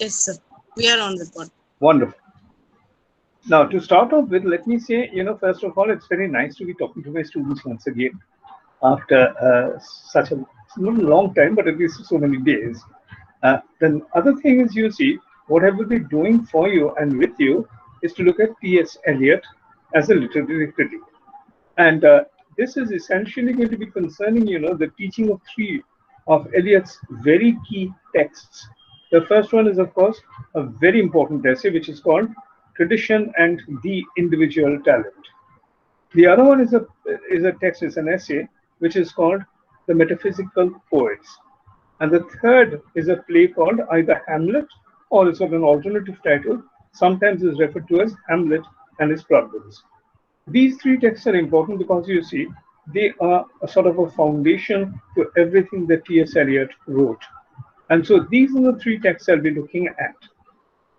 Yes, sir. We are on record. Wonderful. Now, to start off with, let me say, first of all, it's very nice to be talking to my students once again after such a long time, but at least so many days. The other thing is, you see, what I will be doing for you and with you is to look at T.S. Eliot as a literary critic. And this is essentially going to be concerning, the teaching of three of Eliot's very key texts. The first one is, of course, a very important essay, which is called Tradition and the Individual Talent. The other one is a text, is an essay, which is called The Metaphysical Poets. And the third is a play called either Hamlet or it's got an alternative title, sometimes is referred to as Hamlet and His Problems. These three texts are important because you see, they are a sort of a foundation to everything that T.S. Eliot wrote. And so these are the three texts I'll be looking at.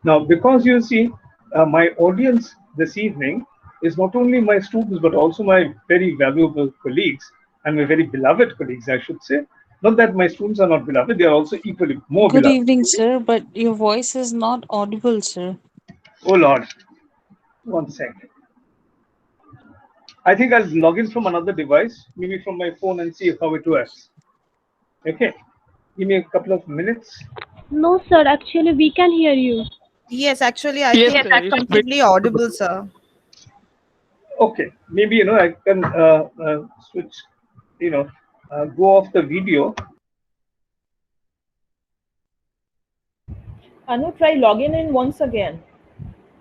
Now, because you see, my audience this evening is not only my students, but also my very valuable colleagues and my very beloved colleagues, I should say. Not that my students are not beloved, they are also equally more Good beloved. evening, sir, but your voice is not audible, sir. Oh Lord, one second. I think I'll log in from another device, maybe from my phone, and see how it works. Okay, give me a couple of minutes. No, sir. Actually, we can hear you. Yes, actually, I Yes, think sir. it's It's bit completely audible, sir. Okay, maybe I can switch, go off the video. Anu, try logging in once again.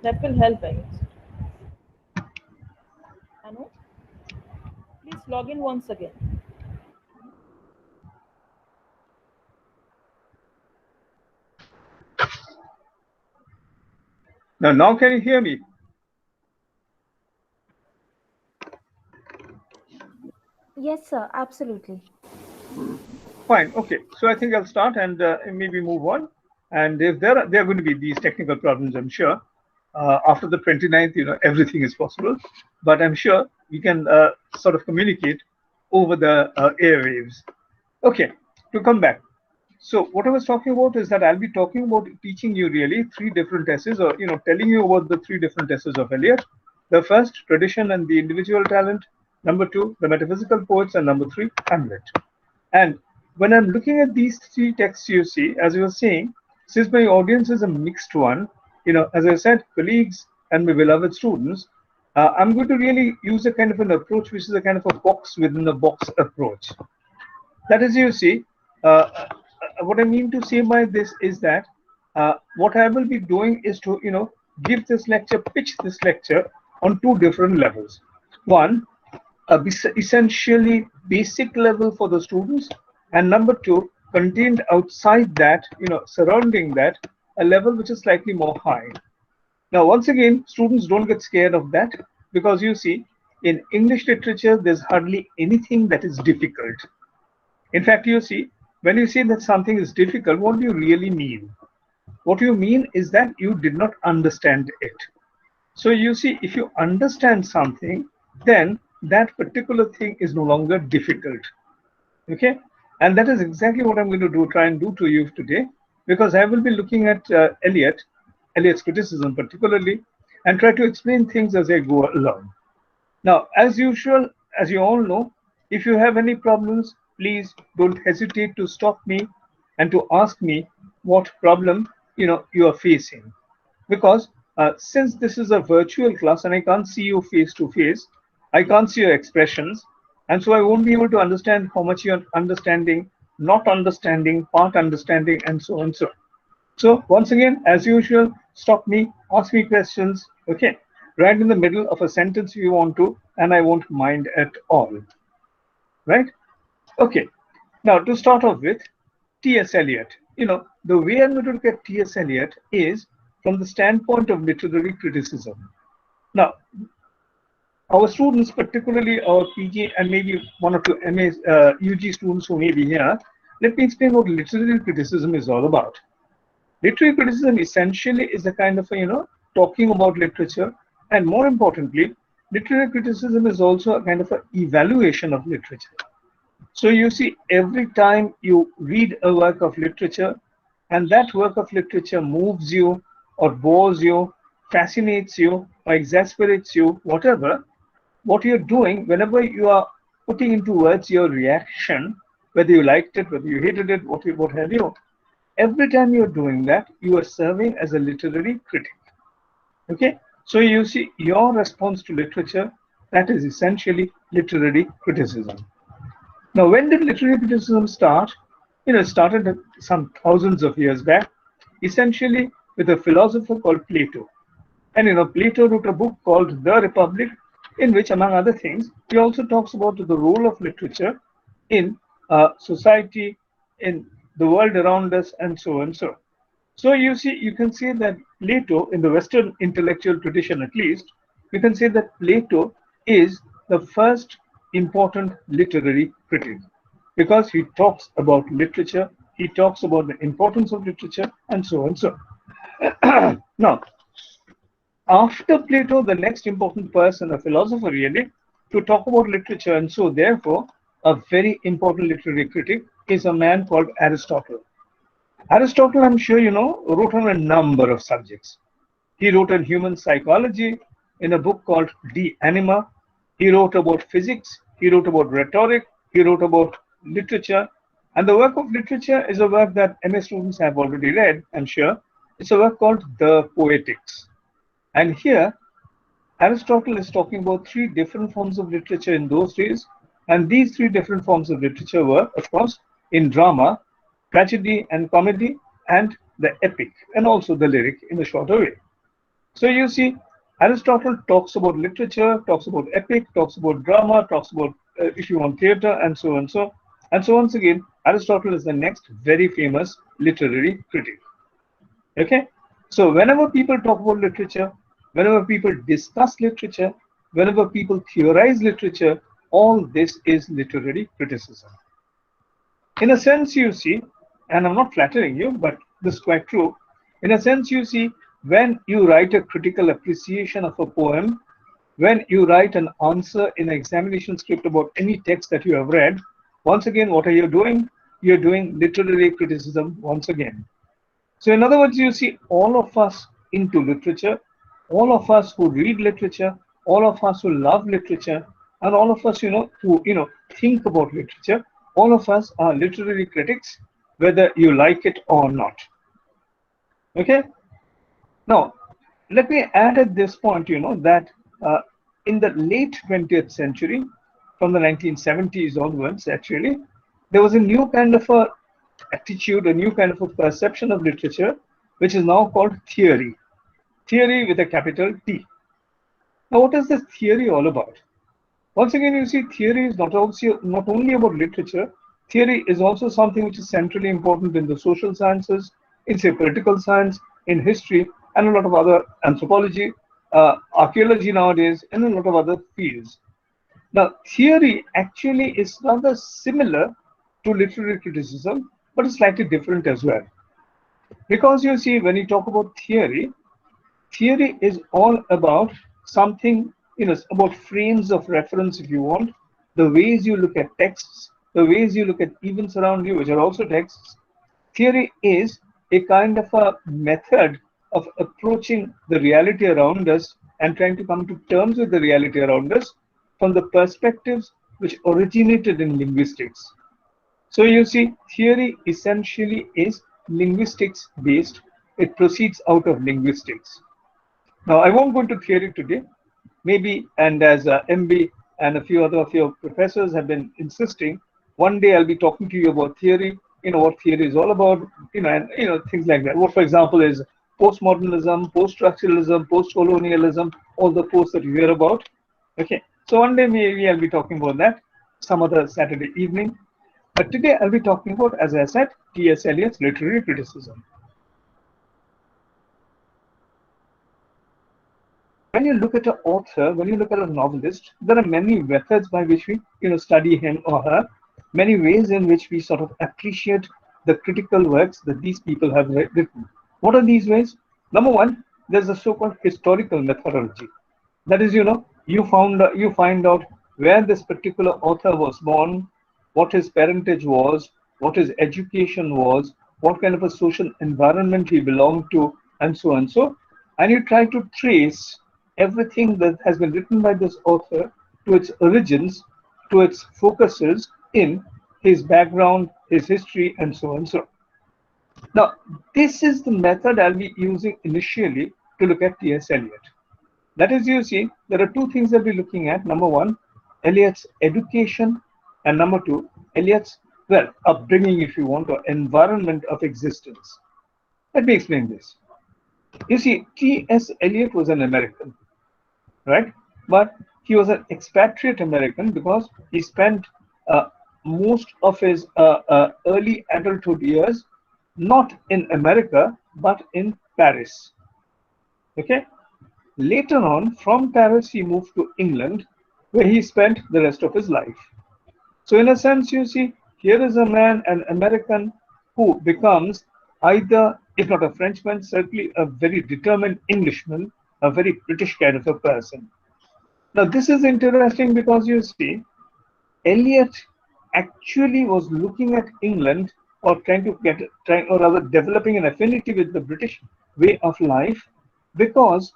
That will help, I guess. Anu, please log in once again. Now can you hear me? Yes, sir, absolutely. Fine. Okay. So I think I'll start and maybe move on. And if there are going to be these technical problems, I'm sure. After the 29th, everything is possible. But I'm sure we can sort of communicate over the airwaves. Okay. To come back. So what I was talking about is that I'll be talking about teaching you really three different essays, or telling you about the three different essays of Eliot. The first, Tradition and the Individual Talent. Number two, The Metaphysical Poets, and number three, Hamlet. And when I'm looking at these three texts, you see, as I was saying, since my audience is a mixed one, as I said, colleagues and my beloved students, I'm going to really use a kind of an approach, which is a kind of a box within a box approach. That is, you see, what I mean to say by this is that what I will be doing is to, give this lecture, pitch this lecture on two different levels. One, essentially basic level for the students, and number two, contained outside that, surrounding that, a level which is slightly more high. Now, once again, students don't get scared of that, because you see, in English literature, there's hardly anything that is difficult. In fact, you see, when you say that something is difficult, what do you really mean? What you mean is that you did not understand it. So you see, if you understand something, then that particular thing is no longer difficult. Okay? And that is exactly what I'm going to try and do to you today, because I will be looking at Eliot's criticism particularly, and try to explain things as I go along. Now, as usual, as you all know, if you have any problems, please don't hesitate to stop me and to ask me what problem you are facing. Because since this is a virtual class and I can't see you face to face, I can't see your expressions, and so I won't be able to understand how much you're understanding, not understanding, part understanding, and so on. So once again, as usual, stop me, ask me questions, okay, right in the middle of a sentence if you want to, and I won't mind at all. Right? Okay. Now, to start off with, T.S. Eliot. The way I'm going to look at T.S. Eliot is from the standpoint of literary criticism. Now, our students, particularly our PG and maybe one or two MA, UG students who may be here, let me explain what literary criticism is all about. Literary criticism essentially is a kind of talking about literature, and more importantly, literary criticism is also a kind of an evaluation of literature. So you see, every time you read a work of literature, and that work of literature moves you or bores you, fascinates you or exasperates you, whatever, what you're doing whenever you are putting into words your reaction, whether you liked it, whether you hated it, what have you, every time you're doing that, you are serving as a literary critic. Okay, so you see your response to literature, that is essentially literary criticism. Now, when did literary criticism start? It started some thousands of years back, essentially with a philosopher called Plato. And Plato wrote a book called The Republic, in which, among other things, he also talks about the role of literature in society, in the world around us, and so and so. So you can say that Plato, in the Western intellectual tradition at least, you can say that Plato is the first important literary critic because he talks about literature, he talks about the importance of literature, and so and so. Now, after Plato, the next important person, a philosopher really, to talk about literature, and so therefore, a very important literary critic is a man called Aristotle. Aristotle, I'm sure you know, wrote on a number of subjects. He wrote on human psychology in a book called De Anima. He wrote about physics. He wrote about rhetoric. He wrote about literature. And the work of literature is a work that MA students have already read, I'm sure. It's a work called the Poetics. And here, Aristotle is talking about three different forms of literature in those days. And these three different forms of literature were, of course, in drama, tragedy and comedy, and the epic, and also the lyric in a shorter way. So you see, Aristotle talks about literature, talks about epic, talks about drama, talks about, if you want, theater, and so and so. And so once again, Aristotle is the next very famous literary critic. Okay? So whenever people talk about literature, whenever people discuss literature, whenever people theorize literature, all this is literary criticism. In a sense, you see, and I'm not flattering you, but this is quite true. In a sense, you see, when you write a critical appreciation of a poem, when you write an answer in an examination script about any text that you have read, once again, what are you doing? You're doing literary criticism once again. So in other words, you see, all of us into literature, all of us who read literature, all of us who love literature, and all of us, who think about literature, all of us are literary critics, whether you like it or not. Okay? Now, let me add at this point, that in the late 20th century, from the 1970s onwards, actually, there was a new kind of a attitude, a new kind of a perception of literature, which is now called theory. Theory with a capital T. Now, what is this theory all about? Once again, you see, theory is not only about literature. Theory is also something which is centrally important in the social sciences, in, say, political science, in history, and a lot of other anthropology, archaeology nowadays, and a lot of other fields. Now, theory actually is rather similar to literary criticism, but it's slightly different as well. Because you see, when you talk about theory, theory is all about something, about frames of reference, if you want, the ways you look at texts, the ways you look at events around you, which are also texts. Theory is a kind of a method of approaching the reality around us and trying to come to terms with the reality around us from the perspectives which originated in linguistics. So you see, theory essentially is linguistics based. It proceeds out of linguistics. Now, I won't go into theory today. Maybe, and as MB and a few other of your professors have been insisting, one day I'll be talking to you about theory, what theory is all about, and, things like that. What, for example, is postmodernism, post-structuralism, post-colonialism, all the posts that you hear about. Okay, so one day maybe I'll be talking about that some other Saturday evening. But today I'll be talking about, as I said, T.S. Eliot's literary criticism. When you look at an author, when you look at a novelist, there are many methods by which we, study him or her, many ways in which we sort of appreciate the critical works that these people have written. What are these ways? Number one, there's a so-called historical methodology. That is, you find out where this particular author was born, what his parentage was, what his education was, what kind of a social environment he belonged to, and so and so. And you try to trace everything that has been written by this author to its origins, to its focuses in his background, his history, and so on and so on. Now, this is the method I'll be using initially to look at T.S. Eliot. That is, you see, there are two things I'll be looking at. Number one, Eliot's education, and number two, Eliot's, well, upbringing, if you want, or environment of existence. Let me explain this. You see, T.S. Eliot was an American, right? But he was an expatriate American because he spent most of his early adulthood years not in America, but in Paris. Okay? Later on, from Paris, he moved to England, where he spent the rest of his life. So in a sense, you see, here is a man, an American, who becomes either, if not a Frenchman, certainly a very determined Englishman, a very British kind of a person. Now, this is interesting because you see, Eliot actually was looking at England, or or rather developing an affinity with the British way of life, because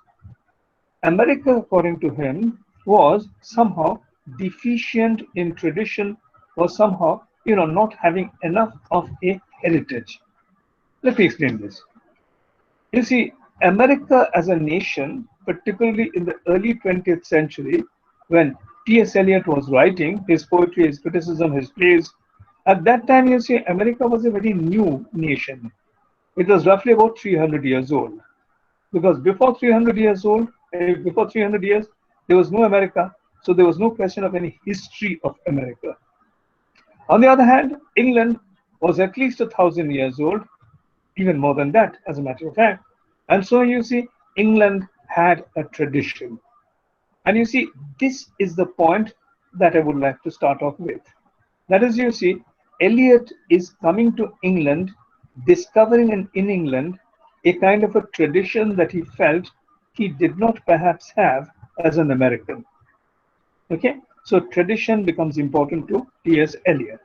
America, according to him, was somehow deficient in tradition, was somehow, not having enough of a heritage. Let me explain this. You see, America as a nation, particularly in the early 20th century, when T.S. Eliot was writing his poetry, his criticism, his plays, at that time, you see, America was a very new nation. It was roughly about 300 years old. Because before 300 years, there was no America, so there was no question of any history of America. On the other hand, England was at least 1,000 years old, even more than that, as a matter of fact. And so you see, England had a tradition. And you see, this is the point that I would like to start off with. That is, you see, Eliot is coming to England, discovering in England a kind of a tradition that he felt he did not perhaps have as an American. Okay, so tradition becomes important to T.S. Eliot.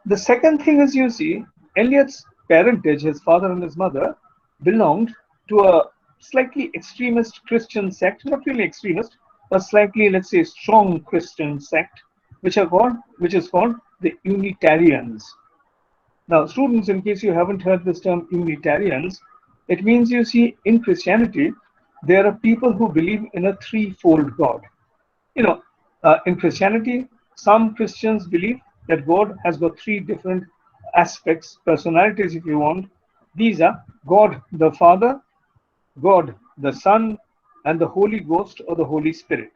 The second thing is, you see, Eliot's parentage, his father and his mother, belonged to a slightly extremist Christian sect, not really extremist, but slightly, let's say, strong Christian sect, which is called the Unitarians. Now, students, in case you haven't heard this term Unitarians, it means, you see, in Christianity, there are people who believe in a threefold God. In Christianity, some Christians believe that God has got three different aspects, personalities, if you want. These are God the Father, God the Son, and the Holy Ghost or the Holy Spirit.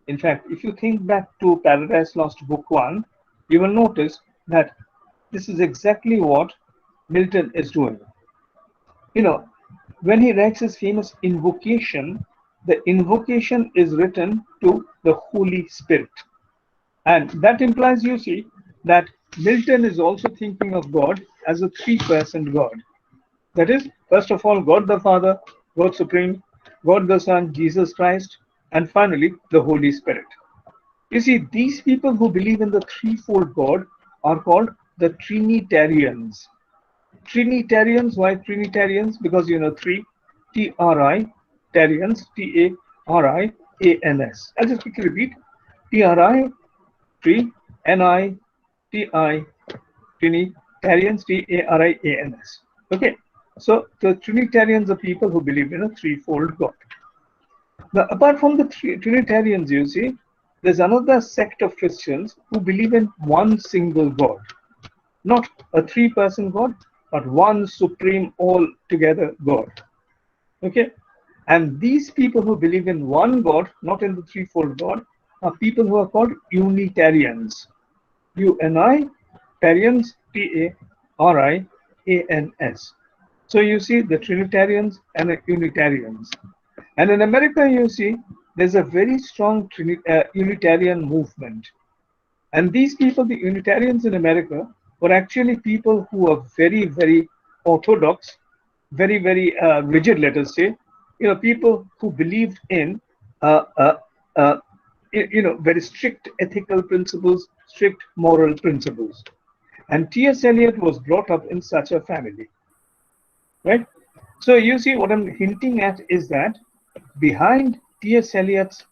In fact, if you think back to Paradise Lost Book 1, you will notice that this is exactly what Milton is doing. When he writes his famous invocation, the invocation is written to the Holy Spirit. And that implies, you see, that Milton is also thinking of God as a three-person God. That is, first of all, God the Father, God Supreme, God the Son, Jesus Christ, and finally, the Holy Spirit. You see, these people who believe in the threefold God are called the Trinitarians. Trinitarians, why Trinitarians? Because three, T-R-I, Tarians, T-A-R-I-A-N-S. I'll just quickly repeat. T-R-I, Tree, N-I-T-I, Trinitarians, T-A-R-I-A-N-S. Okay, so the Trinitarians are people who believe in a threefold God. Now, apart from the Trinitarians, you see, there's another sect of Christians who believe in one single God. Not a three-person God, but one supreme, all-together God. Okay? And these people who believe in one God, not in the threefold God, are people who are called Unitarians. U-N-I, Tarians, T-A-R-I-A-N-S. So you see the Trinitarians and the Unitarians. And in America, you see, there's a very strong Unitarian movement. And these people, the Unitarians in America, were actually people who are very, very orthodox, very, very rigid, let us say. People who believed in, very strict ethical principles, strict moral principles. And T.S. Eliot was brought up in such a family, right? So you see, what I'm hinting at is that behind T.S. Eliot's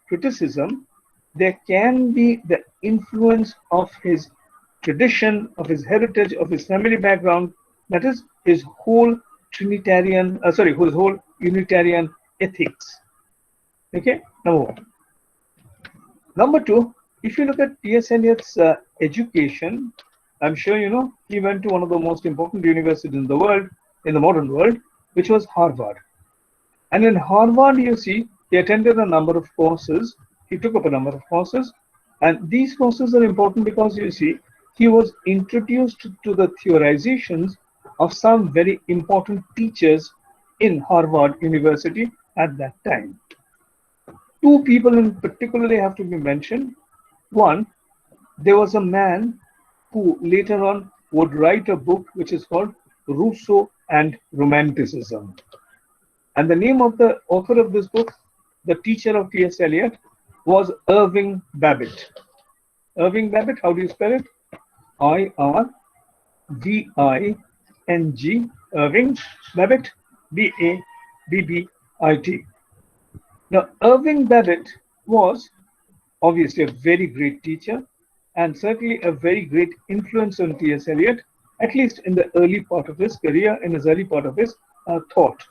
criticism, there can be the influence of his tradition, of his heritage, of his family background, that is, his whole his whole Unitarian ethics. Okay, number one. Number two, if you look at T.S. Eliot's education, I'm sure you know he went to one of the most important universities in the world, in the modern world, which was Harvard. And in Harvard, you see, he attended a number of courses. He took up a number of courses. And these courses are important because you see, he was introduced to the theorizations of some very important teachers in Harvard University at that time. Two people in particular have to be mentioned. One, there was a man who later on would write a book which is called Rousseau and Romanticism. And the name of the author of this book, the teacher of T.S. Eliot, was Irving Babbitt. Irving Babbitt, how do you spell it? I-R-V-I-N-G, Irving Babbitt, B-A-B-B-I-T. Now, Irving Babbitt was obviously a very great teacher and certainly a very great influence on T.S. Eliot, at least in the early part of his career, in his early part of his thought.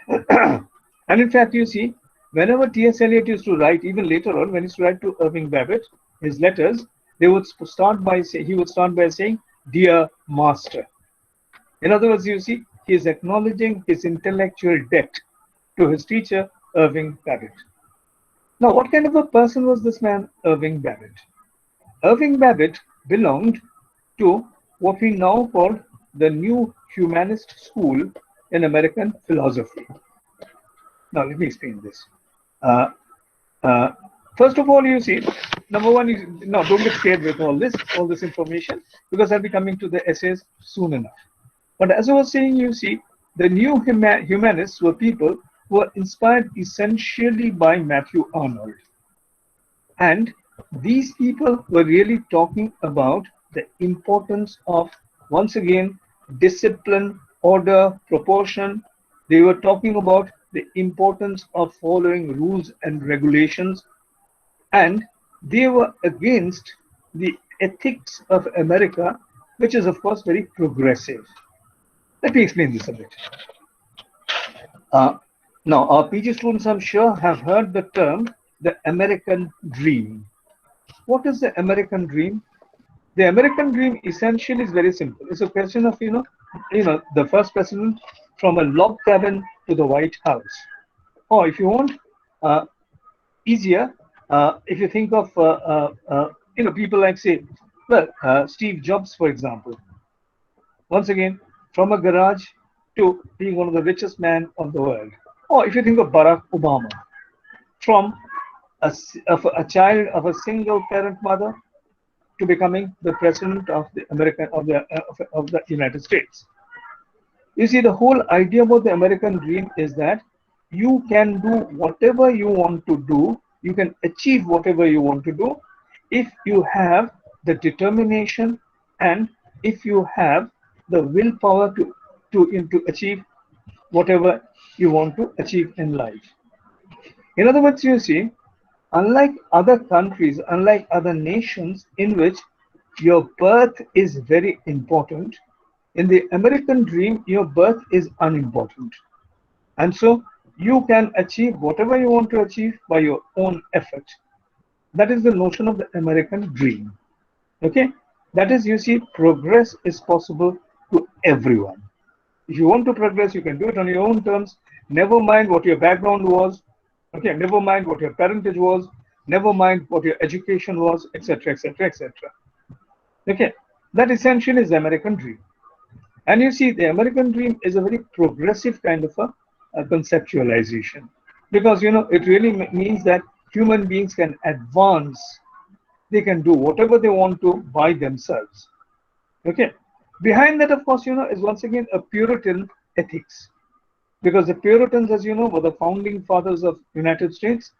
And in fact, you see, whenever T.S. Eliot used to write, even later on, when he used to write to Irving Babbitt, his letters, he would start by saying, "Dear Master." In other words, you see, he is acknowledging his intellectual debt to his teacher, Irving Babbitt. Now, what kind of a person was this man, Irving Babbitt? Irving Babbitt belonged to what we now call the New Humanist School in American philosophy. Now, let me explain this. First of all, you see, number one is, no, don't get scared with all this information, because I'll be coming to the essays soon enough. But as I was saying, you see, the New Humanists were people who were inspired essentially by Matthew Arnold. And these people were really talking about the importance of, once again, discipline, order, proportion. They were talking about the importance of following rules and regulations, and they were against the ethics of America, which is of course very progressive. Let me explain this a bit. Now, our PG students, I'm sure, have heard the term the American dream. What is the American dream? The American dream essentially is very simple. It's a question of, the first president from a log cabin to the White House. Or if you want, easier, if you think of, people like, say, Steve Jobs, for example. Once again, from a garage to being one of the richest men of the world. Or if you think of Barack Obama, from a child of a single parent mother to becoming the president of the United States. You see, the whole idea about the American dream is that you can do whatever you want to do, you can achieve whatever you want to do if you have the determination and if you have the willpower to achieve whatever you want to achieve in life. In other words, you see, unlike other countries, unlike other nations in which your birth is very important, in the American dream, your birth is unimportant. And so you can achieve whatever you want to achieve by your own effort. That is the notion of the American dream. Okay? That is, you see, progress is possible to everyone. If you want to progress, you can do it on your own terms. Never mind what your background was. Okay, never mind what your parentage was. Never mind what your education was, etc., etc., etc. Okay, that essentially is the American dream. And you see, the American dream is a very progressive kind of a conceptualization, because it really means that human beings can advance. They can do whatever they want to by themselves. Okay. Behind that, of course, is once again a Puritan ethics, because the Puritans, as you know, were the founding fathers of the United States,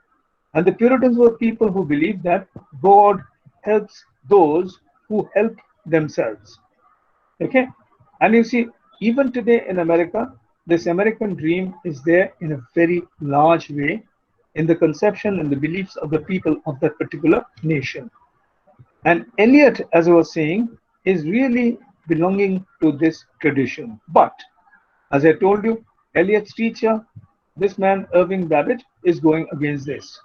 and the Puritans were people who believed that God helps those who help themselves. Okay, and you see, even today in America, this American dream is there in a very large way in the conception and the beliefs of the people of that particular nation. And Eliot, as I was saying, is really belonging to this tradition. But as I told you, Eliot's teacher, this man Irving Babbitt, is going against this.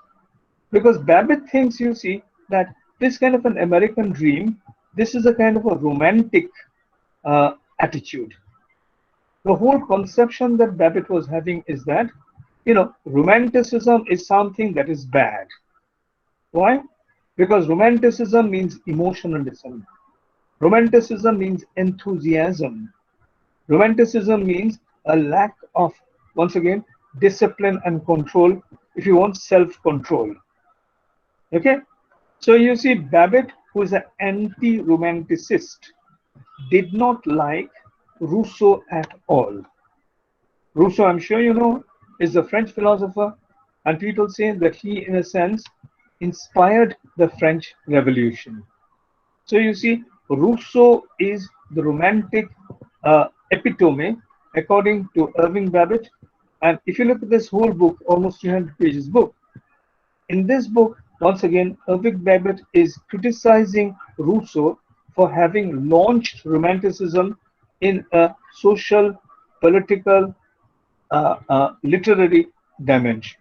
Because Babbitt thinks, you see, that this kind of an American dream, this is a kind of a romantic attitude. The whole conception that Babbitt was having is that, romanticism is something that is bad. Why? Because romanticism means emotionalism. Romanticism means enthusiasm. Romanticism means a lack of, once again, discipline and control, if you want, self-control. Okay? So you see, Babbitt, who is an anti-romanticist, did not like Rousseau at all. Rousseau, I'm sure you know, is a French philosopher, and people say that he, in a sense, inspired the French Revolution. So you see, Rousseau is the romantic epitome, according to Irving Babbitt. And if you look at this whole book, almost 300 pages book, in this book, once again, Irving Babbitt is criticizing Rousseau for having launched Romanticism in a social, political, literary dimension.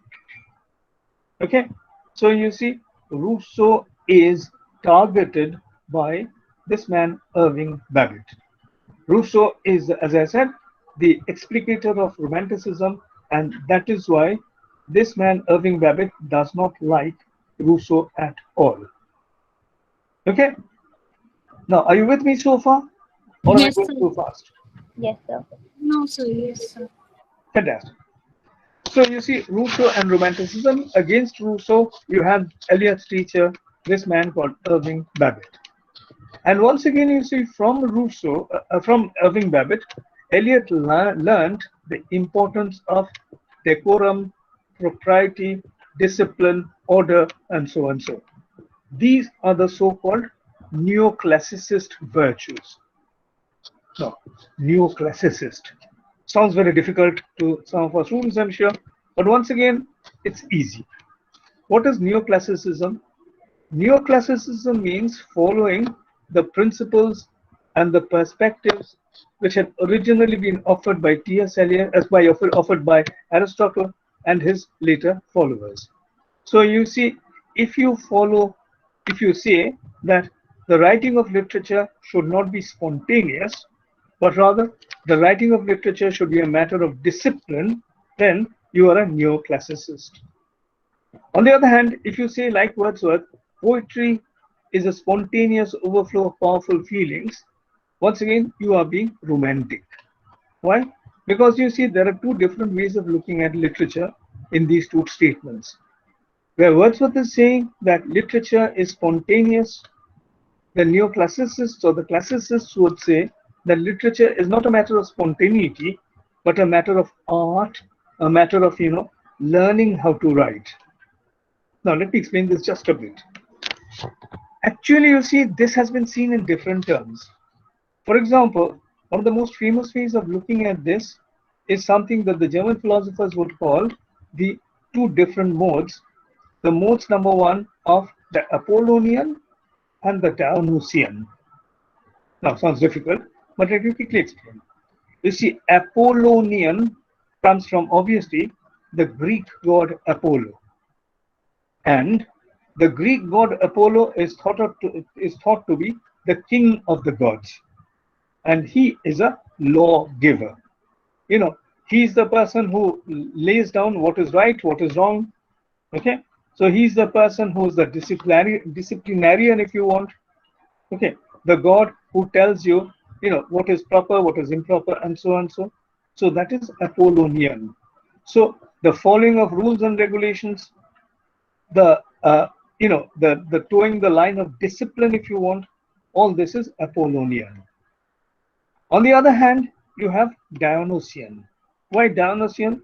Okay, so you see, Rousseau is targeted by this man Irving Babbitt. Rousseau is, as I said, the explicator of Romanticism, and that is why this man Irving Babbitt does not like Rousseau at all. Okay, now are you with me so far, or am I Yes, going sir. too fast? Yes, sir. No, sir. Yes, sir. Fantastic. So you see, Rousseau and Romanticism. Against Rousseau, you have Eliot's teacher, this man called Irving Babbitt. And once again, you see, from from Irving Babbitt, Eliot learned the importance of decorum, propriety, discipline, order, and so on. So these are the so-called neoclassicist virtues. No, neoclassicist. Sounds very difficult to some of our students, I'm sure. But once again, it's easy. What is neoclassicism? Neoclassicism means following the principles and the perspectives which had originally been offered by T.S.Eliot, offered by Aristotle and his later followers. So you see, if you say that the writing of literature should not be spontaneous, but rather the writing of literature should be a matter of discipline, then you are a neoclassicist. On the other hand, if you say, like Wordsworth, poetry is a spontaneous overflow of powerful feelings, once again, you are being romantic. Why? Because you see, there are two different ways of looking at literature in these two statements. Where Wordsworth is saying that literature is spontaneous, the neoclassicists or the classicists would say that literature is not a matter of spontaneity, but a matter of art, a matter of, learning how to write. Now, let me explain this just a bit. Actually, you see, this has been seen in different terms. For example, one of the most famous ways of looking at this is something that the German philosophers would call the two different modes. The modes number one of the Apollonian and the Dionysian. Now, sounds difficult, but let me quickly explain. You see, Apollonian comes from, obviously, the Greek god Apollo. And the Greek god Apollo is thought to be the king of the gods. And he is a lawgiver. He's the person who lays down what is right, what is wrong. Okay? So he's the person who's the disciplinarian, if you want. Okay? The god who tells you, what is proper, what is improper, and so on. So that is Apollonian. So the following of rules and regulations, the towing the line of discipline, if you want, all this is Apollonian. On the other hand, you have Dionysian. Why Dionysian?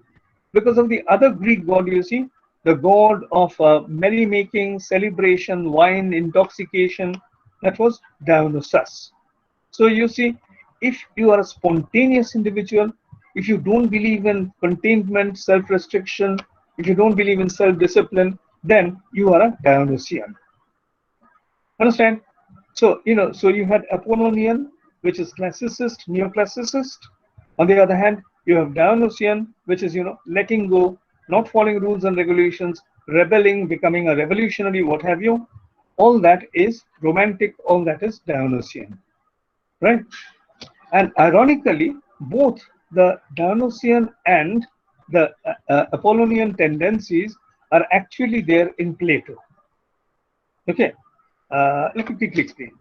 Because of the other Greek god, you see, the god of merrymaking, celebration, wine, intoxication, that was Dionysus. So you see, if you are a spontaneous individual, if you don't believe in containment, self-restriction, if you don't believe in self-discipline, then you are a Dionysian. Understand? So, so you had Apollonian, which is classicist, neoclassicist. On the other hand, you have Dionysian, which is, letting go, not following rules and regulations, rebelling, becoming a revolutionary, what have you. All that is romantic, all that is Dionysian, right? And ironically, both the Dionysian and the Apollonian tendencies are actually there in Plato. Okay, let me quickly explain.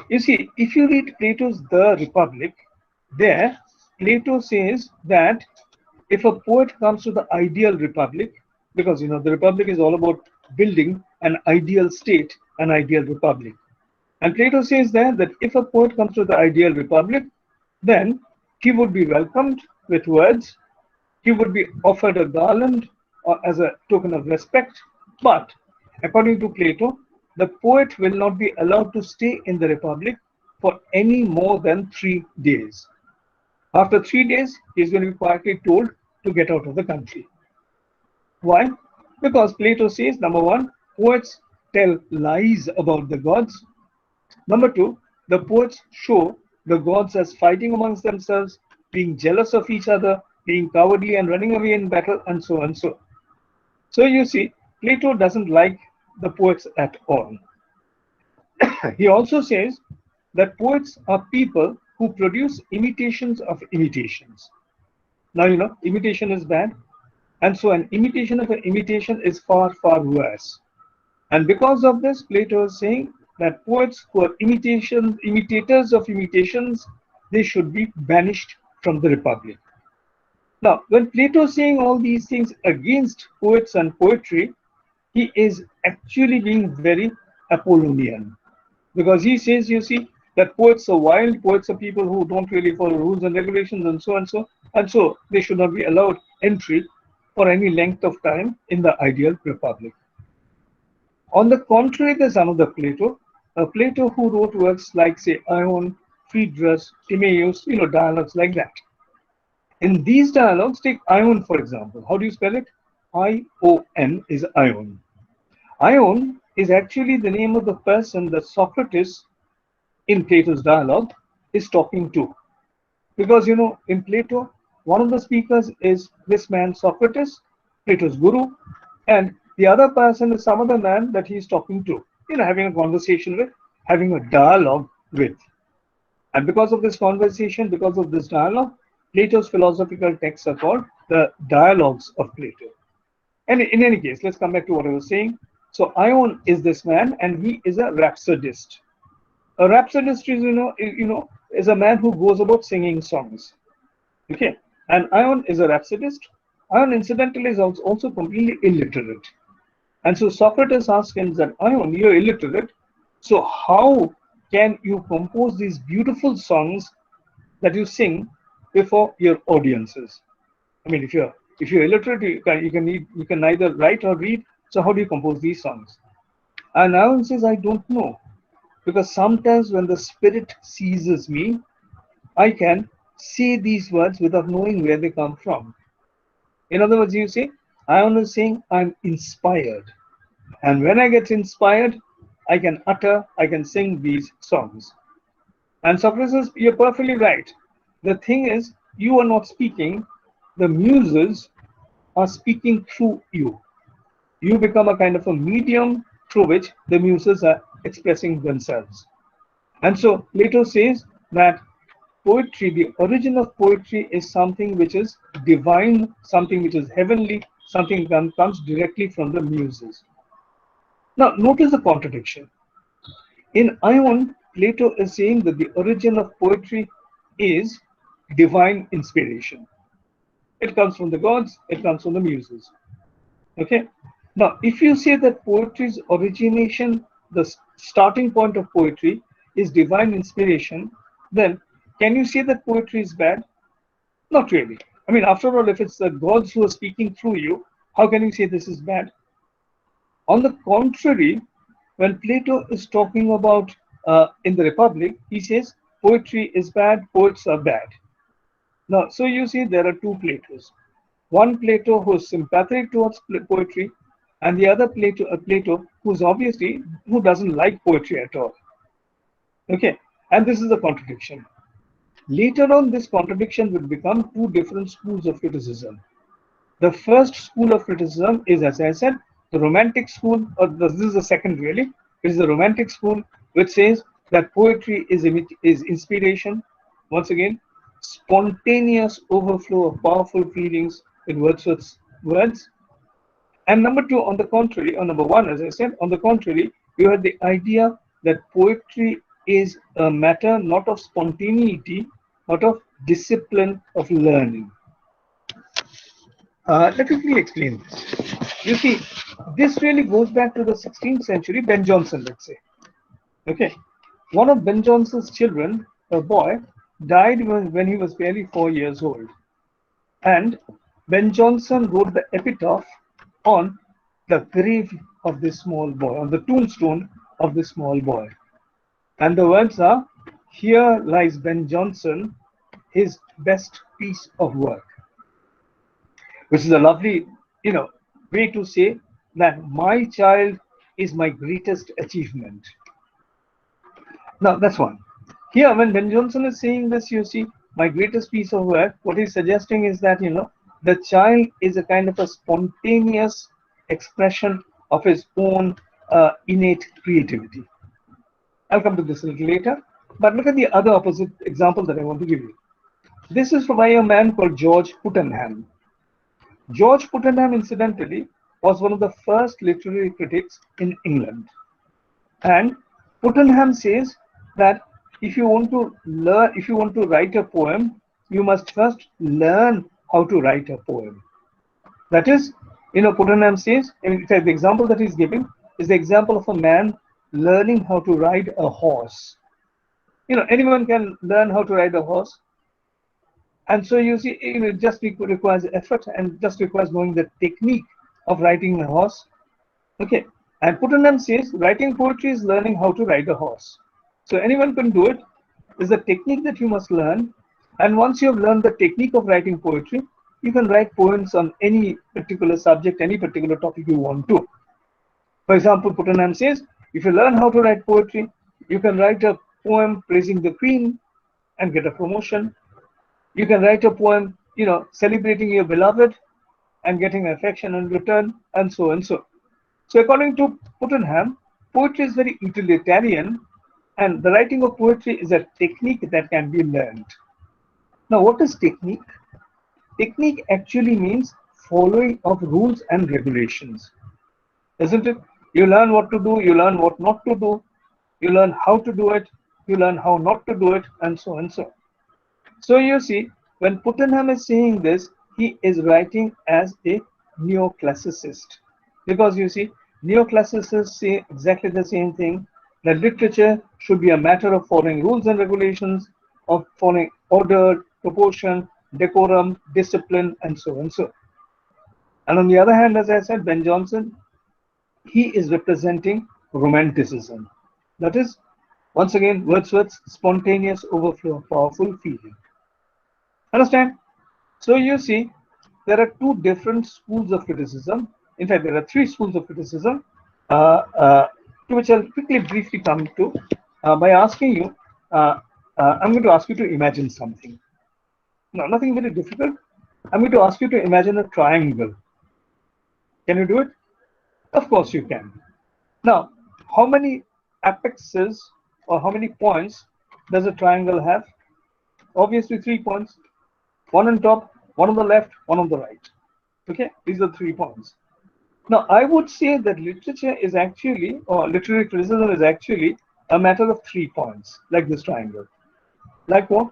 You see, if you read Plato's The Republic, there Plato says that if a poet comes to the ideal republic, because the republic is all about building an ideal state, an ideal republic. And Plato says there that if a poet comes to the ideal republic, then he would be welcomed with words, he would be offered a garland as a token of respect, but according to Plato, the poet will not be allowed to stay in the republic for any more than 3 days. After 3 days, he is going to be quietly told to get out of the country. Why? Because Plato says, number one, poets tell lies about the gods. Number two, the poets show the gods as fighting amongst themselves, being jealous of each other, being cowardly and running away in battle, and so on. So you see, Plato doesn't like the poets at all. He also says that poets are people who produce imitations of imitations. Now, imitation is bad. And so an imitation of an imitation is far, far worse. And because of this, Plato is saying that poets who are imitators of imitations, they should be banished from the Republic. Now, when Plato is saying all these things against poets and poetry, he is actually being very Apollonian. Because he says, you see, that poets are wild, poets are people who don't really follow rules and regulations and so and so. And so they should not be allowed entry for any length of time in the ideal republic. On the contrary, there's another Plato, a Plato who wrote works like, say, Ion, Phaedrus, Timaeus, dialogues like that. In these dialogues, take Ion, for example. How do you spell it? I-O-N is Ion. Ion is actually the name of the person that Socrates, in Plato's dialogue, is talking to. Because, in Plato, one of the speakers is this man Socrates, Plato's guru, and the other person is some other man that he's talking to, having a conversation with, having a dialogue with. And because of this conversation, because of this dialogue, Plato's philosophical texts are called the Dialogues of Plato. And in any case, let's come back to what I was saying. So Ion is this man, and he is a rhapsodist. A rhapsodist is, is a man who goes about singing songs. Okay, and Ion is a rhapsodist. Ion, incidentally, is also completely illiterate. And so Socrates asked him that, Ion, you're illiterate, so how can you compose these beautiful songs that you sing before your audiences? I mean, if you're illiterate, you can neither write or read. So how do you compose these songs? And Ion says, I don't know, because sometimes when the spirit seizes me, I can say these words without knowing where they come from. In other words, you see, Ion is saying, I'm inspired. And when I get inspired, I can sing these songs. And Socrates says, you're perfectly right. The thing is, you are not speaking, the muses are speaking through you. You become a kind of a medium through which the muses are expressing themselves. And so Plato says that poetry, the origin of poetry, is something which is divine, something which is heavenly, something that comes directly from the muses. Now, notice the contradiction. In Ion, Plato is saying that the origin of poetry is divine inspiration. It comes from the gods, it comes from the muses. Okay? Now, if you say that poetry's origination, the starting point of poetry, is divine inspiration, then can you say that poetry is bad? Not really. I mean, after all, if it's the gods who are speaking through you, how can you say this is bad? On the contrary, when Plato is talking about in the Republic, he says poetry is bad, poets are bad. Now, so you see there are two Platos. One Plato who's sympathetic towards poetry, and the other Plato who doesn't like poetry at all. Okay, and this is a contradiction. Later on, this contradiction will become two different schools of criticism. The first school of criticism is, as I said, the Romantic school, or this is the second really. It is the Romantic school, which says that poetry is inspiration. Once again, spontaneous overflow of powerful feelings in Wordsworth's words. And number two, on the contrary, or number one, as I said, on the contrary, you have the idea that poetry is a matter not of spontaneity, but of discipline, of learning. Let me quickly explain this. You see, this really goes back to the 16th century, Ben Jonson, let's say. Okay, one of Ben Jonson's children, a boy, died when he was barely 4 years old. And Ben Jonson wrote the epitaph on the grave of this small boy, on the tombstone of this small boy. And the words are, "Here lies Ben Jonson, his best piece of work," which is a lovely, way to say that my child is my greatest achievement. Now, that's one. Here, when Ben Jonson is saying this, you see, my greatest piece of work, what he's suggesting is that, the child is a kind of a spontaneous expression of his own innate creativity. I'll come to this a little later, but look at the other opposite example that I want to give you. This is by a man called George Puttenham. George Puttenham, incidentally, was one of the first literary critics in England. And Puttenham says that if you want to write a poem, you must first learn how to write a poem. That is, Puttenham says, in fact, the example that he's giving is the example of a man learning how to ride a horse. Anyone can learn how to ride a horse. And so you see, it just requires effort and just requires knowing the technique of riding a horse. Okay. And Puttenham says writing poetry is learning how to ride a horse. So anyone can do it. It's a technique that you must learn. And once you have learned the technique of writing poetry, you can write poems on any particular subject, any particular topic you want to. For example, Puttenham says, if you learn how to write poetry, you can write a poem praising the Queen and get a promotion. You can write a poem, celebrating your beloved and getting affection in return, and so and so. So according to Puttenham, poetry is very utilitarian, and the writing of poetry is a technique that can be learned. Now, what is technique? Technique actually means following of rules and regulations, isn't it? You learn what to do, you learn what not to do, you learn how to do it, you learn how not to do it, and so and so. So you see, when Puttenham is saying this, he is writing as a neoclassicist. Because you see, neoclassicists say exactly the same thing, that literature should be a matter of following rules and regulations, of following order, proportion, decorum, discipline, and so and so. And on the other hand, as I said, Ben Jonson, he is representing romanticism. That is, once again, Wordsworth's spontaneous overflow of powerful feeling. Understand? So you see, there are two different schools of criticism. In fact, there are three schools of criticism, to which I'll quickly briefly come to by asking you, I'm going to ask you to imagine something. No, nothing very difficult. I'm going to ask you to imagine a triangle. Can you do it? Of course you can. Now, how many apexes or how many points does a triangle have? Obviously 3 points. One on top, one on the left, one on the right. Okay, these are 3 points. Now, I would say that literature is actually, or literary criticism is actually a matter of 3 points, like this triangle. Like what?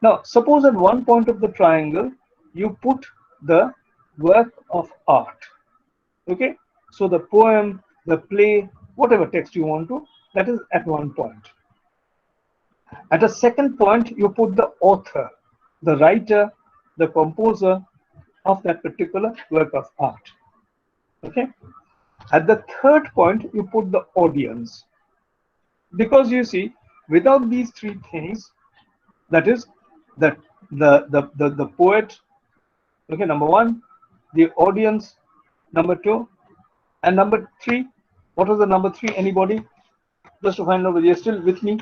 Now, suppose at one point of the triangle, you put the work of art. Okay, so the poem, the play, whatever text you want to, that is at one point. At a second point, you put the author, the writer, the composer of that particular work of art. Okay. At the third point, you put the audience. Because you see, without these 3 things, That is, the poet, okay, number one, the audience, number two, and number three. What was the number three? Anybody? Just to find out whether you're still with me.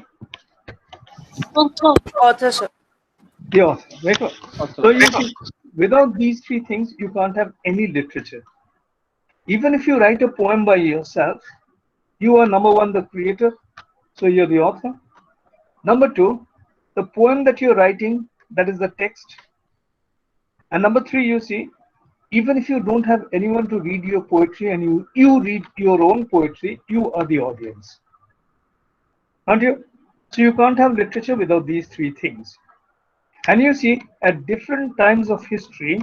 Author, sir. The author. Very good. So you see, without these three things, you can't have any literature. Even if you write a poem by yourself, you are number one, the creator, so you're the author. Number two, the poem that you're writing, that is the text. And number three, you see, even if you don't have anyone to read your poetry and you read your own poetry, you are the audience. Aren't you? So you can't have literature without these three things. And you see, at different times of history,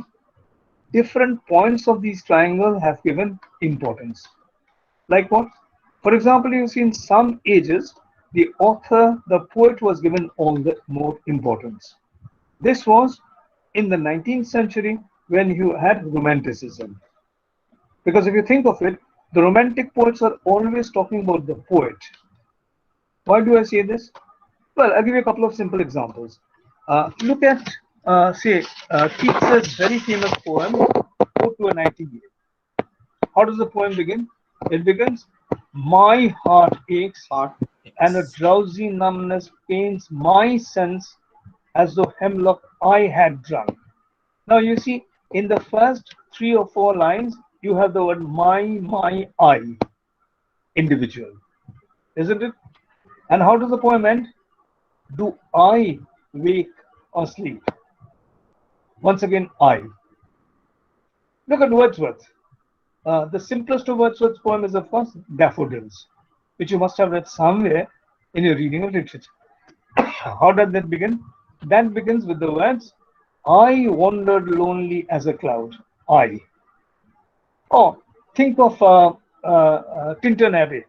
different points of these triangles have given importance. Like what? For example, you see in some ages, the author, the poet was given all the more importance. This was in the 19th century when you had Romanticism. Because if you think of it, the Romantic poets are always talking about the poet. Why do I say this? Well, I'll give you a couple of simple examples. Look at, Keats's very famous poem, Ode to a Nightingale. How does the poem begin? It begins, my heart aches, and a drowsy numbness pains my sense as though hemlock I had drunk. Now you see, in the first 3 or 4 lines, you have the word my, I, individual, isn't it? And how does the poem end? Do I wake or sleep? Once again, I. Look at Wordsworth. The simplest of Wordsworth's poem is, of course, Daffodils, which you must have read somewhere in your reading of literature. How does that begin? That begins with the words, I wandered lonely as a cloud. I. Or think of Tintern Abbey.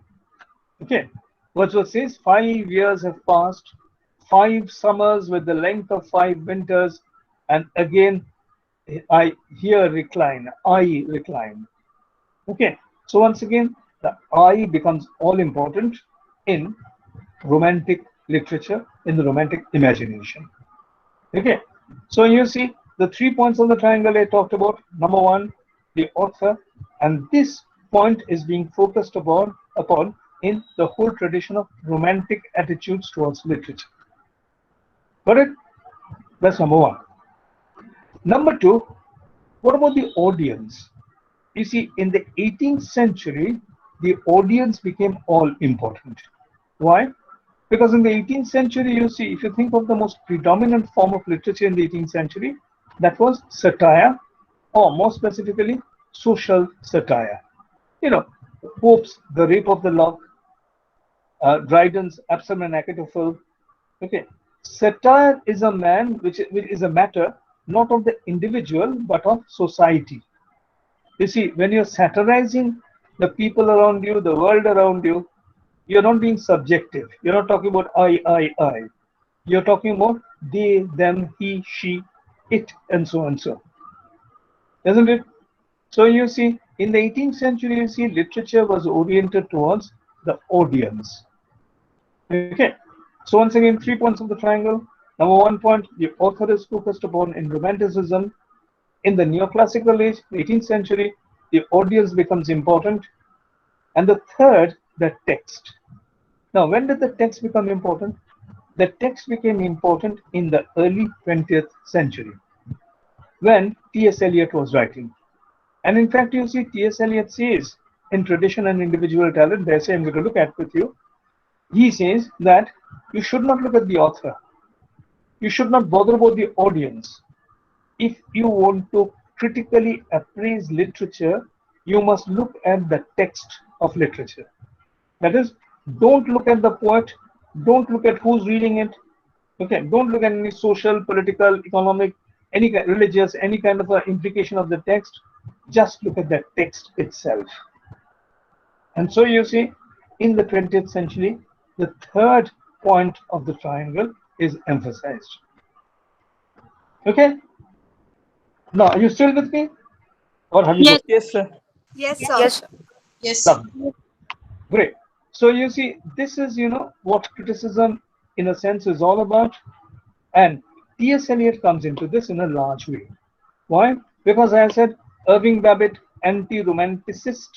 Okay. Wordsworth says, 5 years have passed, 5 summers with the length of 5 winters, and again I here recline. I recline. Okay. So once again, the I becomes all important in Romantic literature, in the Romantic imagination. Okay. So you see the 3 points of the triangle I talked about. Number one, the author, and this point is being focused upon in the whole tradition of Romantic attitudes towards literature. Got it? That's number one. Number two, what about the audience? You see, in the 18th century, the audience became all important. Why? Because in the 18th century, you see, if you think of the most predominant form of literature in the 18th century, that was satire, or more specifically, social satire. You know, Pope's The Rape of the Lock, Dryden's Absalom and Achitophel. Okay, satire is a which is a matter not of the individual but of society. You see, when you're satirizing the people around you, the world around you, you're not being subjective. You're not talking about I. You're talking about they, them, he, she, it, and so on, so. Isn't it? So you see, in the 18th century, you see, literature was oriented towards the audience. Okay. So once again, 3 points of the triangle. Number 1 point, the author is focused upon in Romanticism. In the Neoclassical age, 18th century, the audience becomes important. And the third, the text. Now, when did the text become important? The text became important in the early 20th century, when T.S.Eliot was writing. And in fact, you see, T.S.Eliot says in Tradition and Individual Talent, the essay I'm going to look at with you, he says that you should not look at the author. You should not bother about the audience. If you want to critically appraise literature, you must look at the text of literature. That is, don't look at the poet, don't look at who's reading it. Okay, don't look at any social, political, economic, any kind, religious, any kind of implication of the text. Just look at the text itself. And so you see, in the 20th century, the third point of the triangle is emphasized. Okay? Now, are you still with me? Or have you Yes. Yes, sir. Yes, sir. Yes, sir. Yes. Lovely. Great. So you see, this is, what criticism in a sense is all about. And T.S.Eliot comes into this in a large way. Why? Because as I said, Irving Babbitt, anti-romanticist.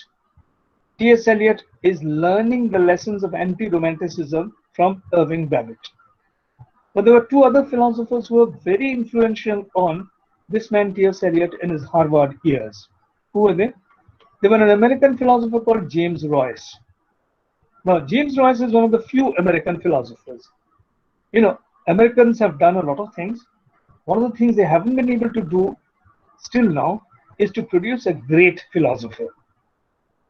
T.S.Eliot is learning the lessons of anti-romanticism from Irving Babbitt. But there were two other philosophers who were very influential on this man T.S.Eliot in his Harvard years. Who were they? They were an American philosopher called James Royce. Now, James Royce is one of the few American philosophers. You know, Americans have done a lot of things. One of the things they haven't been able to do still now is to produce a great philosopher.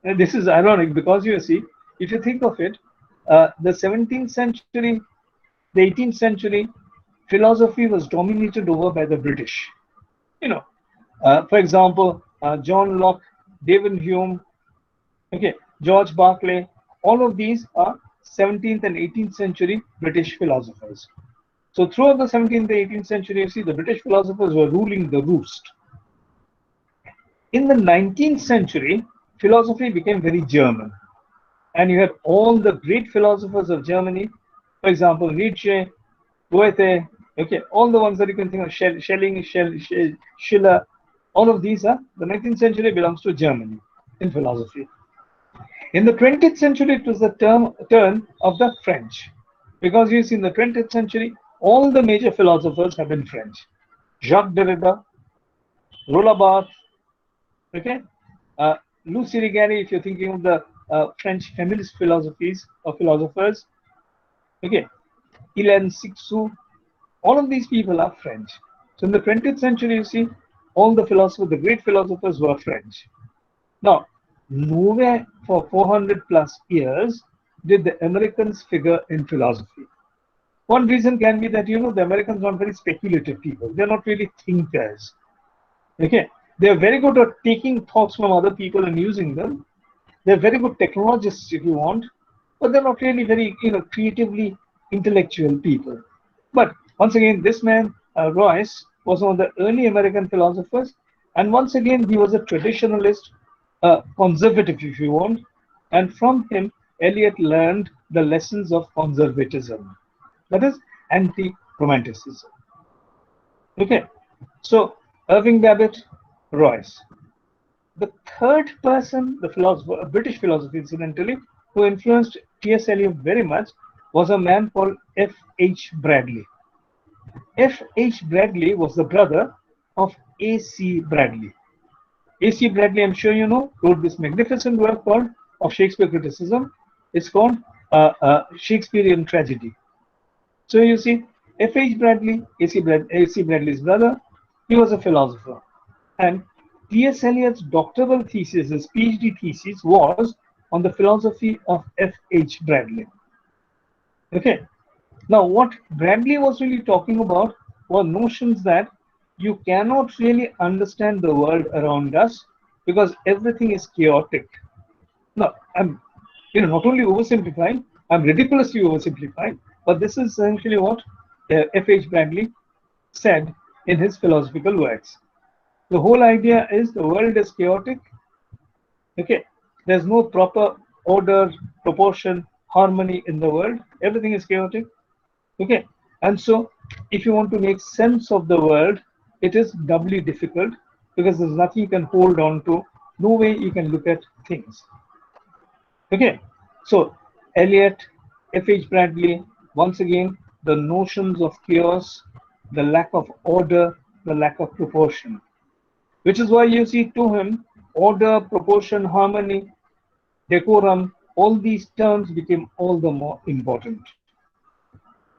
And this is ironic because you see, if you think of it, the 17th century, the 18th century, philosophy was dominated over by the British. You know, for example, John Locke, David Hume, okay, George Berkeley, all of these are 17th and 18th century British philosophers. So throughout the 17th and 18th century, you see the British philosophers were ruling the roost. In the 19th century, philosophy became very German. And you had all the great philosophers of Germany, for example, Nietzsche, Goethe, okay, all the ones that you can think of, Schelling, Schiller, all of these are, the 19th century belongs to Germany in philosophy. In the 20th century, it was the turn of the French. Because you see, in the 20th century, all the major philosophers have been French. Jacques Derrida, Roland Barthes, okay, Lucy Rigari, if you're thinking of the French feminist philosophies or philosophers, okay, Hélène Cixous, all of these people are French. So in the 20th century, you see, all the philosophers, the great philosophers were French. Now, nowhere for 400 plus years did the Americans figure in philosophy. One reason can be that, you know, the Americans are not very speculative people. They're not really thinkers. Okay. They're very good at taking thoughts from other people and using them. They're very good technologists, if you want, but they're not really very, you know, creatively intellectual people. But once again, this man, Royce, was one of the early American philosophers. And once again, he was a traditionalist, conservative, if you want. And from him, Eliot learned the lessons of conservatism. That is anti-romanticism. Okay. So, Irving Babbitt, Royce. The third person, the philosopher, a British philosopher incidentally, who influenced T.S. Eliot very much was a man called F.H. Bradley. F.H. Bradley was the brother of A.C. Bradley. A.C. Bradley, I'm sure you know, wrote this magnificent work called Of Shakespeare Criticism. It's called Shakespearean Tragedy. So you see, F.H. Bradley, A.C. Bradley's brother, he was a philosopher. And T.S. Eliot's doctoral thesis, his PhD thesis, was on the philosophy of F.H. Bradley. Okay. Now, what Bradley was really talking about were notions that you cannot really understand the world around us because everything is chaotic. Now, I'm, you know, not only oversimplifying, I'm ridiculously oversimplifying, but this is essentially what F.H. Bradley said in his philosophical works. The whole idea is the world is chaotic. Okay, there's no proper order, proportion, harmony in the world. Everything is chaotic. Okay, and so if you want to make sense of the world, it is doubly difficult because there's nothing you can hold on to, no way you can look at things. Okay, so Eliot, F.H. Bradley, once again, the notions of chaos, the lack of order, the lack of proportion. Which is why you see to him, order, proportion, harmony, decorum, all these terms became all the more important.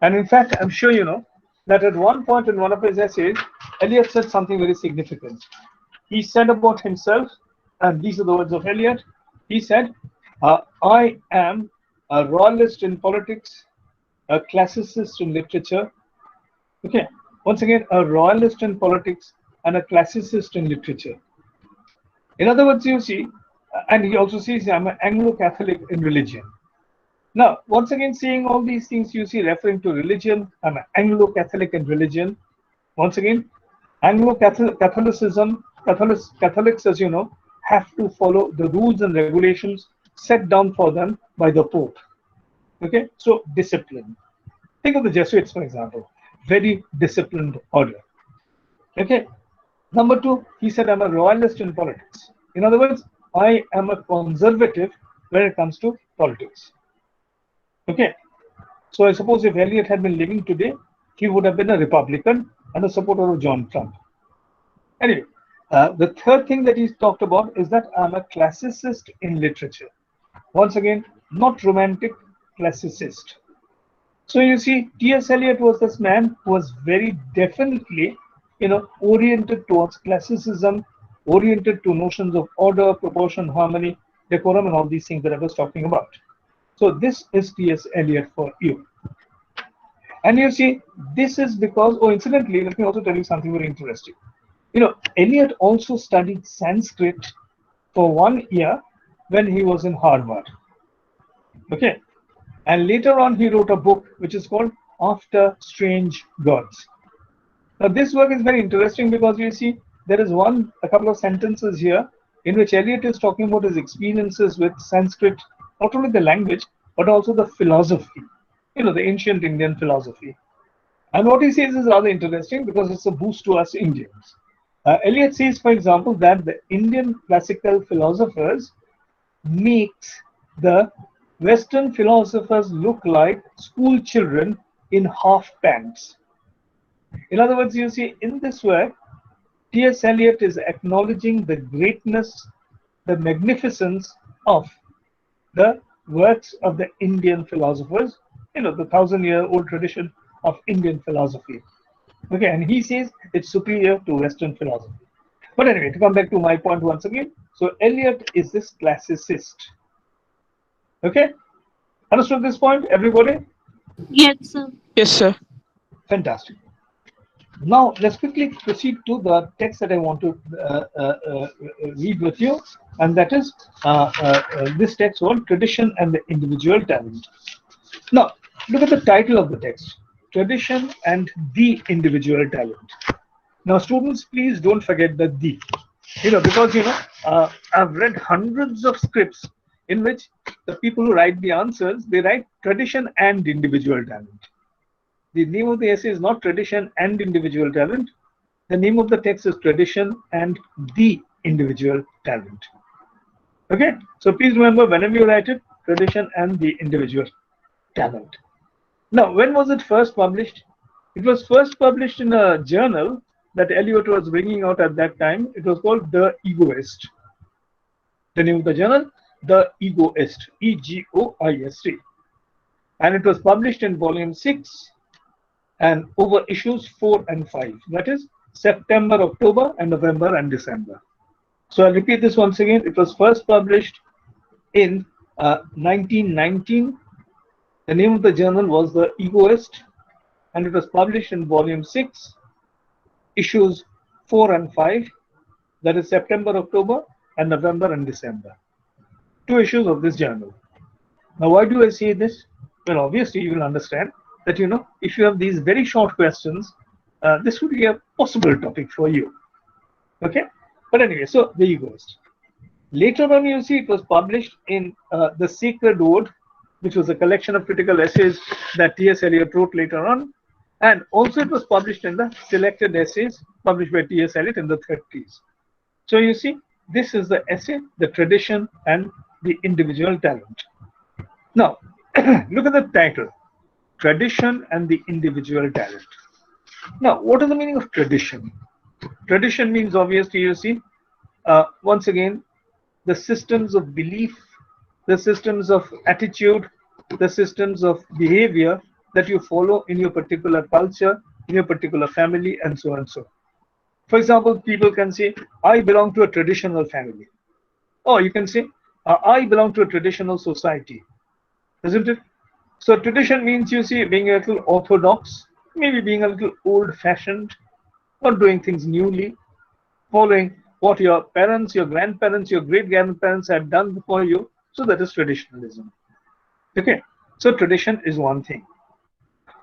And in fact, I'm sure you know that at one point in one of his essays, Eliot said something very significant. He said about himself, and these are the words of Eliot, he said, I am a royalist in politics, a classicist in literature. Okay, once again, a royalist in politics and a classicist in literature. In other words, you see, and he also says, I'm an Anglo-Catholic in religion. Now, once again, seeing all these things, you see, referring to religion, I'm an Anglo-Catholic in religion. Once again, Catholicism, Catholics, as you know, have to follow the rules and regulations set down for them by the Pope. Okay, so discipline. Think of the Jesuits, for example. very disciplined order. Okay. Number two, he said, I'm a royalist in politics. In other words, I am a conservative when it comes to politics. Okay. So I suppose if Eliot had been living today, he would have been a Republican and a supporter of John Trump. Anyway, the third thing that he's talked about is that I'm a classicist in literature. Once again, not romantic, classicist. So you see, T.S.Eliot was this man who was very definitely, oriented towards classicism, oriented to notions of order, proportion, harmony, decorum, and all these things that I was talking about. So this is T.S.Eliot for you. And you see, this is because, incidentally, let me also tell you something very interesting. Eliot also studied Sanskrit for 1 year when he was in Harvard. Okay. And later on, he wrote a book which is called After Strange Gods. Now, this work is very interesting because you see, there is a couple of sentences here in which Eliot is talking about his experiences with Sanskrit, not only the language, but also the philosophy, the ancient Indian philosophy. And what he says is rather interesting because it's a boost to us Indians. Eliot says, for example, that the Indian classical philosophers makes the Western philosophers look like school children in half pants. In other words, you see, in this work, T.S. Eliot is acknowledging the greatness, the magnificence of the works of the Indian philosophers, the 1,000-year-old tradition of Indian philosophy. Okay, and he says it's superior to Western philosophy. But anyway, to come back to my point once again, so Eliot is this classicist. Okay, understood this point, everybody? Yes, sir. Yes, sir. Fantastic. Now, let's quickly proceed to the text that I want to read with you, and that is this text called Tradition and the Individual Talent. Now, look at the title of the text, Tradition and the Individual Talent. Now, students, please don't forget the "the," because I've read hundreds of scripts in which the people who write the answers, they write tradition and individual talent. The name of the essay is not Tradition and Individual Talent. The name of the text is Tradition and the Individual Talent. Okay, so please remember, whenever you write it, Tradition and the Individual Talent. Now, when was it first published? It was first published in a journal that Eliot was bringing out at that time. It was called The Egoist. The name of the journal, The Egoist, Egoist. And it was published in volume 6 and over issues 4 and 5. That is September, October, and November and December. So I'll repeat this once again. It was first published in 1919. The name of the journal was The Egoist, and it was published in volume 6, issues 4 and 5. That is September, October, and November and December. 2 issues of this journal. Now, why do I say this? Well, obviously, you will understand that, if you have these very short questions, this would be a possible topic for you. Okay? But anyway, so The Egoist. Later on, you see, it was published in The Sacred Ode, which was a collection of critical essays that T.S. Eliot wrote later on. And also it was published in the Selected Essays, published by T.S. Eliot in the 30s. So you see, this is the essay, The Tradition and the Individual Talent. Now, look at the title, Tradition and the Individual Talent. Now, what is the meaning of tradition? Tradition means, obviously, you see, once again, the systems of belief, the systems of attitude, the systems of behavior that you follow in your particular culture, in your particular family, and so on and so on. For example, people can say, I belong to a traditional family. Or you can say, I belong to a traditional society. Isn't it? So tradition means, you see, being a little orthodox, maybe being a little old-fashioned, not doing things newly, following what your parents, your grandparents, your great-grandparents had done before you. So that is traditionalism. Okay, so tradition is one thing.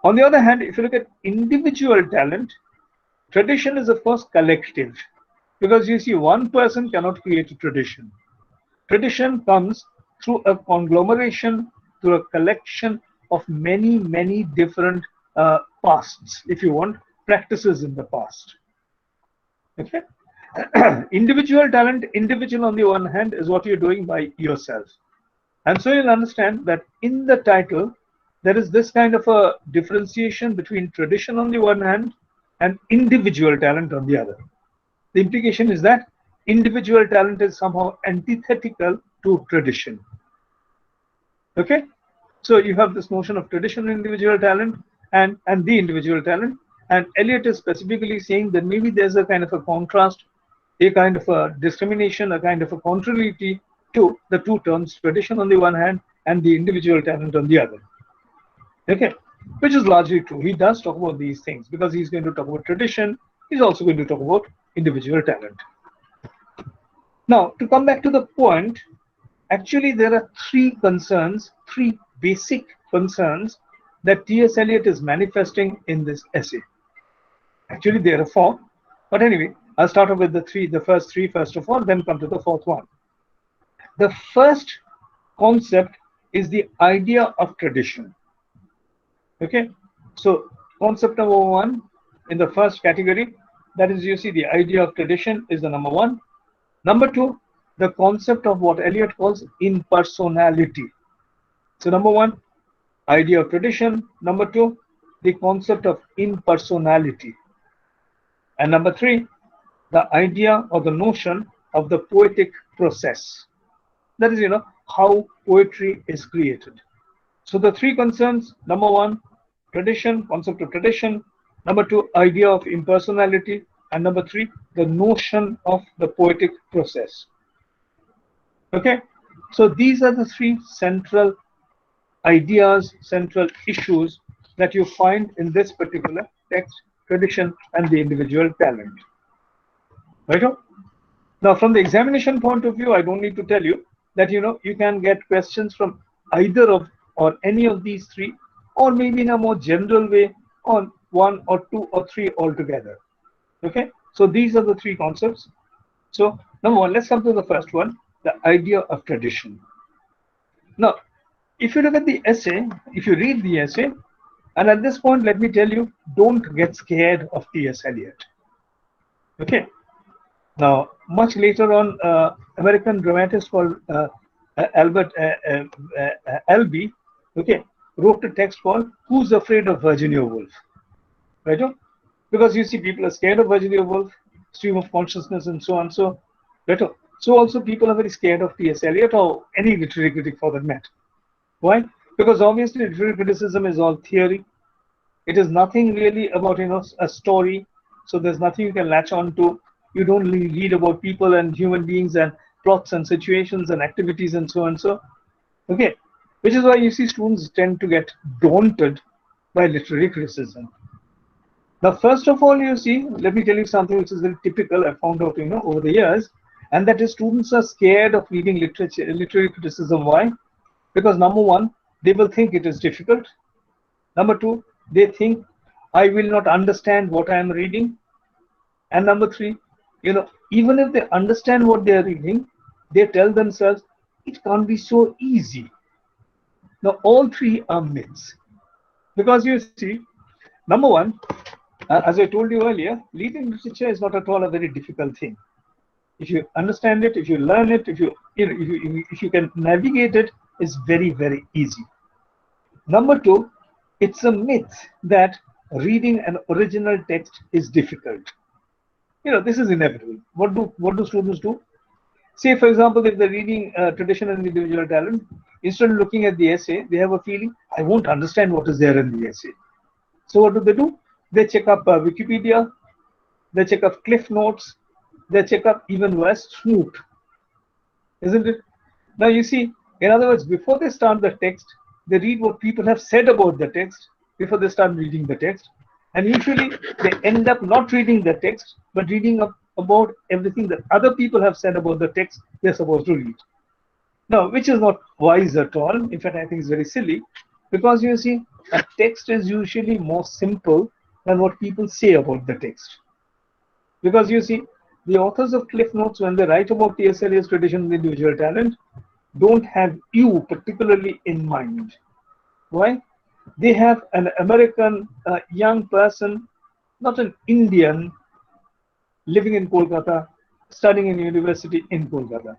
On the other hand, if you look at individual talent, tradition is of course collective, because you see, one person cannot create a tradition. Tradition comes through a conglomeration, through a collection of many, many different pasts, if you want, practices in the past. Okay. Individual talent, individual on the one hand, is what you're doing by yourself. And so you'll understand that in the title, there is this kind of a differentiation between tradition on the one hand and individual talent on the other. The implication is that individual talent is somehow antithetical to tradition. Okay? So you have this notion of traditional individual talent and the individual talent. And Eliot is specifically saying that maybe there's a kind of a contrast, a kind of a discrimination, a kind of a contrariety to the two terms, tradition on the one hand and the individual talent on the other. Okay, which is largely true. He does talk about these things because he's going to talk about tradition. He's also going to talk about individual talent. Now, to come back to the point, actually there are three basic concerns that T.S. Eliot is manifesting in this essay. Actually, there are four, but anyway, I'll start off with the first three first of all, then come to the fourth one. The first concept is the idea of tradition. Okay, so concept number one in the first category, that is, you see, the idea of tradition is the number one. Number two, the concept of what Eliot calls impersonality. So number one, idea of tradition. Number two, the concept of impersonality. And number three, the idea or the notion of the poetic process. That is, how poetry is created. So the three concerns: number one, tradition, concept of tradition; number two, idea of impersonality; and number three, the notion of the poetic process. Okay, so these are the three central ideas, central issues that you find in this particular text: tradition and the individual talent. Right? Now, from the examination point of view, I don't need to tell you that you can get questions from either of or any of these three, or maybe in a more general way on one or two or three altogether. Okay, so these are the three concepts. So number one, let's come to the first one, the idea of tradition. Now, if you look at the essay, if you read the essay, and at this point, let me tell you, don't get scared of T.S. Eliot. Okay. Now, much later on, American dramatist called Albert Albee, okay, wrote a text called "Who's Afraid of Virginia Woolf?" Right? Because you see, people are scared of Virginia Woolf, stream of consciousness, and so on. So, right? So also people are very scared of T.S. Eliot or any literary critic for that matter. Why? Because obviously literary criticism is all theory. It is nothing really about a story. So there's nothing you can latch on to. You don't really read about people and human beings and plots and situations and activities and so on. So, okay, which is why you see students tend to get daunted by literary criticism. Now, first of all, you see, let me tell you something which is very typical. I found out, over the years, and that is students are scared of reading literary criticism. Why? Because number one, they will think it is difficult. Number two, they think I will not understand what I am reading. And number three, even if they understand what they are reading, they tell themselves it can't be so easy. Now, all three are myths. Because you see, number one, as I told you earlier, reading literature is not at all a very difficult thing. If you understand it, if you learn it, if you can navigate it, it's very, very easy. Number two, it's a myth that reading an original text is difficult. This is inevitable. What do students do? Say, for example, if they're reading tradition and individual talent, instead of looking at the essay, they have a feeling, I won't understand what is there in the essay. So what do? They check up Wikipedia, they check up Cliff Notes, they check up, even worse, Snoop. Isn't it? Now you see, in other words, before they start the text, they read what people have said about the text before they start reading the text. And usually they end up not reading the text, but reading about everything that other people have said about the text they're supposed to read. Now, which is not wise at all. In fact, I think it's very silly, because you see, a text is usually more simple than what people say about the text. Because you see, the authors of Cliff Notes, when they write about T.S. Eliot's tradition and individual talent, don't have you particularly in mind. Why? they have an American young person, not an Indian, living in Kolkata, studying in university in Kolkata.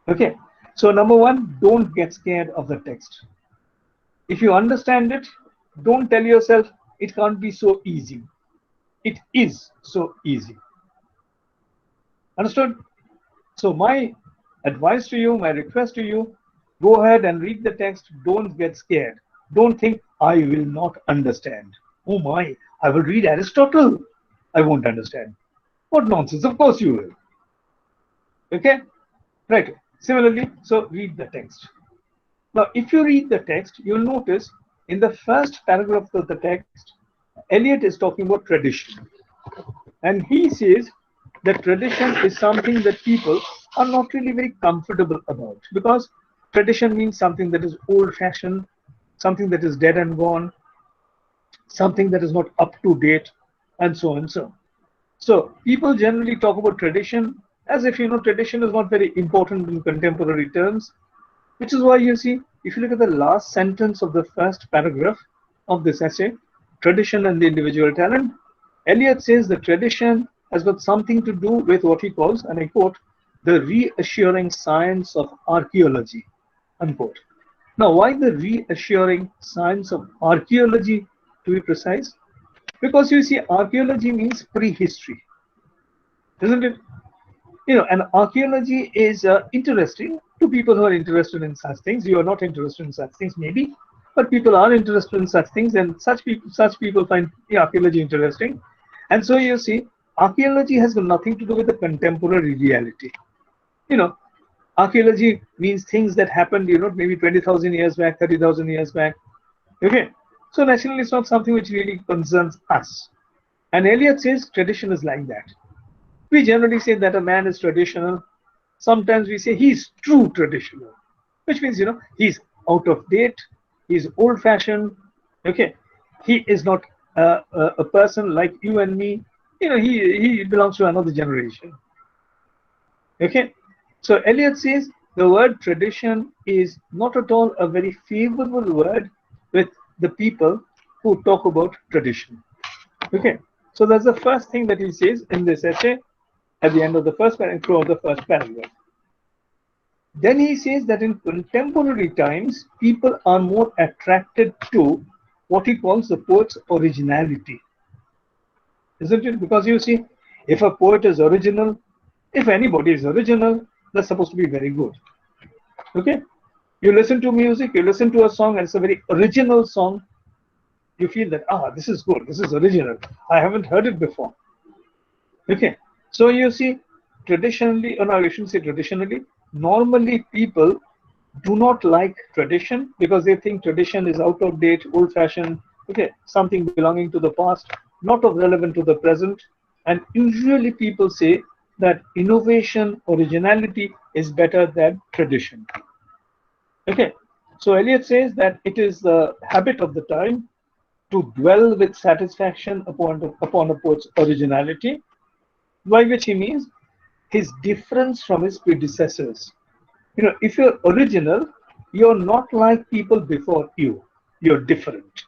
Okay, so number one, don't get scared of the text. If you understand it, don't tell yourself it can't be so easy. It is so easy. Understood? So my advice to you, my request to you, go ahead and read the text. Don't get scared. Don't think, I will not understand. Oh my, I will read Aristotle. I won't understand. What nonsense. Of course you will. Okay? Right. Similarly, so read the text. Now, if you read the text, you'll notice in the first paragraph of the text, Eliot is talking about tradition. And he says that tradition is something that people are not really very comfortable about, because tradition means something that is old-fashioned, something that is dead and gone, something that is not up to date, and so on and so on. So people generally talk about tradition as if, tradition is not very important in contemporary terms, which is why you see, if you look at the last sentence of the first paragraph of this essay, tradition and the individual talent, Eliot says the tradition has got something to do with what he calls, and I quote, the reassuring science of archaeology, unquote. Now, why the reassuring science of archaeology, to be precise? Because you see, archaeology means prehistory, isn't it? And archaeology is interesting to people who are interested in such things. You are not interested in such things, maybe, but people are interested in such things, and such people find archaeology interesting. And so you see, archaeology has got nothing to do with the contemporary reality. Archaeology means things that happened, maybe 20,000 years back, 30,000 years back. Okay, so naturally, it's not something which really concerns us. And Eliot says tradition is like that. We generally say that a man is traditional. Sometimes we say he's true traditional, which means, he's out of date, he's old-fashioned. Okay, he is not a person like you and me. He belongs to another generation. Okay, so Eliot says the word tradition is not at all a very favorable word with the people who talk about tradition. Okay, so that's the first thing that he says in this essay at the end of the first paragraph, throughout the first paragraph. Then he says that in contemporary times, people are more attracted to what he calls the poet's originality. Isn't it? Because you see, if a poet is original, if anybody is original, that's supposed to be very good. Okay? You listen to music, you listen to a song, and it's a very original song. You feel that, this is good, this is original. I haven't heard it before. Okay? So you see, traditionally, or no, I shouldn't say traditionally, normally people do not like tradition because they think tradition is out of date, old-fashioned, okay, something belonging to the past, not of relevant to the present. And usually people say that innovation, originality is better than tradition. Okay, so Eliot says that it is the habit of the time to dwell with satisfaction upon a poet's originality, by which he means his difference from his predecessors. If you're original, you're not like people before you. You're different.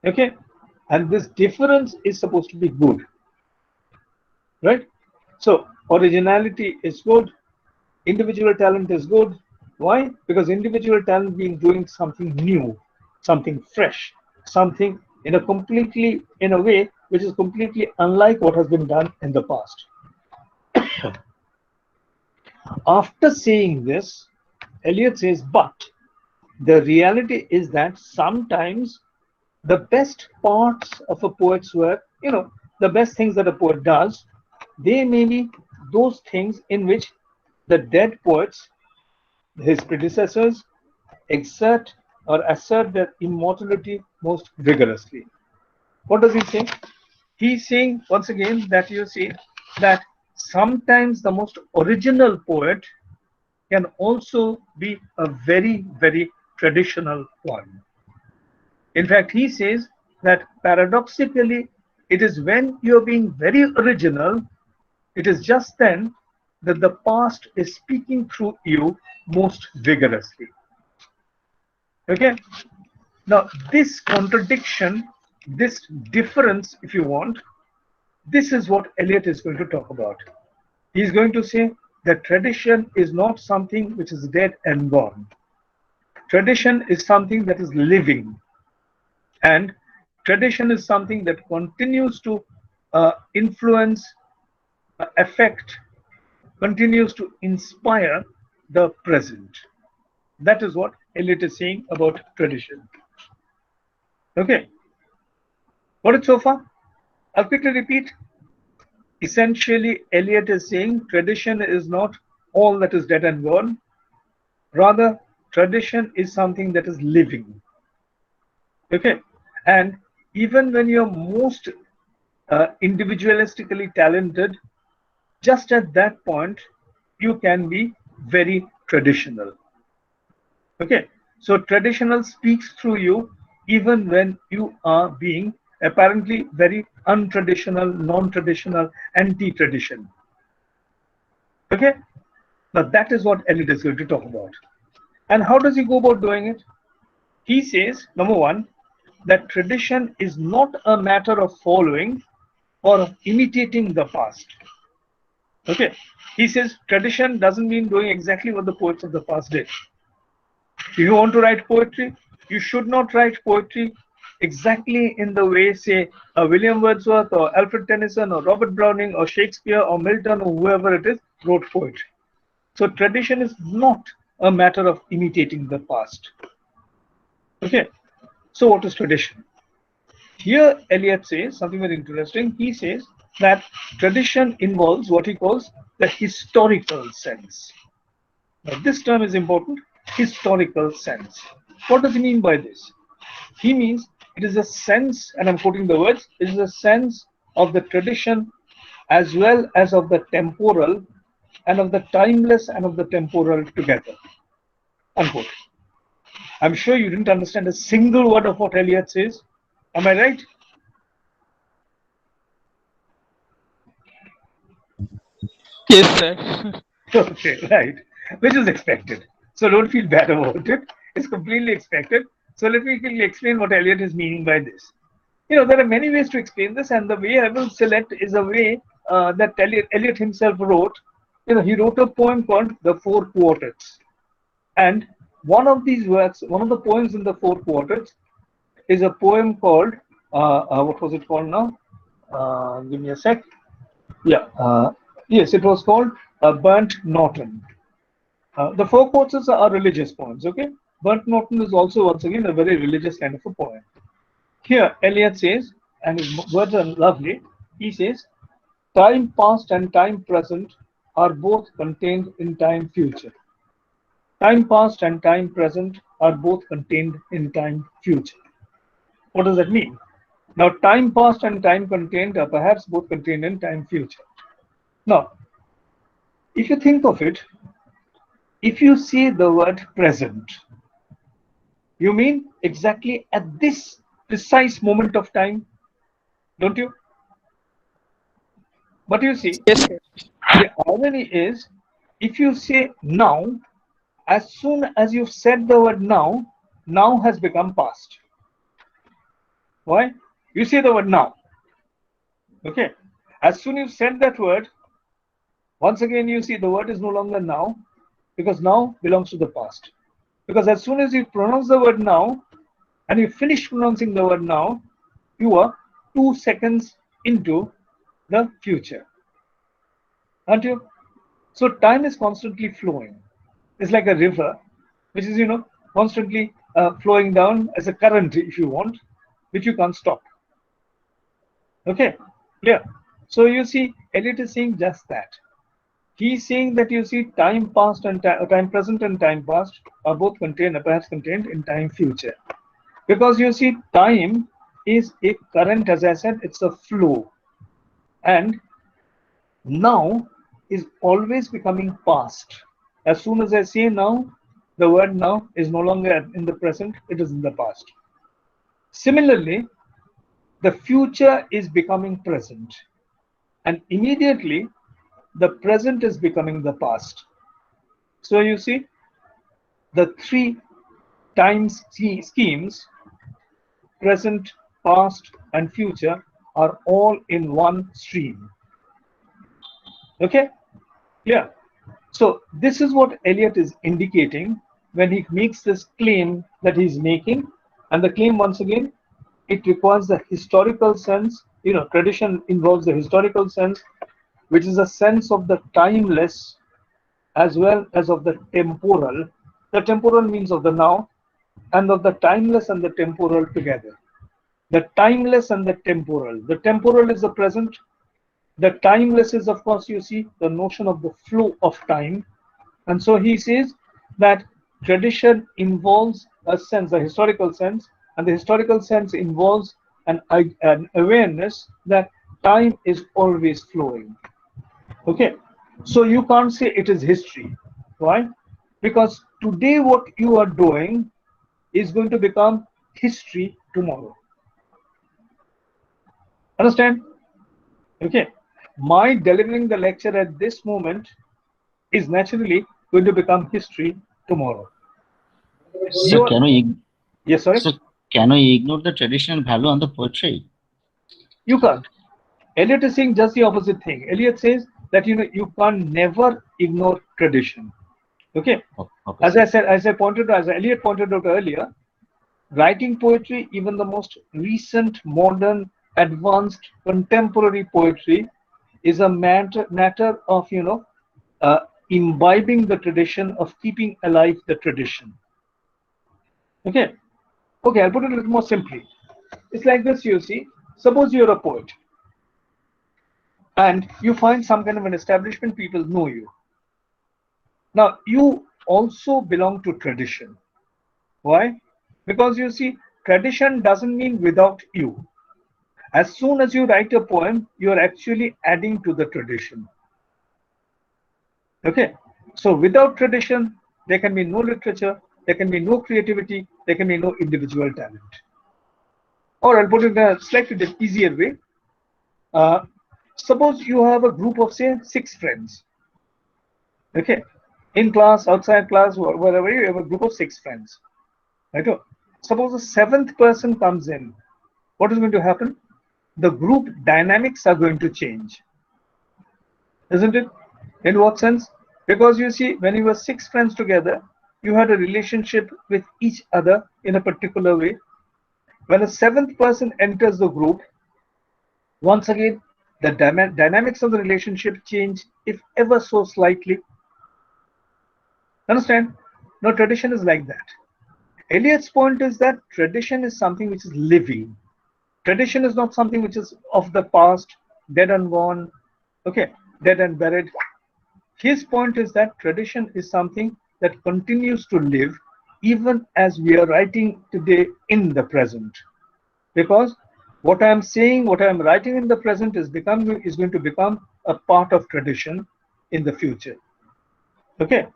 Okay? And this difference is supposed to be good. Right? So, originality is good. Individual talent is good. Why? Because individual talent means doing something new, something fresh, something in a way which is completely unlike what has been done in the past. After saying this, Eliot says, but the reality is that sometimes the best parts of a poet's work, the best things that a poet does, they may be those things in which the dead poets, his predecessors, exert or assert their immortality most vigorously. What does he say? He's saying, once again, that you see that sometimes the most original poet can also be a very, very traditional one. In fact, he says that paradoxically, it is when you're being very original, it is just then that the past is speaking through you most vigorously. Okay? Now, this contradiction, this difference, if you want, this is what Eliot is going to talk about. He's going to say that tradition is not something which is dead and gone. Tradition is something that is living. And tradition is something that continues to influence, affect, continues to inspire the present. That is what Eliot is saying about tradition. Okay. Got it so far? I'll quickly repeat. Essentially, Eliot is saying tradition is not all that is dead and gone. Rather, tradition is something that is living. Okay. And even when you're most individualistically talented, just at that point, you can be very traditional. Okay. So traditional speaks through you even when you are being apparently very untraditional, non-traditional, anti-tradition. Okay? Now that is what Eliot is going to talk about. And how does he go about doing it? He says, number one, that tradition is not a matter of following or of imitating the past. Okay? He says tradition doesn't mean doing exactly what the poets of the past did. If you want to write poetry, you should not write poetry exactly in the way, say, William Wordsworth or Alfred Tennyson or Robert Browning or Shakespeare or Milton or whoever it is wrote poetry. So tradition is not a matter of imitating the past. Okay, so what is tradition? Here Eliot says something very interesting. He says that tradition involves what he calls the historical sense. Now this term is important, historical sense. What does he mean by this? He means it is a sense, and I'm quoting the words, it is a sense of the tradition as well as of the temporal and of the timeless and of the temporal together. Unquote. I'm sure you didn't understand a single word of what Eliot says. Am I right? Yes, sir. Okay, right. Which is expected. So don't feel bad about it. It's completely expected. So let me quickly explain what Eliot is meaning by this. There are many ways to explain this, and the way I will select is a way that Eliot himself wrote. He wrote a poem called The Four Quartets. And one of these works, one of the poems in the Four Quartets is a poem called, what was it called now? Give me a sec. Yeah. Yes, it was called Burnt Norton. The Four Quartets are religious poems, okay? Burnt Norton is also, once again, a very religious kind of a poem. Here, Eliot says, and his words are lovely, he says, time past and time present are both contained in time future. Time past and time present are both contained in time future. What does that mean? Now, time past and time contained are perhaps both contained in time future. Now, if you think of it, if you see the word present, you mean exactly at this precise moment of time, don't you? But you see, Yes, sir. the irony is, if you say now, as soon as you've said the word now, now has become past. Why? You say the word now. Okay. As soon as you've said that word, once again you see the word is no longer now, because now belongs to the past. Because as soon as you pronounce the word now, and you finish pronouncing the word now, you are 2 seconds into the future. Aren't you? So time is constantly flowing. It's like a river, which is, constantly flowing down as a current, if you want, which you can't stop. Okay, clear? So you see, Eliot is saying just that. He's saying that you see time past and time present and time past are both contained, perhaps contained in time future. Because you see, time is a current, as I said, it's a flow. And now is always becoming past. As soon as I say now, the word now is no longer in the present, it is in the past. Similarly, the future is becoming present. And immediately, the present is becoming the past. So you see, the three time schemes present, past, and future are all in one stream. Okay? Yeah. So this is what Eliot is indicating when he makes this claim that he's making. And the claim, once again, it requires the historical sense. Tradition involves the historical sense, which is a sense of the timeless as well as of the temporal. The temporal means of the now, and of the timeless and the temporal together. The timeless and the temporal. The temporal is the present. The timeless is, of course, you see, the notion of the flow of time. And so he says that tradition involves a sense, a historical sense, and the historical sense involves an awareness that time is always flowing. Okay, so you can't say it is history. Why? Because today what you are doing is going to become history tomorrow. Understand? Okay, my delivering the lecture at this moment is naturally going to become history tomorrow. So yes, sorry? So can we ignore the traditional value on the poetry? You can't. Eliot is saying just the opposite thing. Eliot says that you can never ignore tradition. Okay. Okay, as Eliot pointed out earlier, writing poetry, even the most recent, modern, advanced, contemporary poetry, is a matter of imbibing the tradition, of keeping alive the tradition. Okay. Okay, I'll put it a little more simply. It's like this, you see. Suppose you're a poet and you find some kind of an establishment, people know you. Now, you also belong to tradition. Why? Because you see, tradition doesn't mean without you. As soon as you write a poem, you are actually adding to the tradition. Okay? So without tradition, there can be no literature, there can be no creativity, there can be no individual talent. Or I'll put it in a slightly easier way. Suppose you have a group of, say, 6 friends. Okay? In class, outside class, wherever you have a group of 6 friends. Right? Suppose the 7th person comes in. What is going to happen? The group dynamics are going to change. Isn't it? In what sense? Because you see, when you were 6 friends together, you had a relationship with each other in a particular way. When a 7th person enters the group, once again, the dynamics of the relationship change, if ever so slightly. Understand? No, tradition is like that. Eliot's point is that tradition is something which is living. Tradition is not something which is of the past, dead and gone, okay, dead and buried. His point is that tradition is something that continues to live even as we are writing today in the present. Because what I am saying, what I am writing in the present is going to become a part of tradition in the future. Okay.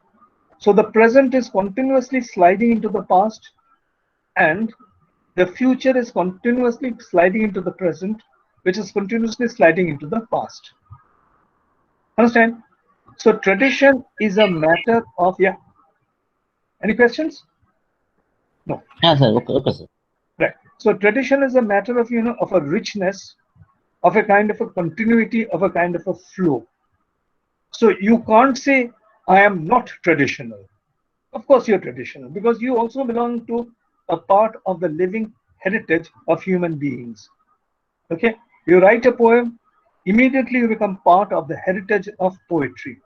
So the present is continuously sliding into the past, and the future is continuously sliding into the present, which is continuously sliding into the past. Understand? So tradition is a matter of, yeah. Any questions? No. Yeah, sir. Okay, sir. Right. So tradition is a matter of, of a richness, of a kind of a continuity, of a kind of a flow. So you can't say, I am not traditional. Of course you're traditional, because you also belong to a part of the living heritage of human beings. Okay? You write a poem, immediately you become part of the heritage of poetry.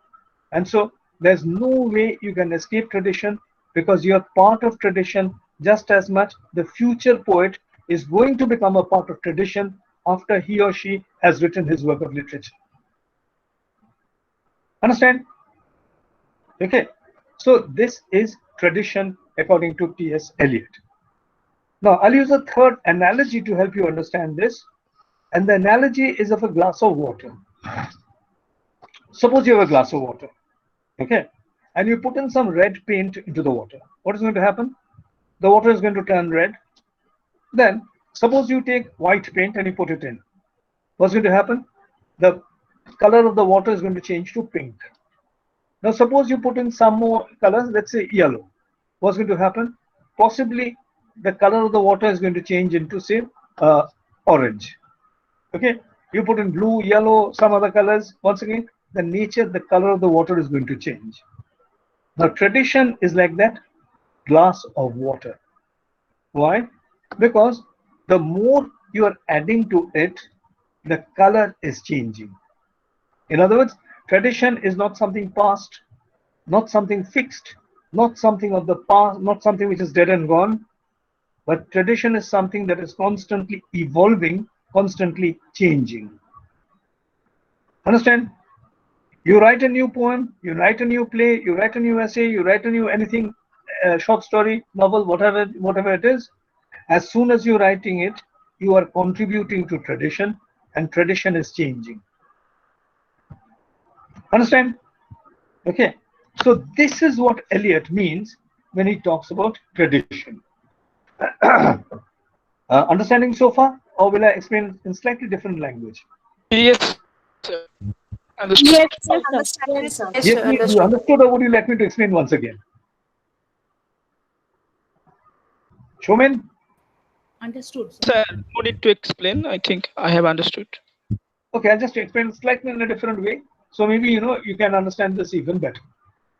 And so there's no way you can escape tradition, because you're part of tradition just as much the future poet is going to become a part of tradition after he or she has written his work of literature. Understand? Okay. So this is tradition according to T.S.Eliot. Now I'll use a third analogy to help you understand this. And the analogy is of a glass of water. Suppose you have a glass of water. Okay. And you put in some red paint into the water. What is going to happen? The water is going to turn red. Then suppose you take white paint and you put it in. What's going to happen? The color of the water is going to change to pink. Now suppose you put in some more colors, let's say yellow. What's going to happen? Possibly the color of the water is going to change into, say, orange. Okay, you put in blue, yellow, some other colors. Once again, the color of the water is going to change. Now, tradition is like that glass of water. Why? Because the more you are adding to it, the color is changing. In other words, tradition is not something past, not something fixed, not something of the past, not something which is dead and gone, but tradition is something that is constantly evolving, constantly changing. Understand? You write a new poem, you write a new play, you write a new essay, you write a new anything, short story, novel, whatever it is. As soon as you're writing it, you are contributing to tradition, and tradition is changing. Understand? Okay. So this is what Eliot means when he talks about tradition. Understanding so far, or will I explain in slightly different language? Yes, sir. Understood. Yes, sir. Yes, you understood, or would you like me to explain once again? Showman? Understood, sir. Sir, no need to explain. I think I have understood. Okay, I'll just explain slightly in a different way. So maybe, you can understand this even better.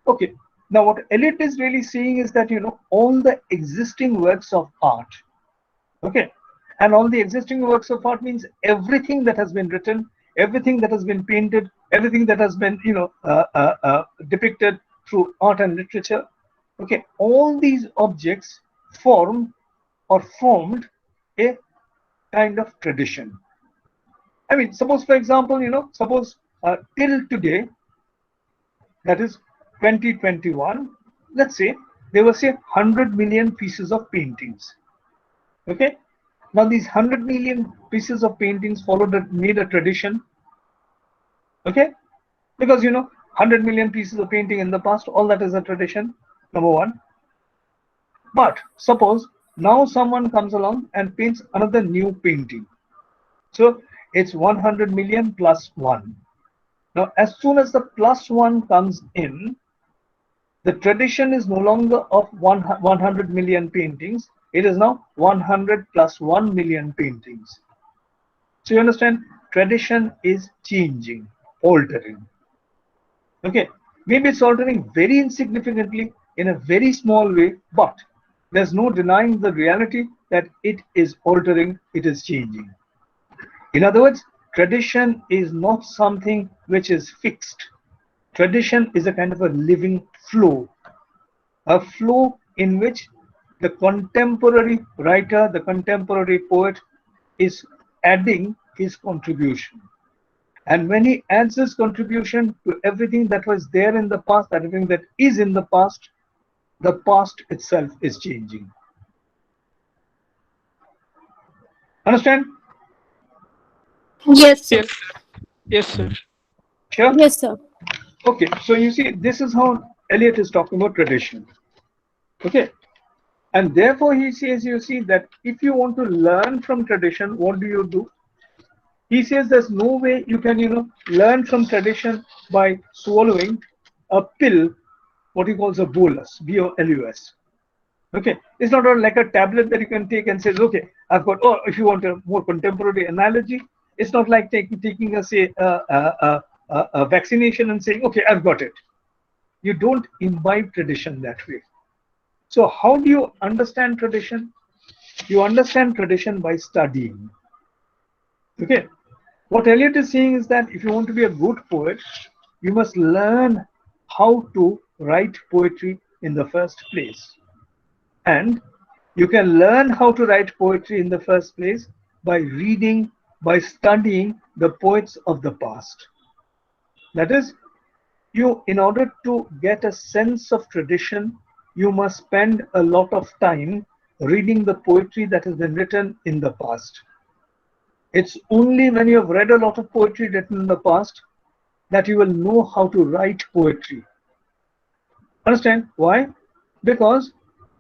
Okay. Now, what Eliot is really saying is that, all the existing works of art, okay, and all the existing works of art means everything that has been written, everything that has been painted, everything that has been, depicted through art and literature. Okay, all these objects formed a kind of tradition. I mean, suppose, for example, till today, that is 2021, let's say there were, say, 100 million pieces of paintings. Okay, now these 100 million pieces of paintings made a tradition. Okay, because 100 million pieces of painting in the past, all that is a tradition, number one. But suppose now someone comes along and paints another new painting, so it's 100 million plus 1. Now, as soon as the plus 1 comes in, the tradition is no longer of 100 million paintings. It is now 100 plus 1 million paintings. So you understand, tradition is changing, altering. Okay, maybe it's altering very insignificantly in a very small way, but there's no denying the reality that it is altering, it is changing. In other words, tradition is not something which is fixed. Tradition is a kind of a living flow, a flow in which the contemporary writer, the contemporary poet is adding his contribution. And when he adds his contribution to everything that was there in the past, everything that is in the past itself is changing. Understand? Yes, sir. Yes, sir. Yes, sir. Sure? Yes, sir. Okay, so you see, this is how Eliot is talking about tradition. Okay, and therefore he says, you see, that if you want to learn from tradition, what do? He says there's no way you can, learn from tradition by swallowing a pill, what he calls a bolus, B-O-L-U-S. Okay, it's not like a tablet that you can take and says, okay, I've got. Or if you want a more contemporary analogy, it's not like taking a vaccination and saying, okay, I've got it. You don't imbibe tradition that way. So how do you understand tradition? You understand tradition by studying. Okay, what Eliot is saying is that if you want to be a good poet, you must learn how to write poetry in the first place. And you can learn how to write poetry in the first place by reading, by studying the poets of the past. That is, in order to get a sense of tradition, you must spend a lot of time reading the poetry that has been written in the past. It's only when you have read a lot of poetry written in the past that you will know how to write poetry. Understand why? Because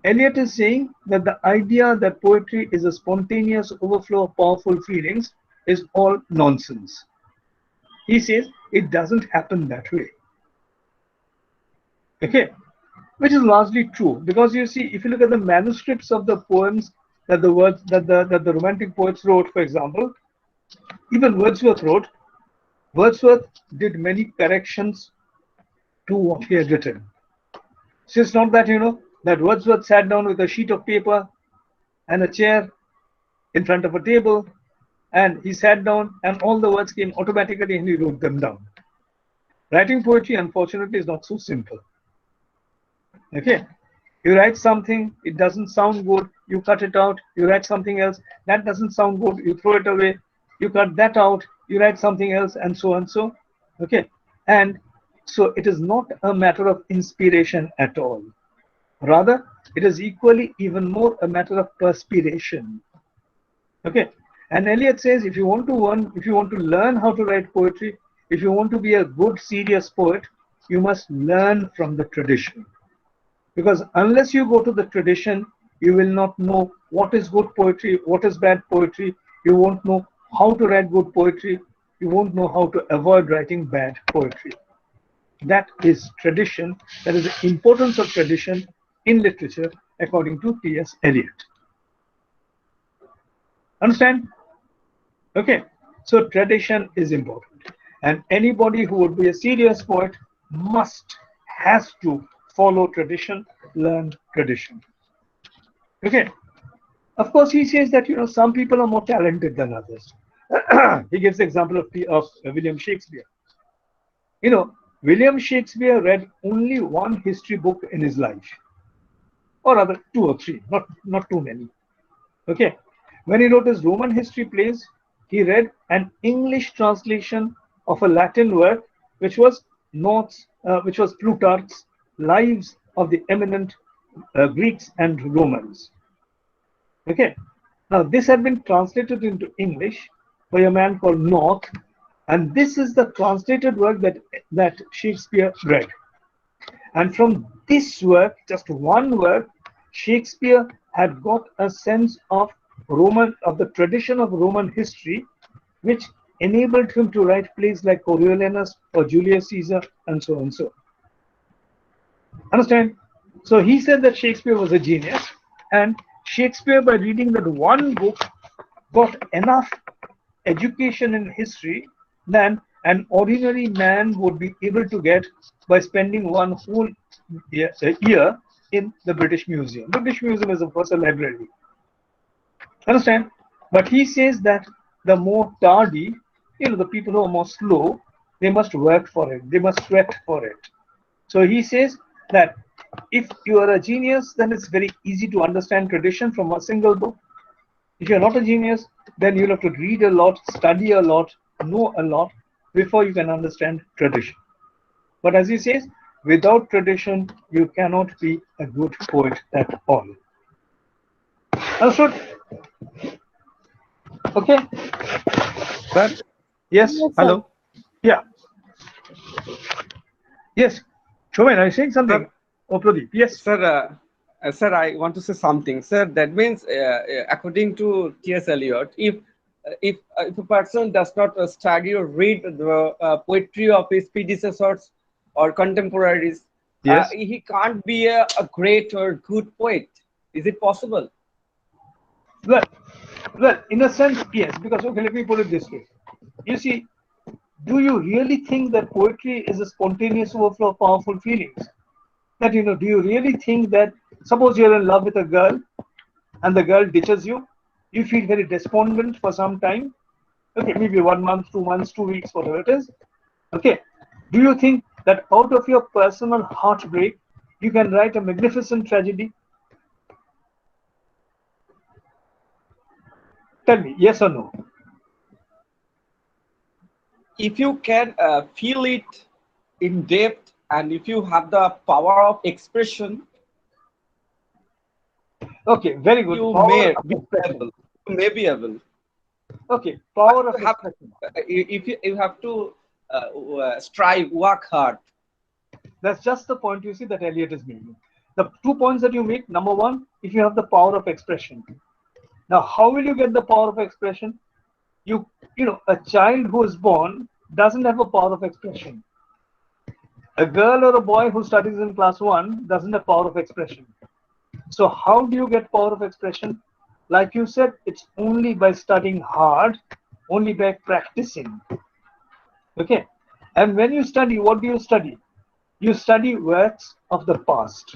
Eliot is saying that the idea that poetry is a spontaneous overflow of powerful feelings is all nonsense. He says it doesn't happen that way. Okay. which is largely true, because you see, if you look at the manuscripts of the poems that the Romantic poets wrote, for example, even Wordsworth wrote, Wordsworth did many corrections to what he had written. So it's not that, that Wordsworth sat down with a sheet of paper and a chair in front of a table, and he sat down and all the words came automatically and he wrote them down. Writing poetry, unfortunately, is not so simple. Okay, you write something, it doesn't sound good, you cut it out, you write something else, that doesn't sound good, you throw it away, you cut that out, you write something else, and so and so. Okay, and so it is not a matter of inspiration at all. Rather, it is equally even more a matter of perspiration. Okay, and Eliot says, if you want to learn how to write poetry, if you want to be a good, serious poet, you must learn from the tradition. Because unless you go to the tradition, you will not know what is good poetry, what is bad poetry. You won't know how to write good poetry. You won't know how to avoid writing bad poetry. That is tradition. That is the importance of tradition in literature, according to T.S.Eliot. Understand? Okay. So tradition is important. And anybody who would be a serious poet has to follow tradition, learn tradition. Okay. Of course, he says that, some people are more talented than others. He gives the example of William Shakespeare. William Shakespeare read only one history book in his life, or rather 2 or 3, not too many. Okay. When he wrote his Roman history plays, he read an English translation of a Latin work, which was Plutarch's Lives of the Eminent Greeks and Romans. Okay. Now this had been translated into English by a man called North, and this is the translated work that Shakespeare read. And from this work, just one work, Shakespeare had got a sense of the tradition of Roman history, which enabled him to write plays like Coriolanus or Julius Caesar, and so and so. Understand? So he said that Shakespeare was a genius, and Shakespeare, by reading that one book, got enough education in history than an ordinary man would be able to get by spending one whole year in the British Museum. The British Museum is, of course, a library. Understand? But he says that the more tardy, the people who are more slow, they must work for it. They must sweat for it. So he says that if you are a genius, then it's very easy to understand tradition from a single book. If you're not a genius, then you'll have to read a lot, study a lot, know a lot before you can understand tradition. But as he says, without tradition, you cannot be a good poet at all. Understood? Okay. But yes. Hello. Yeah. Yes. Shomen, are you saying something? Oh, Pradeep. Yes. Sir, sir, I want to say something. Sir, that means, according to T.S.Eliot, if a person does not study or read the poetry of his predecessors or contemporaries, Yes. he can't be a great or good poet. Is it possible? Well, in a sense, yes. Because, okay, let me put it this way. You see, do you really think that poetry is a spontaneous overflow of powerful feelings? That, do you really think that, suppose you're in love with a girl and the girl ditches you, you feel very despondent for some time, okay, maybe 1 month, 2 months, 2 weeks, whatever it is, okay, do you think that out of your personal heartbreak, you can write a magnificent tragedy? Tell me, yes or no? If you can feel it in depth, and if you have the power of expression, okay, very good. You may be able. Okay, power of expression. If you have to strive, work hard. That's just the point, you see, that Eliot is making. The 2 points that you make, number one, if you have the power of expression. Now, how will you get the power of expression? A child who is born doesn't have a power of expression. A girl or a boy who studies in class 1 doesn't have power of expression. So how do you get power of expression? Like you said, it's only by studying hard, only by practicing. Okay. And when you study, what do you study? You study works of the past,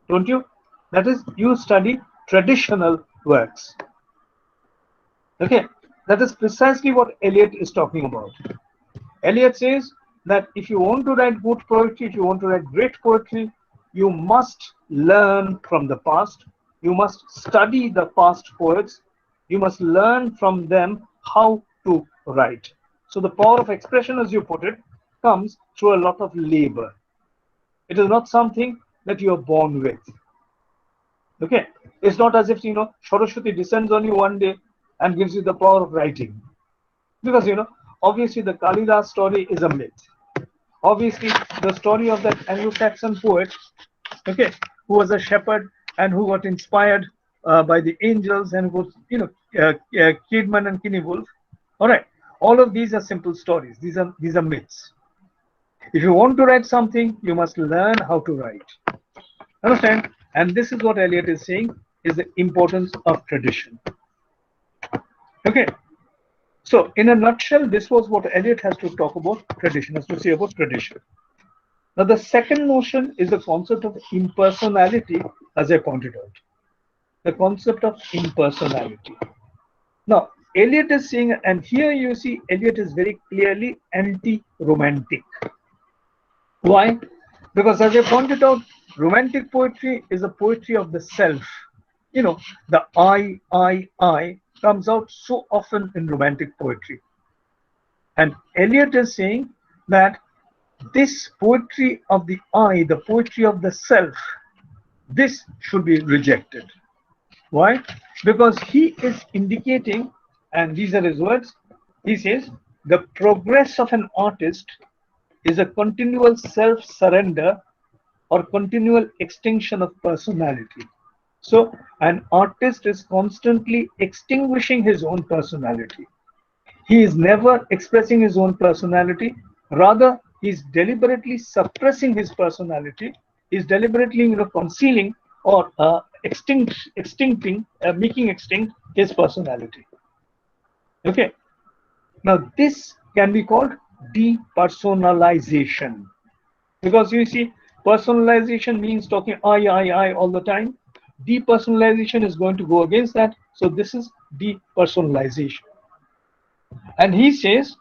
don't you? That is, you study traditional works. Okay. That is precisely what Eliot is talking about. Eliot says that if you want to write good poetry, if you want to write great poetry, you must learn from the past. You must study the past poets. You must learn from them how to write. So the power of expression, as you put it, comes through a lot of labor. It is not something that you are born with. Okay, it's not as if Saraswati descends on you one day and gives you the power of writing, because obviously the Kalidas story is a myth. Obviously, the story of that Anglo-Saxon poet, okay, who was a shepherd and who got inspired by the angels and was, Kidman and Kinniewolf. All right, all of these are simple stories. These are myths. If you want to write something, you must learn how to write. Understand? And this is what Eliot is saying is the importance of tradition. Okay. So, in a nutshell, this was what Eliot has to talk about tradition, has to say about tradition. Now, the second notion is the concept of impersonality, as I pointed out. The concept of impersonality. Now, Eliot is saying, and here you see Eliot is very clearly anti-romantic. Why? Because as I pointed out, romantic poetry is a poetry of the self. The I comes out so often in romantic poetry. And Eliot is saying that this poetry of the I, the poetry of the self, this should be rejected. Why? Because he is indicating, and these are his words, he says, the progress of an artist is a continual self-surrender or continual extinction of personality. So an artist is constantly extinguishing his own personality. He is never expressing his own personality. Rather, he is deliberately suppressing his personality. He is deliberately, concealing or making extinct his personality. Okay. Now, this can be called depersonalization, because you see, personalization means talking I all the time. Depersonalization is going to go against that. So this is depersonalization. And he says,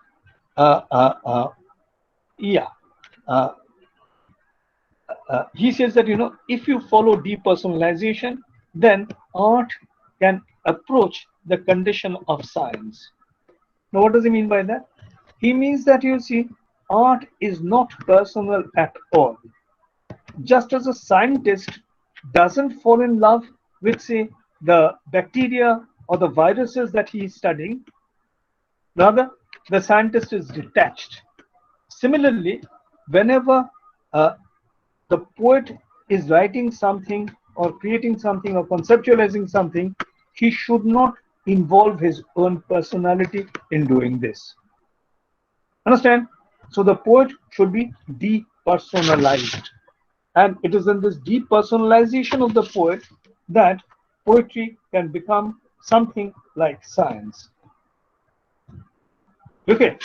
he says that, if you follow depersonalization, then art can approach the condition of science. Now, what does he mean by that? He means that, you see, art is not personal at all. Just as a scientist doesn't fall in love with, say, the bacteria or the viruses that he is studying, rather, the scientist is detached. Similarly, whenever the poet is writing something or creating something or conceptualizing something, he should not involve his own personality in doing this. Understand? So the poet should be depersonalized. And it is in this depersonalization of the poet that poetry can become something like science. Okay.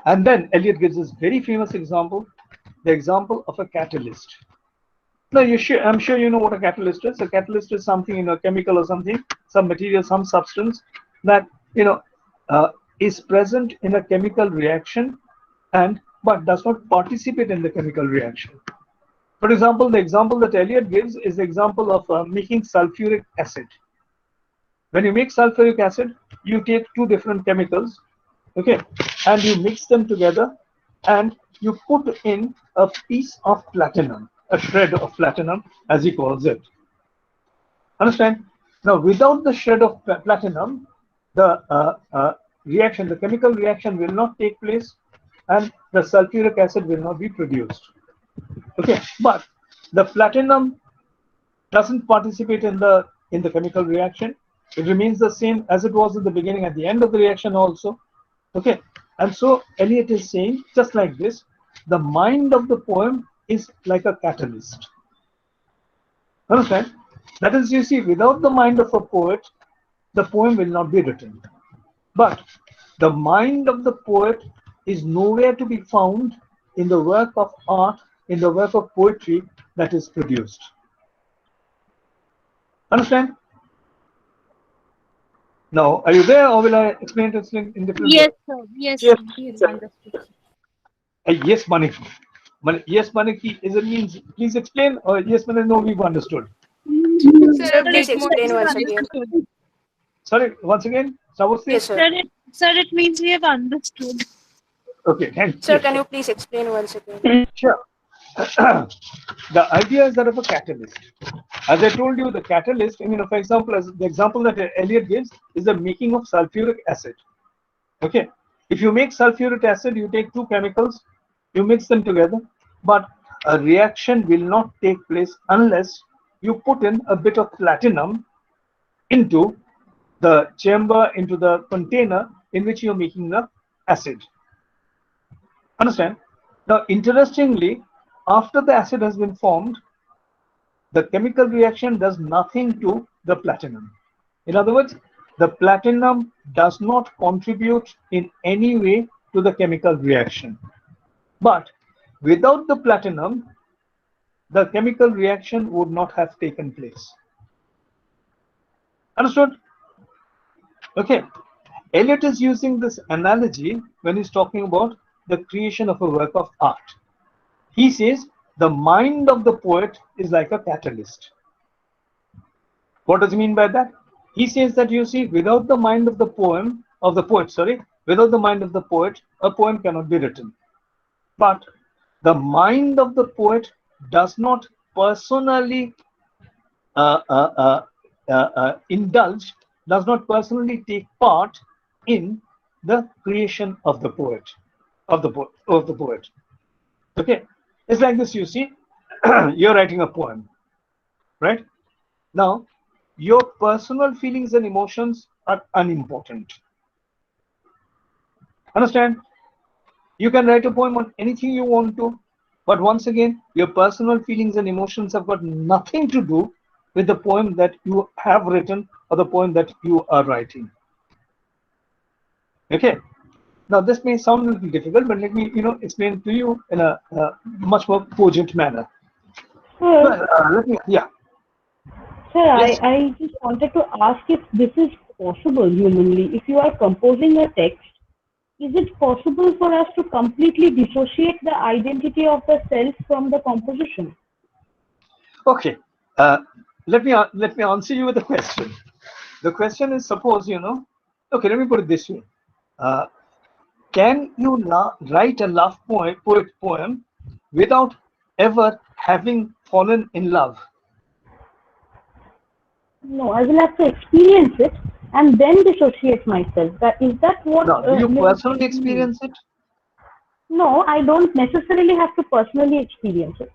And then Eliot gives this very famous example, the example of a catalyst. Now, I'm sure you know what a catalyst is. A catalyst is something, a chemical or something, some material, some substance that, is present in a chemical reaction but does not participate in the chemical reaction. For example, the example that Eliot gives is the example of making sulfuric acid. When you make sulfuric acid, you take two different chemicals, okay, and you mix them together and you put in a piece of platinum, a shred of platinum, as he calls it. Understand? Now, without the shred of platinum, the reaction, the chemical reaction will not take place and the sulfuric acid will not be produced. Okay, but the platinum doesn't participate in the chemical reaction. It remains the same as it was at the beginning, at the end of the reaction also. Okay, and so Eliot is saying, just like this, the mind of the poem is like a catalyst. Understand? That is, you see, without the mind of a poet, the poem will not be written. But the mind of the poet is nowhere to be found in the work of art, in the work of poetry that is produced. Understand? Now, are you there, or will I explain it in different Yes, words? sir. Yes, Yes. sir. Yes, understood. Yes, Maniki. Yes, Maniki, is it means please explain, or yes, Maniki, no, we've understood. Sir, please explain once again. Sorry, once again, Yes, sir. Sir, it means we have understood. Okay, thank Sir, you. can you please explain once again? Sure. The idea is that of a catalyst. As I told you, the catalyst, for example, as the example that Eliot gives is the making of sulfuric acid. Okay. If you make sulfuric acid, you take two chemicals, you mix them together, but a reaction will not take place unless you put in a bit of platinum into the chamber, into the container in which you're making the acid. Understand? Now, interestingly, after the acid has been formed, the chemical reaction does nothing to the platinum. In other words, the platinum does not contribute in any way to the chemical reaction. But without the platinum, the chemical reaction would not have taken place. Understood? Okay. Eliot is using this analogy when he's talking about the creation of a work of art. He says the mind of the poet is like a catalyst. What does he mean by that? He says that, you see, without the mind of the without the mind of the poet, a poem cannot be written. But the mind of the poet does not personally indulge, does not personally take part in the creation of the poet, of the poet. Okay, it's like this. You see, you're writing a poem, right? Now, your personal feelings and emotions are unimportant. Understand? You can write a poem on anything you want to, but once again, your personal feelings and emotions have got nothing to do with the poem that you have written or the poem that you are writing. Okay. Now, this may sound a little difficult, but let me, explain to you in a much more cogent manner. Sir, Yeah. sir, Yes. I just wanted to ask if this is possible humanly. If you are composing a text, is it possible for us to completely dissociate the identity of the self from the composition? Okay. Let me answer you with a question. The question is, suppose, okay, let me put it this way. Can you write a love poem without ever having fallen in love? No, I will have to experience it and then dissociate myself. Is that what? No, do you personally experience it? No, I don't necessarily have to personally experience it.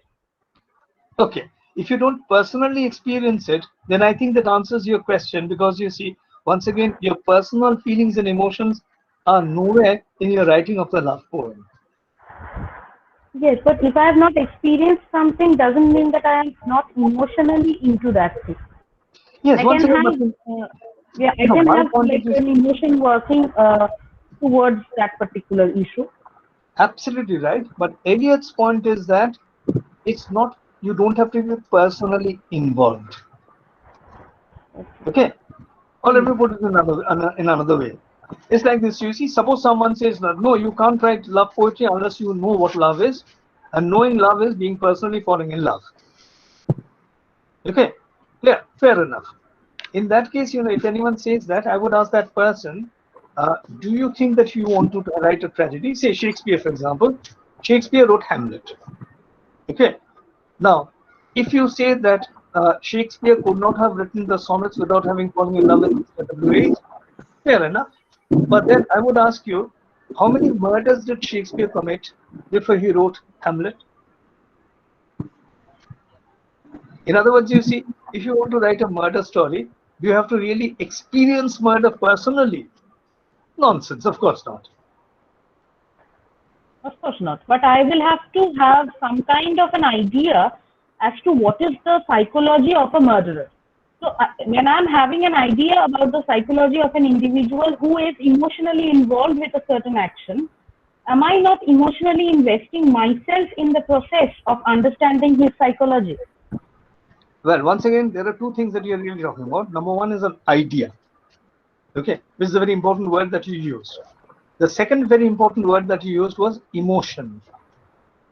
Okay. If you don't personally experience it, then I think that answers your question, because you see, once again, your personal feelings and emotions are nowhere in your writing of the love poem. Yes, but if I have not experienced something, doesn't mean that I am not emotionally into that thing. Yes, I once can again, have, I can have like an emotion working towards that particular issue. Absolutely right. But Eliot's point is that it's not, you don't have to be personally involved. Okay. Or let me put it in another way. It's like this. You see, suppose someone says, no, you can't write love poetry unless you know what love is. And knowing love is being personally falling in love. Okay. Yeah, fair enough. In that case, if anyone says that, I would ask that person, do you think that you want to write a tragedy? Say Shakespeare, for example. Shakespeare wrote Hamlet. Okay. Now, if you say that Shakespeare could not have written the sonnets without having fallen in love with W.H., fair enough. But then I would ask you, how many murders did Shakespeare commit before he wrote Hamlet? In other words, you see, if you want to write a murder story, do you have to really experience murder personally? Nonsense, of course not. Of course not. But I will have to have some kind of an idea as to what is the psychology of a murderer. So when I'm having an idea about the psychology of an individual who is emotionally involved with a certain action, am I not emotionally investing myself in the process of understanding his psychology? Well, once again, there are two things that you're really talking about. Number one is an idea, okay, which is a very important word that you used. The second very important word that you used was emotion.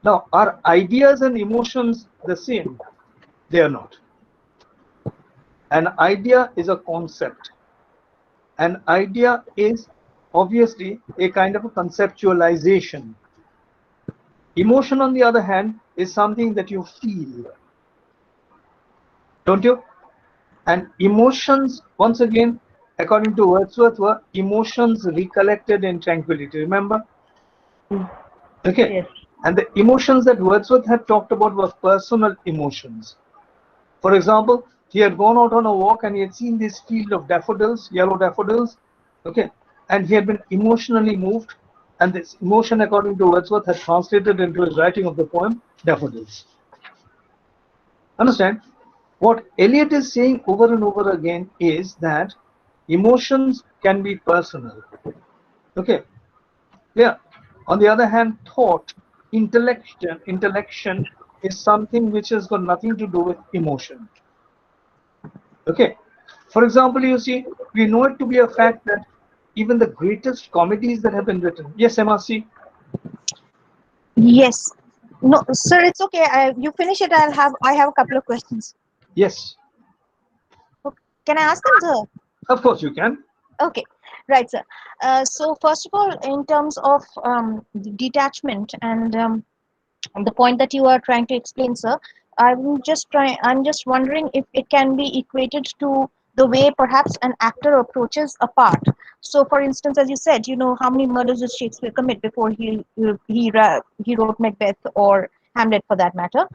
Now, are ideas and emotions the same? They are not. An idea is a concept. An idea is obviously a kind of a conceptualization. Emotion, on the other hand, is something that you feel. Don't you? And emotions, once again, according to Wordsworth, were emotions recollected in tranquility. Remember? Okay. Yes. And the emotions that Wordsworth had talked about were personal emotions. For example, he had gone out on a walk and he had seen this field of daffodils, yellow daffodils. Okay. And he had been emotionally moved. And this emotion, according to Wordsworth, had translated into his writing of the poem, Daffodils. Understand? What Eliot is saying over and over again is that emotions can be personal. Okay. Yeah. On the other hand, thought, intellection is something which has got nothing to do with emotion. Okay. For example, you see, we know it to be a fact that even the greatest comedies that have been written. Yes, MRC? Yes. No, sir, it's okay. You finish it. I have a couple of questions. Yes. Can I ask them, sir? Of course you can. Okay, right, sir. So first of all, in terms of detachment and the point that you are trying to explain, sir, I'm just wondering if it can be equated to the way perhaps an actor approaches a part. So, for instance, as you said, you know, how many murders did Shakespeare commit before he wrote Macbeth or Hamlet, for that matter?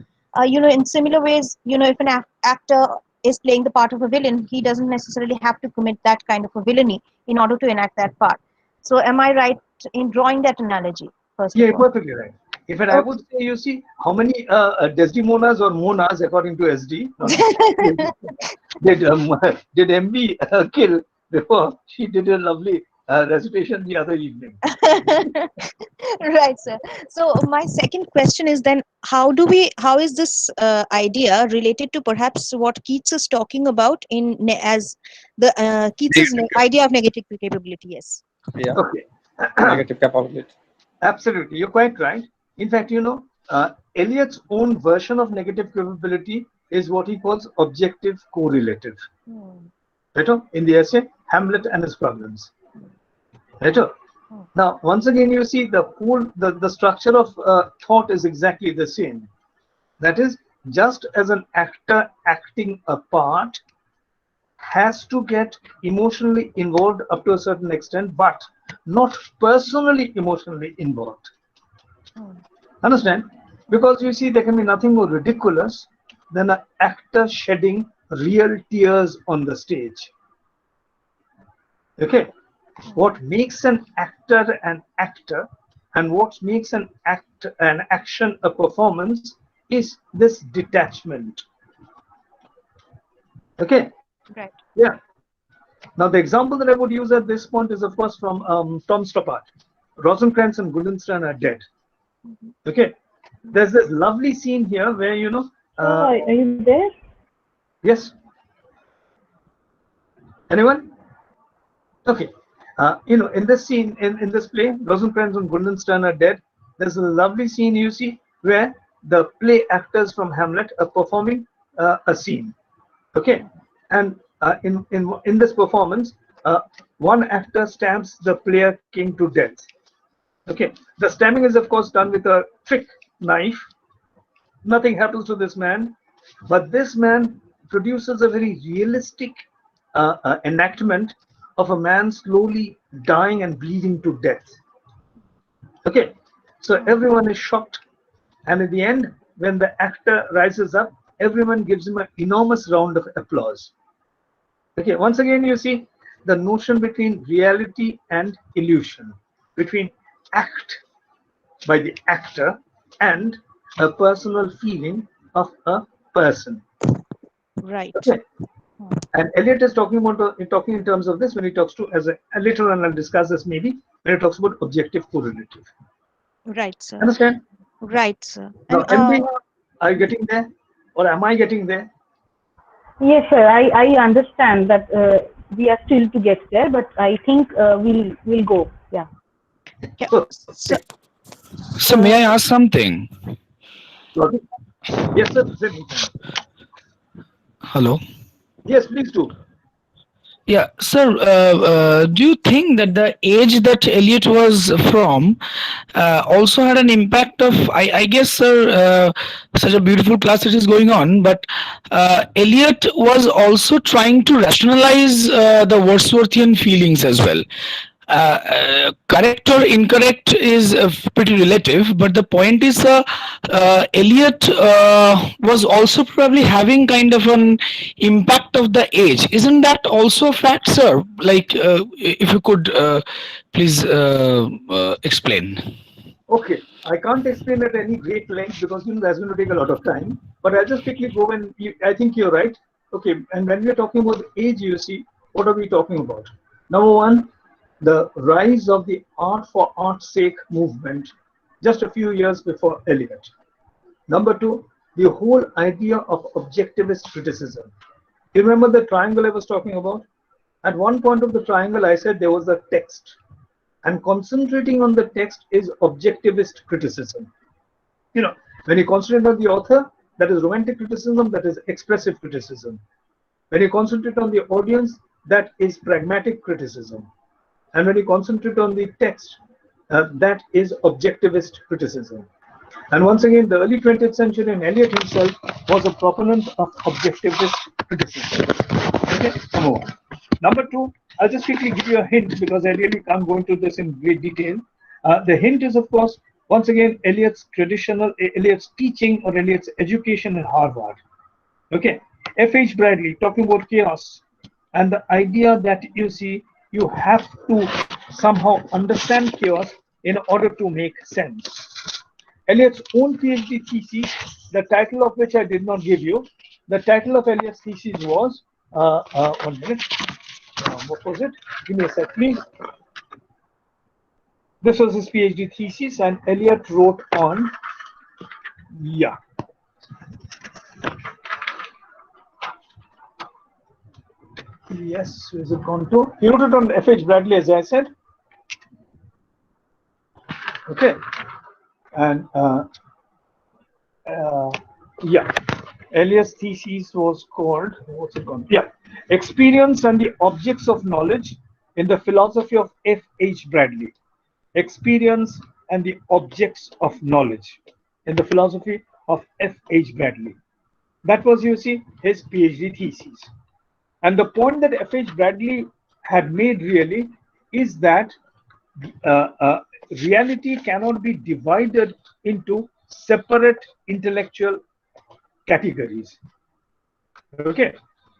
You know, in similar ways, you know, if an actor is playing the part of a villain, he doesn't necessarily have to commit that kind of a villainy in order to enact that part. So, am I right in drawing that analogy? First Yeah, of all? perfectly right. In fact, I would say, you see, how many Desdemonas or Monas, according to SD, did MB kill before she did a lovely recitation the other evening? Right, sir. So my second question is then, how is this idea related to perhaps what Keats is talking about as the Keats's idea of negative capability? Yes. Yeah. Okay. Negative capability. Absolutely, you're quite right. In fact, you know, Eliot's own version of negative capability is what he calls objective correlative. Right? In the essay, Hamlet and His Problems. Right? Now, once again, you see the structure of thought is exactly the same. That is, just as an actor acting a part has to get emotionally involved up to a certain extent, but not personally emotionally involved. Understand? Because you see, there can be nothing more ridiculous than an actor shedding real tears on the stage. Okay? What makes an actor and what makes an action a performance is this detachment. Okay? Right. Yeah. Now, the example that I would use at this point is, of course, from Tom Stoppard. Rosencrantz and Guildenstern are dead. Okay. There's this lovely scene here where, you know. Are you there? Yes. Anyone? Okay. You know, in this scene, in this play, Rosencrantz and Guildenstern are dead. There's a lovely scene, you see, where the play actors from Hamlet are performing a scene. Okay. And in this performance, one actor stabs the player king to death. Okay. The stabbing is, of course, done with a trick knife. Nothing happens to this man, but this man produces a very realistic enactment of a man slowly dying and bleeding to death. Okay, so everyone is shocked, and at the end, when the actor rises up, everyone gives him an enormous round of applause. Okay, once again, you see the notion between reality and illusion, between act by the actor and a personal feeling of a person. Right. Okay. And Eliot is talking in terms of this when he talks to, as a later on I'll discuss this maybe, when he talks about objective correlative. Right, sir. Understand? Right, sir. Now, And are you getting there, or am I getting there? Yes, sir. I understand that we are still to get there, but I think we'll go. Yeah. So may I ask something? Yes, sir. Hello. Yes, please do. Yeah, sir, do you think that the age that Eliot was from also had an impact of, I guess, sir, such a beautiful class it is going on, but Eliot was also trying to rationalize the Wordsworthian feelings as well. Correct or incorrect is pretty relative, but the point is Eliot was also probably having kind of an impact of the age. Isn't that also a fact, sir? Like, if you could please explain. Okay, I can't explain at any great length because that's going to take a lot of time. But I'll just quickly go and I think you're right. Okay, and when we're talking about age, you see, what are we talking about? Number one, the rise of the art for art's sake movement just a few years before Eliot. Number two, the whole idea of objectivist criticism. You remember the triangle I was talking about? At one point of the triangle, I said there was a text. And concentrating on the text is objectivist criticism. You know, when you concentrate on the author, that is romantic criticism, that is expressive criticism. When you concentrate on the audience, that is pragmatic criticism. And when you concentrate on the text, that is objectivist criticism. And once again, the early 20th century and Eliot himself was a proponent of objectivist criticism. Okay, number one. Number two, I'll just quickly give you a hint because I really can't go into this in great detail. The hint is, of course, once again, Eliot's teaching or Eliot's education at Harvard. Okay, F.H. Bradley talking about chaos and the idea that you see, you have to somehow understand chaos in order to make sense. Eliot's own PhD thesis, the title of which I did not give you, the title of Eliot's thesis was, 1 minute, what was it? Give me a sec, please. This was his PhD thesis, and Eliot wrote on, yeah. Yes, is it gone to? He wrote it on F.H. Bradley, as I said. Okay, and yeah, Eliot's thesis was called, what's it called? Yeah, Experience and the Objects of Knowledge in the Philosophy of F.H. Bradley. Experience and the Objects of Knowledge in the Philosophy of F.H. Bradley. That was, you see, his PhD thesis. And the point that F.H. Bradley had made really is that reality cannot be divided into separate intellectual categories. Okay.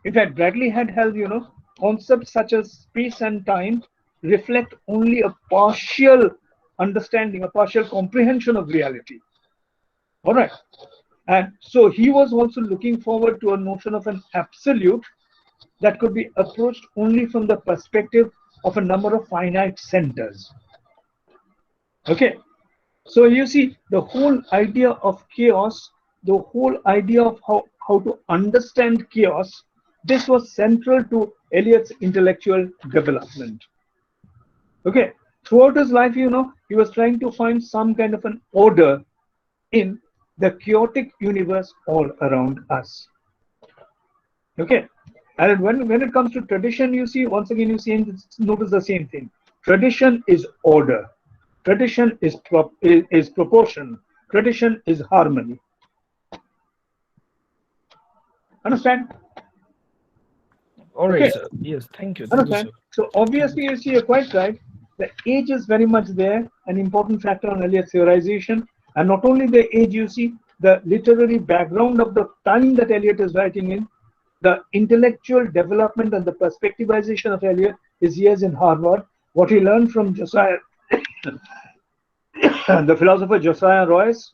In fact, Bradley had held, you know, concepts such as space and time reflect only a partial understanding, a partial comprehension of reality. All right. And so he was also looking forward to a notion of an absolute that could be approached only from the perspective of a number of finite centers. Okay, so you see the whole idea of chaos, the whole idea of how to understand chaos, this was central to Eliot's intellectual development. Okay, throughout his life, you know, he was trying to find some kind of an order in the chaotic universe all around us. Okay. And when it comes to tradition, you see, once again, you see, notice the same thing. Tradition is order. Tradition is proportion. Tradition is harmony. Understand? All right, okay. Sir. Yes, thank you. Understand? So obviously, you see, you're quite right. The age is very much there, an important factor on Eliot's theorization. And not only the age, you see, the literary background of the time that Eliot is writing in, the intellectual development and the perspectivization of Eliot, his years in Harvard, what he learned from Josiah the philosopher Josiah Royce,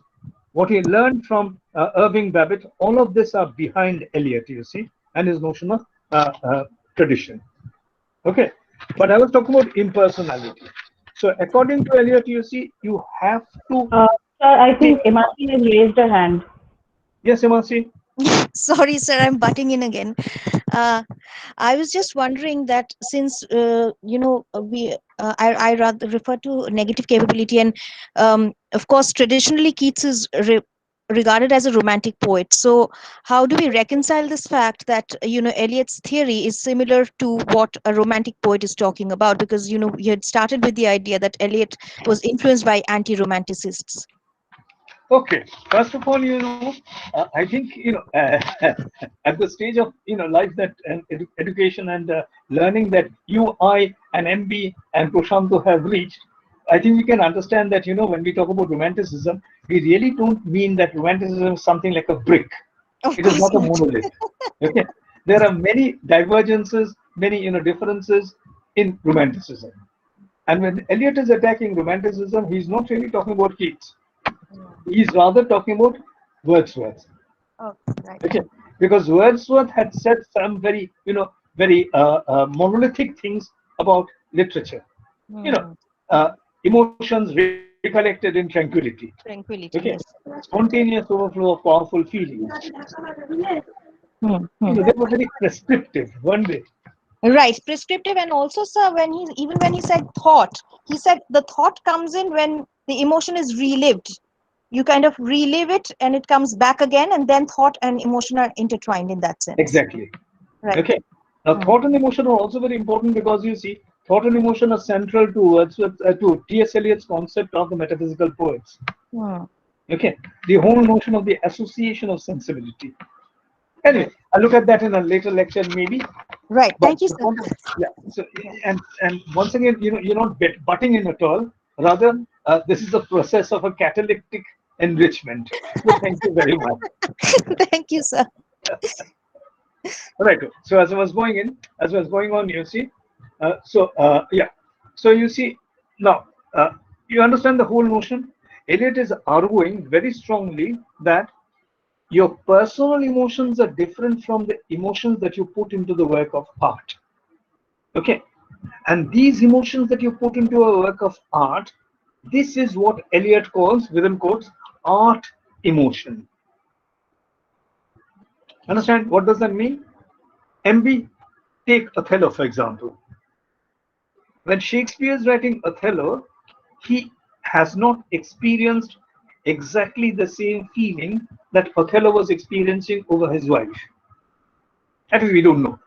what he learned from Irving Babbitt, all of this are behind Eliot, you see, and his notion of tradition. Okay, but I was talking about impersonality. So according to Eliot, you see, you have to. Sir, I think Imati has raised her hand. Yes, Imasi. Sorry, sir, I'm butting in again. I was just wondering that since I rather refer to negative capability, and of course, traditionally Keats is regarded as a romantic poet. So, how do we reconcile this fact that Eliot's theory is similar to what a romantic poet is talking about? Because you had started with the idea that Eliot was influenced by anti-romanticists. Okay, first of all, I think at the stage of life that and education and learning that you, I, and MB and Prashanto have reached, I think we can understand that when we talk about romanticism, we really don't mean that romanticism is something like a brick. It is not a monolith. Okay, there are many divergences, many differences in romanticism, and when Eliot is attacking romanticism, he's not really talking about Keats. He's rather talking about Wordsworth. Oh, right. Okay, because Wordsworth had said some very, very monolithic things about literature. Emotions recollected in tranquility. Tranquility. Okay, Yes. spontaneous overflow of powerful feelings. They were very prescriptive, weren't they? Right, prescriptive, and also, sir, when he said thought, he said the thought comes in when the emotion is relived. You kind of relive it and it comes back again, and then thought and emotion are intertwined in that sense. Exactly. Right. Okay. Now, thought and emotion are also very important because you see, thought and emotion are central to Wordsworth, to T.S.Eliot's concept of the metaphysical poets. Okay. The whole notion of the association of sensibility. Anyway, I'll look at that in a later lecture, maybe. Right. But Thank you, sir. Yeah. So, and once again, you're not butting in at all. Rather, this is a process of a catalytic enrichment. So thank you very much. Thank you, sir. All right. So as I was going on, you see. Yeah. So you see now, you understand the whole notion. Eliot is arguing very strongly that your personal emotions are different from the emotions that you put into the work of art. Okay. And these emotions that you put into a work of art, this is what Eliot calls, within quotes, art emotion. Understand? What does that mean? MB, take Othello, for example. When Shakespeare is writing Othello, he has not experienced exactly the same feeling that Othello was experiencing over his wife. That we don't know.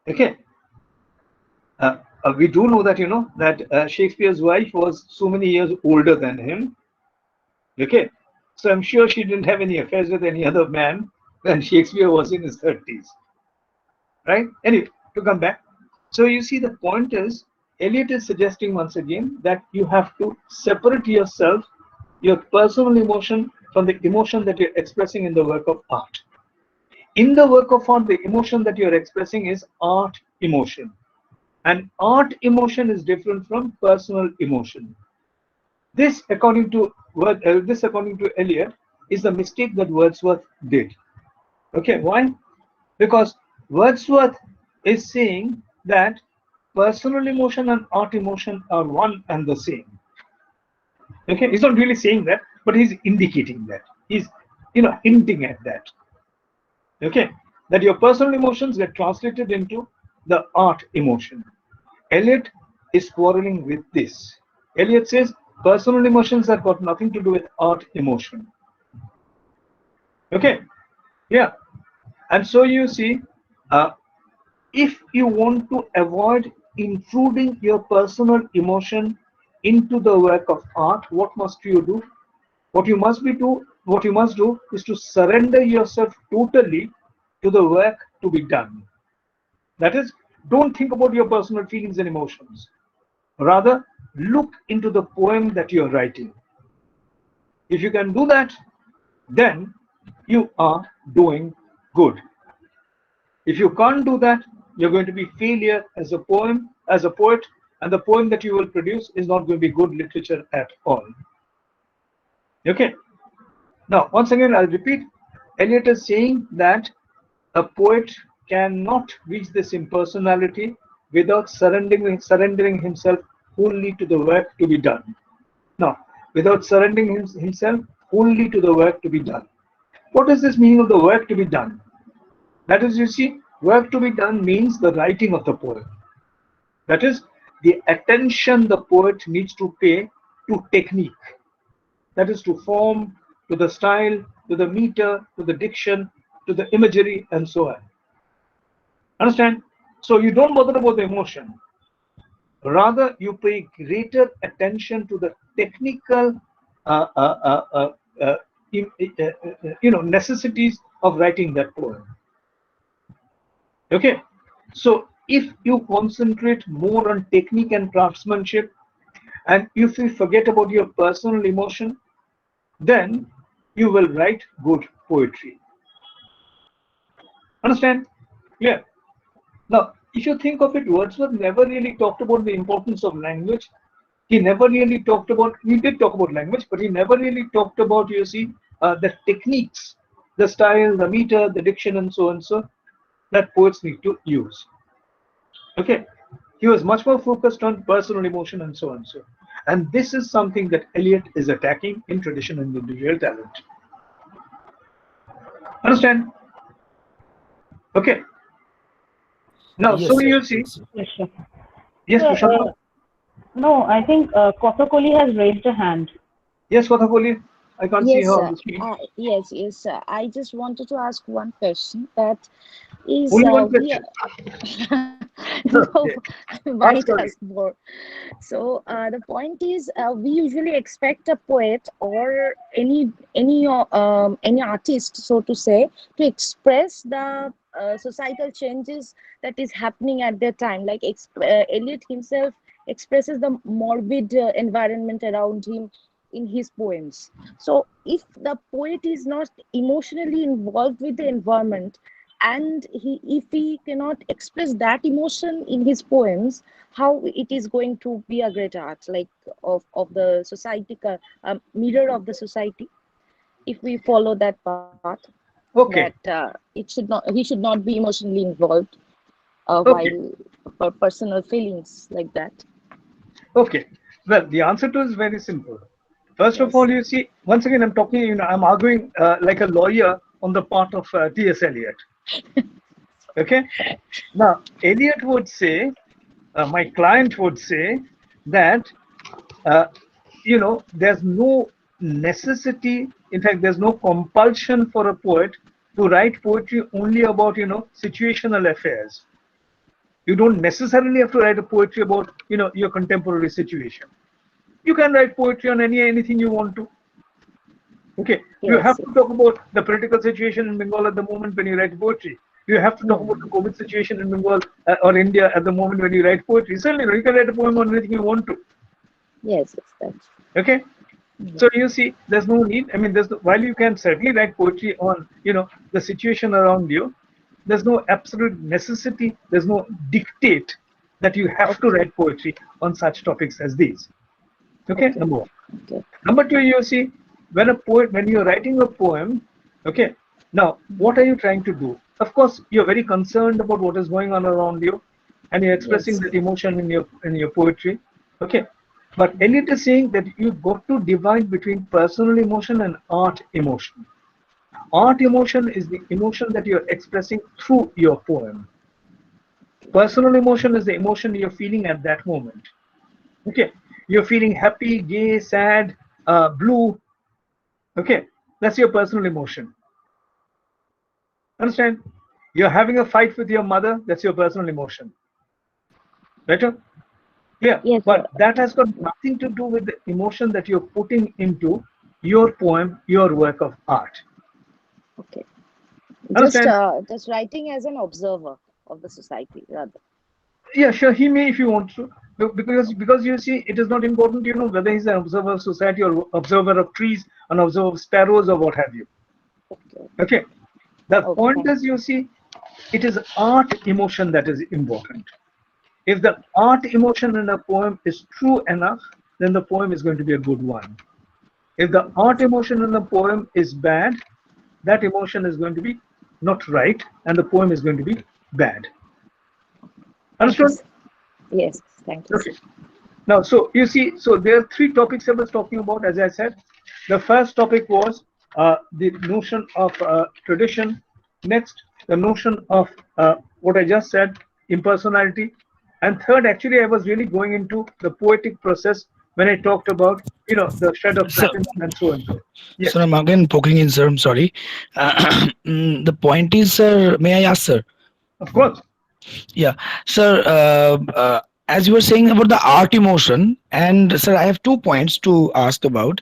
Okay. We do know that, that Shakespeare's wife was so many years older than him. Okay. So I'm sure she didn't have any affairs with any other man when Shakespeare was in his 30s. Right? Anyway, to come back. So you see, the point is, Eliot is suggesting once again that you have to separate yourself, your personal emotion, from the emotion that you're expressing in the work of art. In the work of art, the emotion that you're expressing is art emotion. And art emotion is different from personal emotion. This, according to Eliot, is the mistake that Wordsworth did. Okay, why? Because Wordsworth is saying that personal emotion and art emotion are one and the same. Okay, he's not really saying that, but he's indicating that. He's, hinting at that. Okay, that your personal emotions get translated into the art emotion. Eliot is quarreling with this. Eliot says personal emotions have got nothing to do with art emotion. Okay, yeah. And so you see, if you want to avoid intruding your personal emotion into the work of art, what must you do? What you must do is to surrender yourself totally to the work to be done. That is, don't think about your personal feelings and emotions. Rather, look into the poem that you're writing. If you can do that, then you are doing good. If you can't do that, you're going to be failure as a poet, and the poem that you will produce is not going to be good literature at all. Okay. Now, once again, I'll repeat. Eliot is saying that a poet cannot reach this impersonality without surrendering himself wholly to the work to be done. Now, without surrendering himself wholly to the work to be done. What does this mean of the work to be done? That is, you see, work to be done means the writing of the poem. That is, the attention the poet needs to pay to technique. That is, to form, to the style, to the meter, to the diction, to the imagery, and so on. Understand? So you don't bother about the emotion. Rather, you pay greater attention to the technical, necessities of writing that poem. Okay. So if you concentrate more on technique and craftsmanship, and if you forget about your personal emotion, then you will write good poetry. Understand? Yeah. Now, if you think of it, Wordsworth never really talked about the importance of language. He never really talked about, he did talk about language, but he never really talked about, you see, the techniques, the style, the meter, the diction, and so on, so that poets need to use. Okay. He was much more focused on personal emotion and so on, so. And this is something that Eliot is attacking in Tradition and Individual Talent. Understand? Okay. Now, Yes, so sir. you see. Yes, sir. Yes, Sir, Kushal. no, I think Kothakoli has raised a hand. Yes, Kothakoli. I can't see Yes, her on sir. the screen. Yes, sir. I just wanted to ask one question. That is, Only one we question. no, Okay. I might Ask ask more. So the point is, we usually expect a poet or any artist, so to say, to express the societal changes that is happening at that time. Like Eliot himself expresses the morbid environment around him in his poems. So if the poet is not emotionally involved with the environment, and if he cannot express that emotion in his poems, how it is going to be a great art, like of the society, mirror of the society, if we follow that path? Okay. That he should not be emotionally involved Okay. while for personal feelings like that. Okay. Well, the answer to is very simple. First of all, you see, once again, I'm talking, I'm arguing like a lawyer on the part of T.S.Eliot. Okay. Now, Eliot would say, my client would say that, there's no necessity, in fact, there's no compulsion for a poet to write poetry only about, situational affairs. You don't necessarily have to write a poetry about, your contemporary situation. You can write poetry on anything you want to. Okay. You have to talk about the political situation in Bengal at the moment when you write poetry. You have to talk about the COVID situation in Bengal or India at the moment when you write poetry. Certainly, you can write a poem on anything you want to. Yes, that's okay. So you see, there's no need. I mean, while you can certainly write poetry on, the situation around you, there's no absolute necessity. There's no dictate that you have to write poetry on such topics as these. Okay. Number one. Okay. Number two, you see, when you're writing a poem, okay. Now, what are you trying to do? Of course, you're very concerned about what is going on around you, and you're expressing that emotion in your poetry. Okay. But Eliot is saying that you've got to divide between personal emotion and art emotion. Art emotion is the emotion that you're expressing through your poem. Personal emotion is the emotion you're feeling at that moment. Okay. You're feeling happy, gay, sad, blue. Okay. That's your personal emotion. Understand? You're having a fight with your mother. That's your personal emotion. Better? Yeah, yes, but that has got nothing to do with the emotion that you're putting into your poem, your work of art. Okay. Understand? Just writing as an observer of the society, rather. Yeah, sure. He may, if you want to, because you see, it is not important, whether he's an observer of society or observer of trees, an observer of sparrows, or what have you. Okay. The point is, you see, it is art emotion that is important. If the art emotion in a poem is true enough, then the poem is going to be a good one. If the art emotion in the poem is bad, that emotion is going to be not right, and the poem is going to be bad. Understood? Yes, thank you. Okay. Now, so you see, so there are three topics I was talking about, as I said. The first topic was the notion of tradition. Next, the notion of what I just said, impersonality. And third, actually, I was really going into the poetic process when I talked about, the shred of So, satin and so and so. Yes. sir, I'm again poking in, sir. I'm sorry. The point is, sir, may I ask, sir? Of course. Yeah, sir. As you were saying about the art emotion, and sir, I have 2 points to ask about.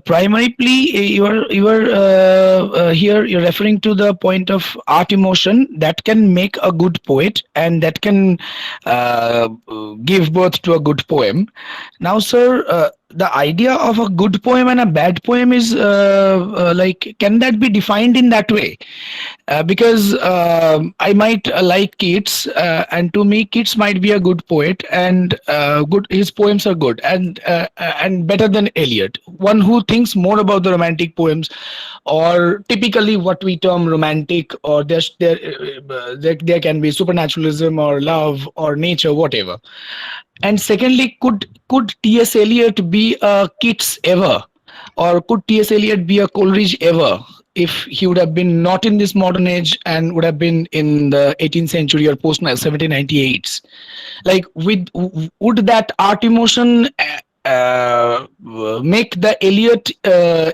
Primarily, here you're referring to the point of art emotion that can make a good poet, and that can give birth to a good poem. Now, sir, the idea of a good poem and a bad poem is like, can that be defined in that way? Because I might like Keats, and to me, Keats might be a good poet, and good his poems are good and better than Eliot. One who thinks more about the romantic poems, or typically what we term romantic, or there can be supernaturalism or love or nature, whatever. And secondly, could T.S. Eliot be a Keats ever, or could T.S. Eliot be a Coleridge ever, if he would have been not in this modern age and would have been in the 18th century or post 1798s? Like, would that art emotion make the Eliot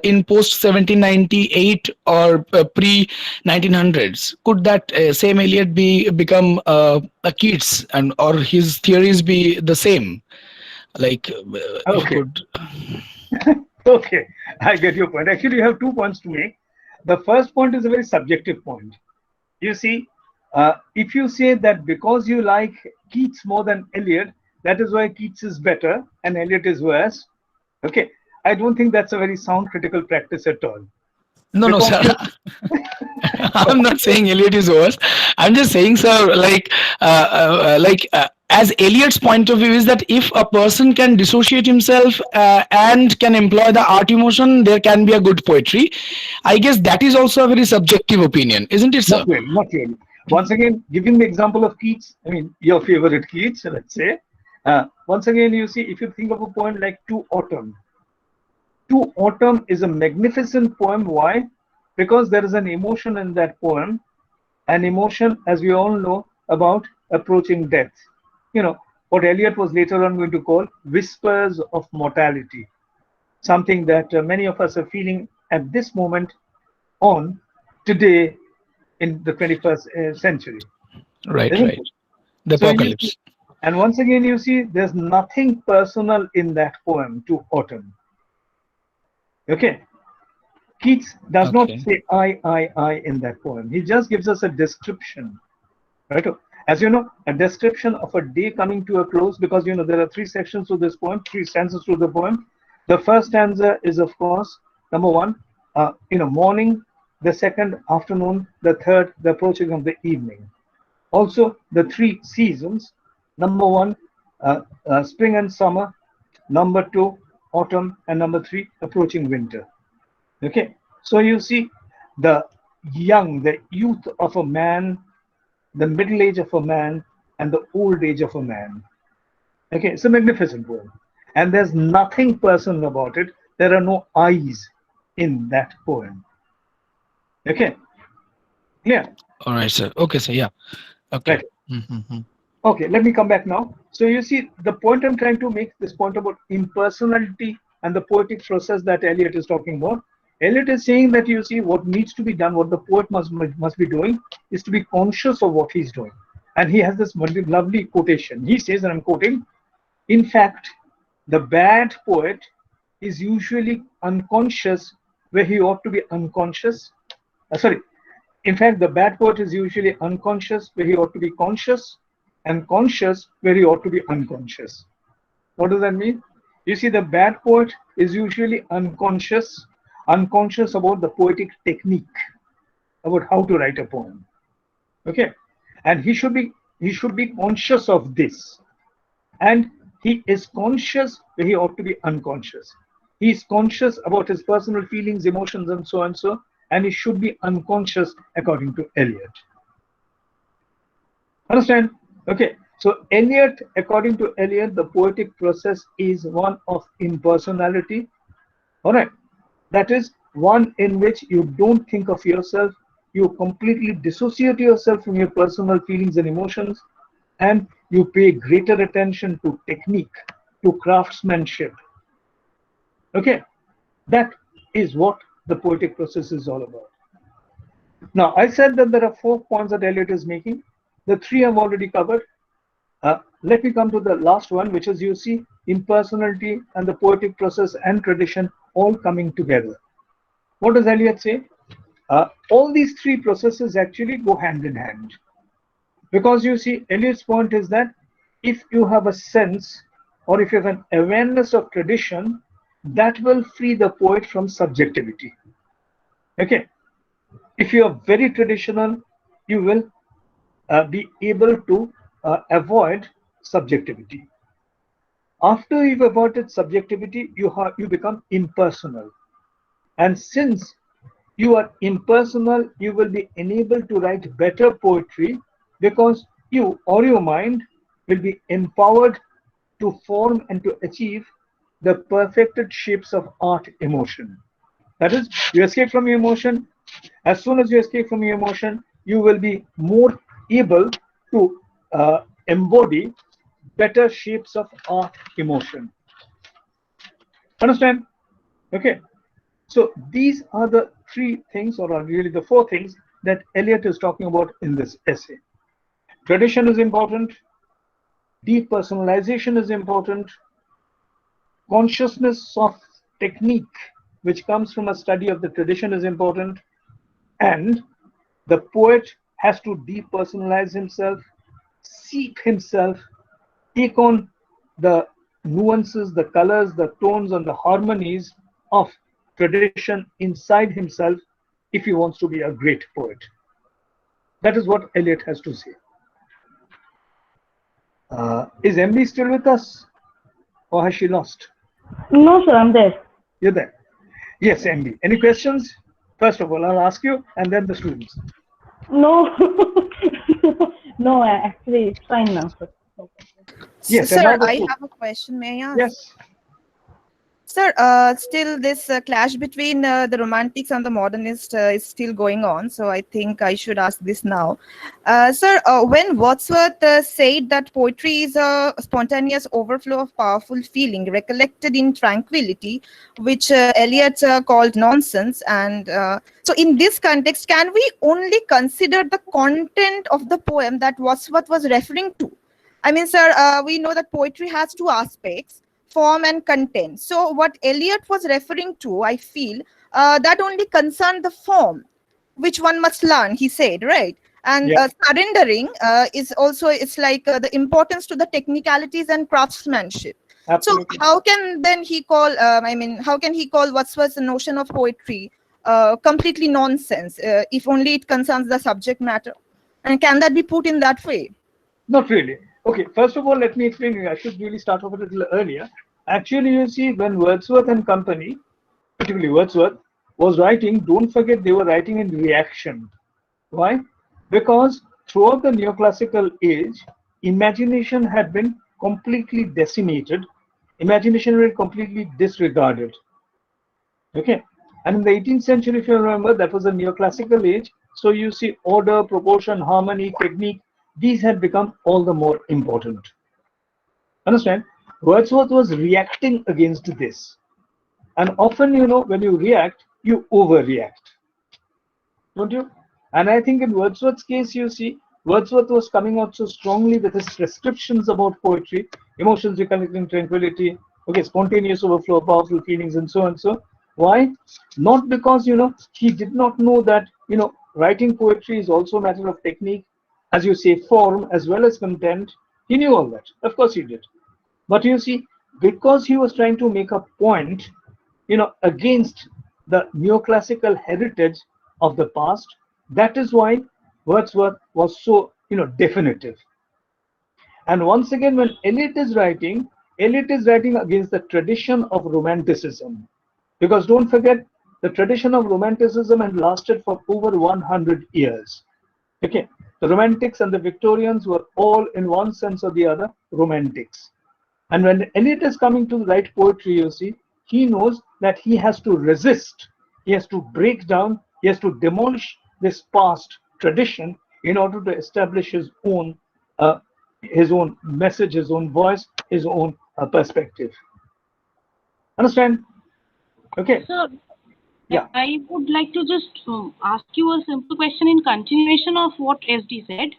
in post 1798 or pre 1900s? Could that same Eliot become a Keats, and or his theories be the same? Like, Okay. Okay, I get your point. Actually, you have 2 points to make. The first point is a very subjective point. You see, if you say that because you like Keats more than Eliot, that is why Keats is better and Eliot is worse. Okay, I don't think that's a very sound critical practice at all. No, no, sir. I'm not saying Eliot is worse. I'm just saying, sir, as Eliot's point of view is that if a person can dissociate himself and can employ the art emotion, there can be a good poetry. I guess that is also a very subjective opinion, isn't it, sir? Not really, not really. Once again, giving the example of Keats, I mean, your favorite Keats, let's say. Once again, you see, if you think of a poem like To Autumn. To Autumn is a magnificent poem. Why? Because there is an emotion in that poem, an emotion, as we all know, about approaching death. What Eliot was later on going to call whispers of mortality, something that many of us are feeling at this moment on today in the 21st century. Right, Isn't right. it? The So apocalypse. and once again, you see, there's nothing personal in that poem, To Autumn. Okay. Keats does not say I in that poem. He just gives us a description. Right? As you know, a description of a day coming to a close, because there are 3 sections to this poem, 3 stanzas to the poem. The first stanza is, of course, number 1, morning. The second, afternoon. The third, the approaching of the evening. Also, the 3 seasons. Number 1, spring and summer. Number 2, autumn. And number 3, approaching winter. Okay. So you see, the youth of a man, the middle age of a man, and the old age of a man. Okay, it's a magnificent poem. And there's nothing personal about it. There are no eyes in that poem. Okay? Yeah. All right, sir. Okay, sir. Yeah. Okay. Right. Okay, let me come back now. So you see, the point I'm trying to make, this point about impersonality and the poetic process that Eliot is talking about. Eliot is saying that, you see, what needs to be done, what the poet must be doing, is to be conscious of what he's doing. And he has this lovely quotation. He says, and I'm quoting, in fact, the bad poet is usually unconscious where he ought to be unconscious. In fact, the bad poet is usually unconscious where he ought to be conscious, and conscious where he ought to be unconscious. What does that mean? You see, the bad poet is usually unconscious about the poetic technique, about how to write a poem. Okay? And he should be he should be conscious of this. And he is conscious where he ought to be unconscious. He is conscious about his personal feelings, emotions, and so and so, and he should be unconscious according to Eliot. Understand? Okay. So Eliot, according to Eliot, the poetic process is one of impersonality. All right. That is one in which you don't think of yourself. You completely dissociate yourself from your personal feelings and emotions, and you pay greater attention to technique, to craftsmanship. Okay. That is what the poetic process is all about. Now, I said that there are 4 points that Eliot is making. The 3 I've already covered. Let me come to the last one, which is, you see, impersonality and the poetic process and tradition all coming together. What does Eliot say? All these 3 processes actually go hand in hand. Because you see, Eliot's point is that if you have a sense or if you have an awareness of tradition, that will free the poet from subjectivity. Okay. If you are very traditional, you will be able to avoid subjectivity. After you've avoided subjectivity, you become impersonal. And since you are impersonal, you will be enabled to write better poetry because you or your mind will be empowered to form and to achieve the perfected shapes of art emotion. That is, you escape from your emotion. As soon as you escape from your emotion, you will be more able to embody better shapes of art emotion. Understand? Okay. So these are the 3 things, or are really the 4 things that Eliot is talking about in this essay. Tradition is important. Depersonalization is important. Consciousness of technique, which comes from a study of the tradition, is important. And the poet has to depersonalize himself, seek himself, take on the nuances, the colors, the tones, and the harmonies of tradition inside himself if he wants to be a great poet. That is what Eliot has to say. Is MB still with us, or has she lost? No, sir, I'm there. You're there. Yes, MB. Any questions? First of all, I'll ask you, and then the students. No, no, actually, it's fine now, sir. Yes, Sir, I have a question. May I ask? Yes. Sir, still this clash between the romantics and the modernists is still going on. So I think I should ask this now. Sir, when Wordsworth said that poetry is a spontaneous overflow of powerful feeling recollected in tranquility, which Eliot called nonsense. And so in this context, can we only consider the content of the poem that Wordsworth was referring to? I mean, sir, we know that poetry has 2 aspects, form and content. So what Eliot was referring to, I feel, that only concerned the form, which one must learn, he said, right? And surrendering is also, it's like the importance to the technicalities and craftsmanship. Absolutely. So how can then he call, how can he call Wordsworth's notion of poetry completely nonsense if only it concerns the subject matter? And can that be put in that way? Not really. Okay, first of all, let me explain. I should really start off a little earlier. Actually, you see, when Wordsworth and company, particularly Wordsworth, was writing, don't forget they were writing in reaction. Why? Because throughout the neoclassical age, imagination had been completely decimated. Imagination had been completely disregarded. Okay. And in the 18th century, if you remember, that was a neoclassical age. So you see order, proportion, harmony, technique, these had become all the more important. Understand? Wordsworth was reacting against this. And often, you know, when you react, you overreact. Don't you? And I think in Wordsworth's case, you see, Wordsworth was coming out so strongly with his prescriptions about poetry, emotions recollecting tranquility, okay, spontaneous overflow of powerful feelings, and so and so. Why? Not because, you know, he did not know that, you know, writing poetry is also a matter of technique, as you say, form as well as content. He knew all that. Of course he did. But you see, because he was trying to make a point, you know, against the neoclassical heritage of the past, that is why Wordsworth was so, you know, definitive. And once again, when Eliot is writing against the tradition of Romanticism. Because don't forget, the tradition of Romanticism had lasted for over 100 years. Okay, the Romantics and the Victorians were all, in one sense or the other, Romantics. And when Eliot is coming to write poetry, you see, he knows that he has to resist, he has to break down, he has to demolish this past tradition in order to establish his own message, his own voice, his own perspective. Understand? Okay. So, yeah. I would like to just ask you a simple question in continuation of what SD said.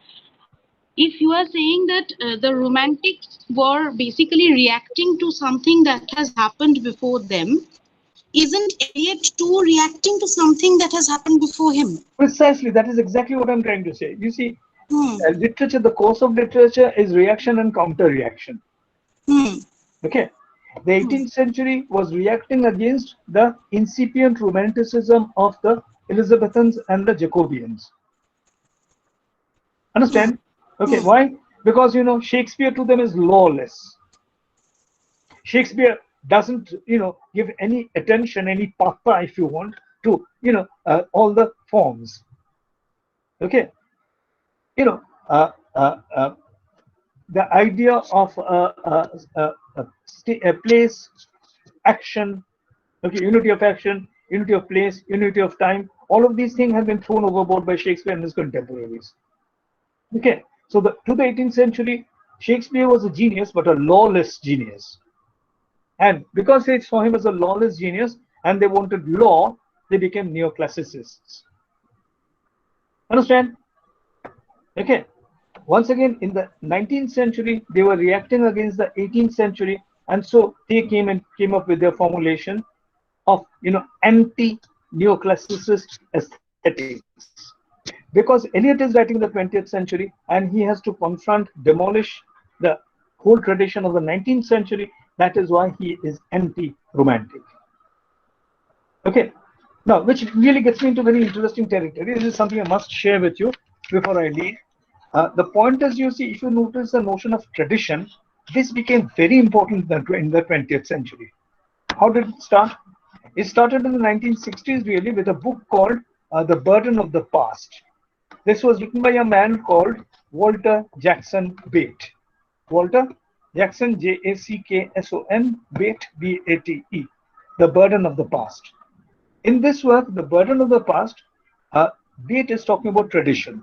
If you are saying that the Romantics were basically reacting to something that has happened before them, isn't Eliot too reacting to something that has happened before him? Precisely, that is exactly what I'm trying to say. You see, literature, the course of literature is reaction and counter-reaction. Okay, the 18th century was reacting against the incipient romanticism of the Elizabethans and the Jacobeans. Understand? Okay, why? Because, you know, Shakespeare to them is lawless. Shakespeare doesn't, you know, give any attention, any papa, if you want, to, you know, all the forms. Okay, you know, the idea of a place, action, okay, unity of action, unity of place, unity of time, all of these things have been thrown overboard by Shakespeare and his contemporaries. Okay, so to the 18th century, Shakespeare was a genius, but a lawless genius. And because they saw him as a lawless genius and they wanted law, they became neoclassicists. Understand? Okay. Once again, in the 19th century, they were reacting against the 18th century, and so they came up with their formulation of, you know, anti-neoclassicist aesthetics. Because Eliot is writing the 20th century, and he has to confront, demolish the whole tradition of the 19th century. That is why he is anti-romantic. Okay. Now, which really gets me into very interesting territory. This is something I must share with you before I leave. The point is, you see, if you notice the notion of tradition, this became very important in the 20th century. How did it start? It started in the 1960s, really, with a book called The Burden of the Past. This was written by a man called Walter Jackson Bate. Walter Jackson, Jackson, Bate, B-A-T-E. The Burden of the Past. In this work, The Burden of the Past, Bate is talking about tradition.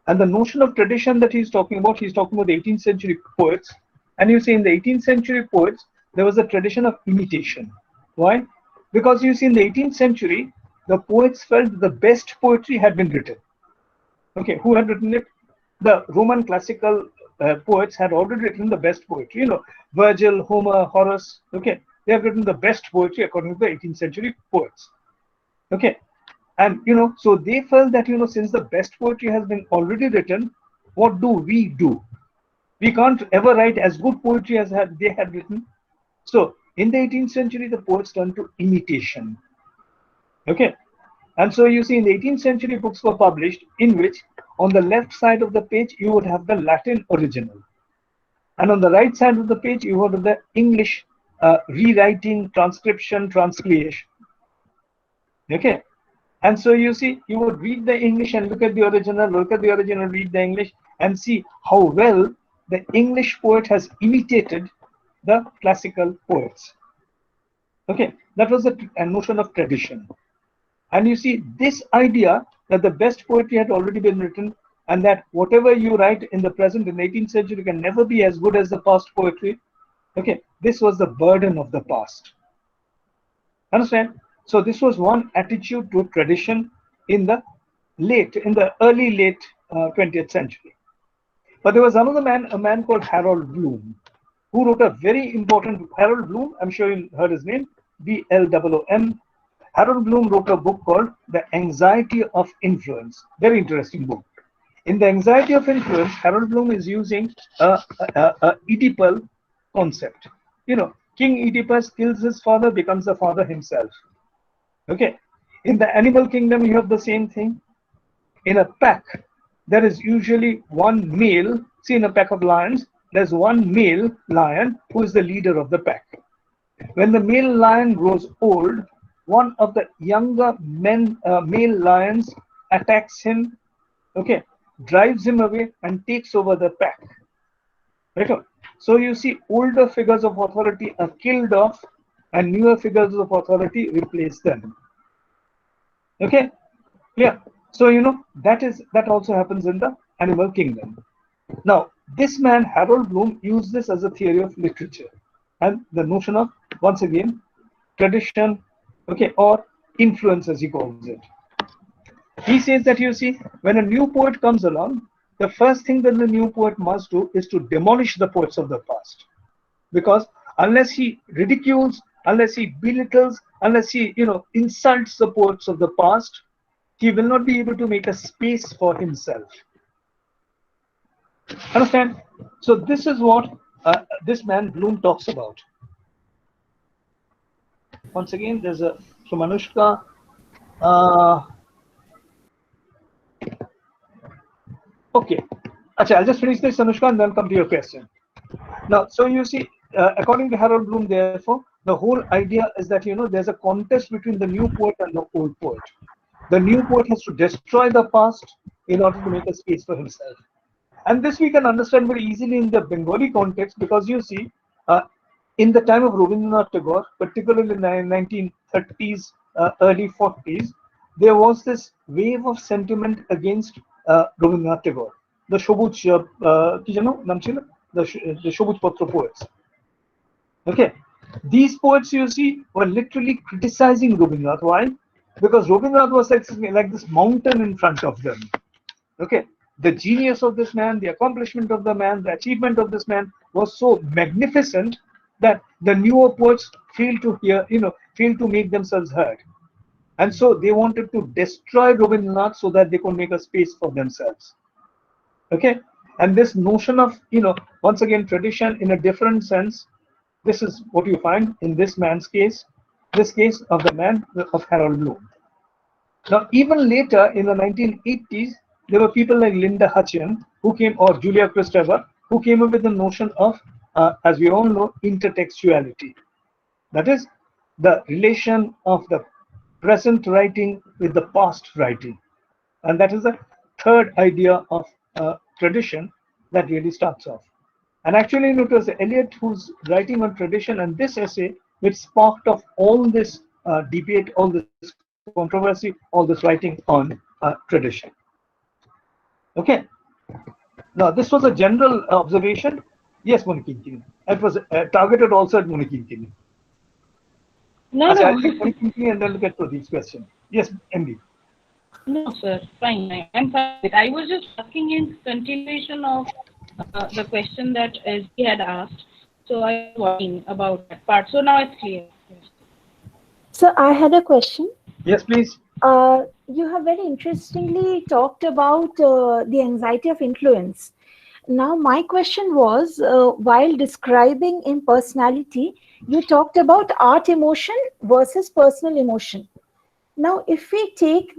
And the notion of tradition that he's talking about the 18th century poets. And you see, in the 18th century poets, there was a tradition of imitation. Why? Because you see, in the 18th century, the poets felt the best poetry had been written. Okay, who had written it? The Roman classical poets had already written the best poetry. You know, Virgil, Homer, Horace. Okay, they have written the best poetry according to the 18th century poets. Okay. And, you know, so they felt that, you know, since the best poetry has been already written, what do? We can't ever write as good poetry as they had written. So in the 18th century, the poets turned to imitation. Okay. And so you see, in the 18th century, books were published in which on the left side of the page, you would have the Latin original. And on the right side of the page, you would have the English rewriting, transcription, translation. Okay. And so you see, you would read the English and look at the original, read the English, and see how well the English poet has imitated the classical poets. Okay, that was a notion of tradition. And you see, this idea that the best poetry had already been written, and that whatever you write in the present, in the 18th century, can never be as good as the past poetry. Okay, this was the burden of the past. Understand? So this was one attitude to tradition in the early late 20th century. But there was another man, a man called Harold Bloom, who wrote a very important, Harold Bloom, I'm sure you heard his name, B-L-O-O-M. Harold Bloom wrote a book called The Anxiety of Influence. Very interesting book. In The Anxiety of Influence, Harold Bloom is using a Oedipal concept. You know, King Oedipus kills his father, becomes the father himself. Okay, in the animal kingdom, you have the same thing. In a pack, there is usually one male. See, in a pack of lions, there's one male lion who is the leader of the pack. When the male lion grows old, one of the younger male lions attacks him, okay, drives him away and takes over the pack. Right? So you see, older figures of authority are killed off and newer figures of authority replace them. Okay? Yeah. So that also happens in the animal kingdom. Now, this man, Harold Bloom, used this as a theory of literature and the notion of, once again, tradition, okay, or influence, as he calls it. He says that, you see, when a new poet comes along, the first thing that the new poet must do is to demolish the poets of the past. Because unless he ridicules, unless he belittles, unless he, insults the poets of the past, he will not be able to make a space for himself. Understand? So this is what this man Bloom talks about. Once again, there's a from Anushka. Okay. Achha, I'll just finish this, Anushka, and then come to your question. Now, so you see, according to Harold Bloom, therefore, the whole idea is that, there's a contest between the new poet and the old poet. The new poet has to destroy the past in order to make a space for himself. And this we can understand very easily in the Bengali context, because you see, in the time of Rabindranath Tagore, particularly in the 1930s, early 40s, there was this wave of sentiment against Rabindranath Tagore, the Shobuj, the Shobuj Patra poets. Okay, these poets, you see, were literally criticizing Rabindranath. Why? Because Rabindranath was like this mountain in front of them. Okay, the genius of this man, the accomplishment of the man, the achievement of this man was so magnificent that the newer poets failed to make themselves heard. And so they wanted to destroy Rabindranath so that they could make a space for themselves. Okay, and this notion of, once again, tradition in a different sense, this is what you find in this man's case, this case of the man of Harold Bloom. Now, even later in the 1980s, there were people like Linda Hutcheon or Julia Kristeva, who came up with the notion of, as we all know, intertextuality. That is, the relation of the present writing with the past writing. And that is the third idea of tradition that really starts off. And actually, it was Eliot who's writing on tradition, and this essay, which sparked off all this debate, all this controversy, all this writing on tradition. Okay. Now, this was a general observation. Yes, Monikinkini. It was targeted also at Monikinkini. No, I'll take Monikinkini and then look at Pradeep's question. Yes, MD. No, sir. Fine. I'm fine. I was just asking in continuation of the question that he had asked. So I was worrying about that part. So now it's clear. Yes. So I had a question. Yes, please. You have very interestingly talked about the anxiety of influence. Now, my question was, while describing impersonality, you talked about art emotion versus personal emotion. Now, if we take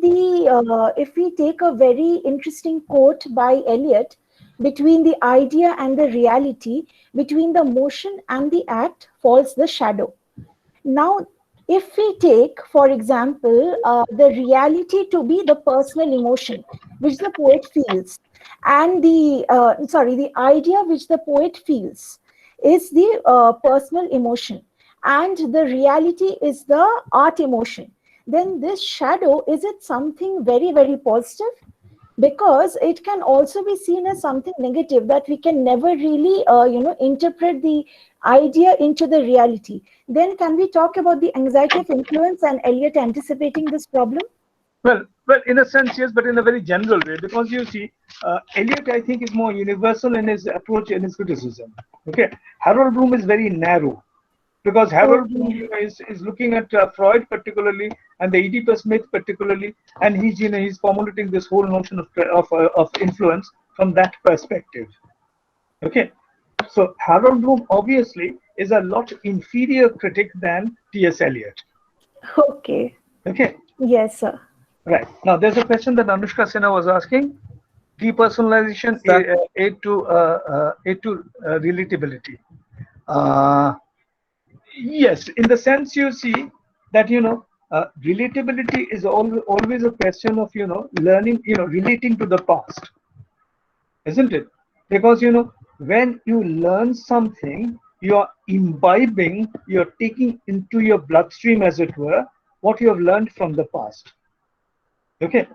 a very interesting quote by Eliot, between the idea and the reality, between the motion and the act, falls the shadow. Now, if we take, for example, the reality to be the personal emotion which the poet feels, and the idea which the poet feels is the personal emotion, and the reality is the art emotion, then this shadow, is it something very, very positive? Because it can also be seen as something negative, that we can never really interpret the idea into the reality. Then can we talk about the anxiety of influence and Eliot anticipating this problem? Well, in a sense, yes, but in a very general way, because you see, Eliot, I think, is more universal in his approach and his criticism. Okay, Harold Bloom is very narrow, because Harold Bloom is looking at Freud particularly and the Oedipus myth particularly, and he's formulating this whole notion of influence from that perspective. Okay, so Harold Bloom obviously is a lot inferior critic than T.S.Eliot. Okay. Okay. Yes, sir. Right. Now, there's a question that Anushka Sinha was asking. Depersonalization aid to relatability. Yes, in the sense you see that relatability is always a question of learning, relating to the past, isn't it? Because when you learn something, you are imbibing, you're taking into your bloodstream, as it were, what you have learned from the past. Okay,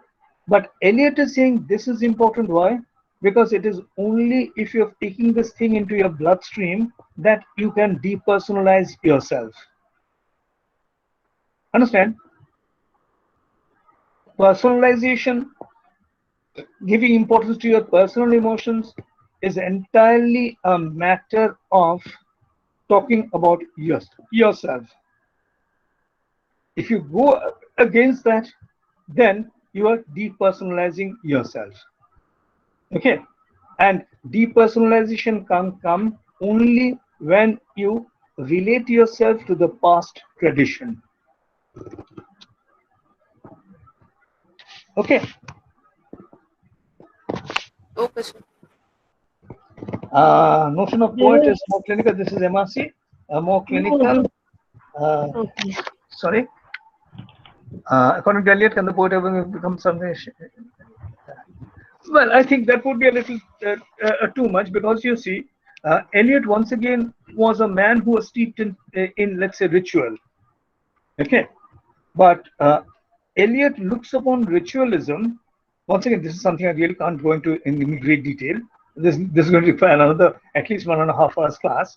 but Eliot is saying this is important. Why? Because it is only if you're taking this thing into your bloodstream that you can depersonalize yourself. Understand? Personalization, giving importance to your personal emotions, is entirely a matter of talking about yourself. If you go against that, then you are depersonalizing yourself. Okay, and depersonalization can come only when you relate yourself to the past tradition. Okay. Okay, sir. Notion of poet is more clinical. This is MRC. More clinical. Okay. Sorry. According to Eliot, can the poet ever become something? Well, I think that would be a little too much, because you see, Eliot once again was a man who was steeped in let's say ritual. Okay, but Eliot looks upon ritualism. Once again, this is something I really can't go into in great detail. This is going to require another at least 1.5 hours class.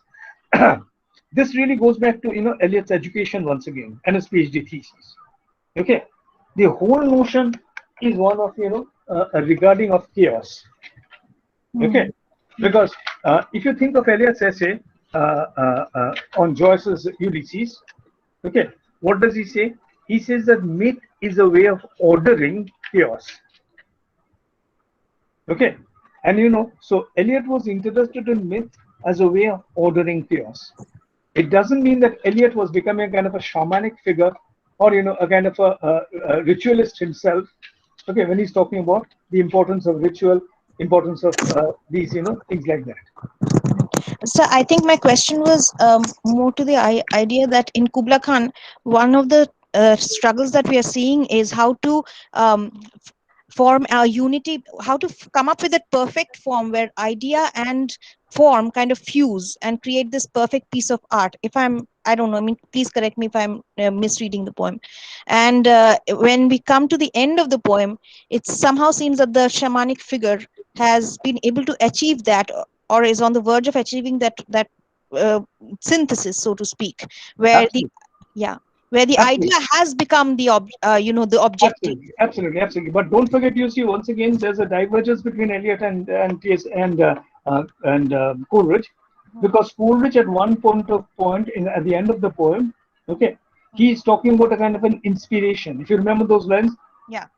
This really goes back to Eliot's education once again and his PhD thesis. Okay, the whole notion is one of a regarding of chaos. Okay, because if you think of Eliot's essay on Joyce's Ulysses, okay, what does he say? He says that myth is a way of ordering chaos. Okay, and so Eliot was interested in myth as a way of ordering chaos. It doesn't mean that Eliot was becoming a kind of a shamanic figure, or a kind of a ritualist himself. Okay, when he's talking about the importance of ritual, importance of these things like that. So I think my question was more to the idea that in Kubla Khan, one of the struggles that we are seeing is how to form a unity, how to come up with a perfect form where idea and form kind of fuse and create this perfect piece of art. I don't know, I mean, please correct me if I'm misreading the poem. And when we come to the end of the poem, it somehow seems that the shamanic figure has been able to achieve that, or is on the verge of achieving that synthesis, so to speak, where Absolutely. where the Absolutely. idea has become the the objective. Absolutely. But don't forget, you see, once again, there's a divergence between Eliot and T.S. and Coleridge, because Coleridge at one point at the end of the poem, okay, he's talking about a kind of an inspiration. If you remember those lines,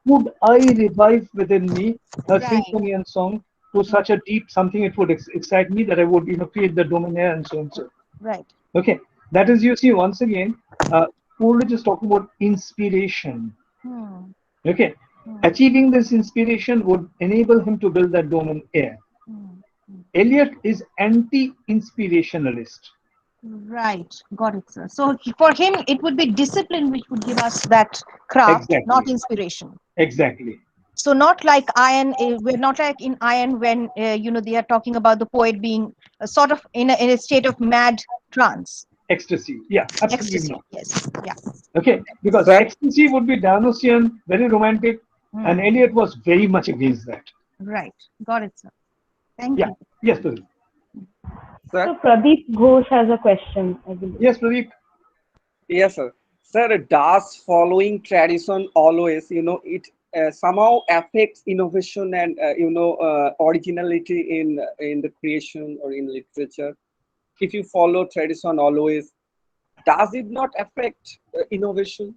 could I revive within me a symphony and song to such a deep something, it would excite me that I would create the dominaire and so and so. Right. Okay, that is, you see, once again, Coleridge is talking about inspiration. Okay, achieving this inspiration would enable him to build that dome in air. Eliot is anti-inspirationalist. Right, got it, sir. So for him, it would be discipline which would give us that craft, not inspiration. Exactly. So not like iron. We're not like in iron when they are talking about the poet being sort of in a state of mad trance. Ecstasy. Yeah, absolutely. Ecstasy. Not. Yes. Yeah. Okay, because ecstasy would be Dionysian, very romantic, and Eliot was very much against that. Right. Got it, sir. Thank you. Yes, Pradeep. So Pradeep Ghosh has a question, I believe. Yes, Pradeep. Yes, sir. Sir, does following tradition always, it somehow affects innovation and originality in the creation or in literature? If you follow tradition always, does it not affect innovation?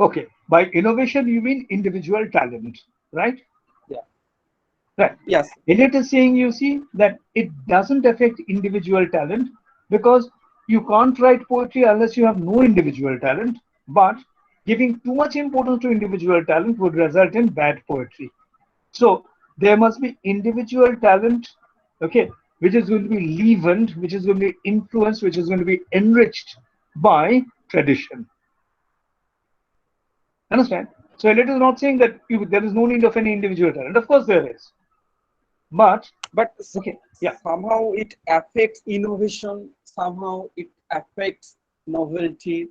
Okay, by innovation you mean individual talent, right? Yeah. Right. Yes. Eliot is saying, you see, that it doesn't affect individual talent, because you can't write poetry unless you have no individual talent, but giving too much importance to individual talent would result in bad poetry. So there must be individual talent, okay, which is going to be leavened, which is going to be influenced, which is going to be enriched by tradition. Understand? So Eliot is not saying that there is no need of any individual talent. Of course there is. But okay, yeah. Somehow it affects innovation, somehow it affects novelty,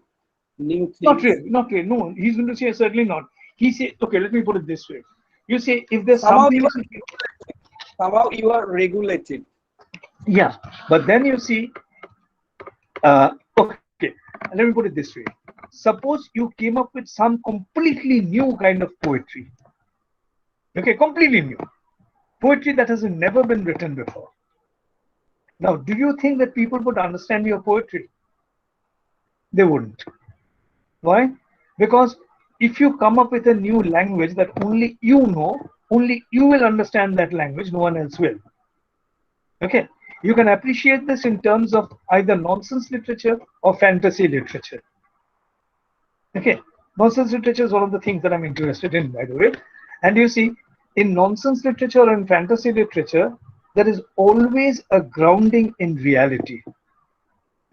new things. Not really, not really. No, he's going to say certainly not. He say, okay, let me put it this way. You say if there's something somehow you are regulated. Yeah, but then you see, okay, let me put it this way. Suppose you came up with some completely new kind of poetry. Okay, completely new. Poetry that has never been written before. Now, do you think that people would understand your poetry? They wouldn't. Why? Because if you come up with a new language that only you know, only you will understand that language, no one else will. Okay, you can appreciate this in terms of either nonsense literature or fantasy literature. Okay, nonsense literature is one of the things that I'm interested in, by the way. And you see, in nonsense literature and fantasy literature, there is always a grounding in reality.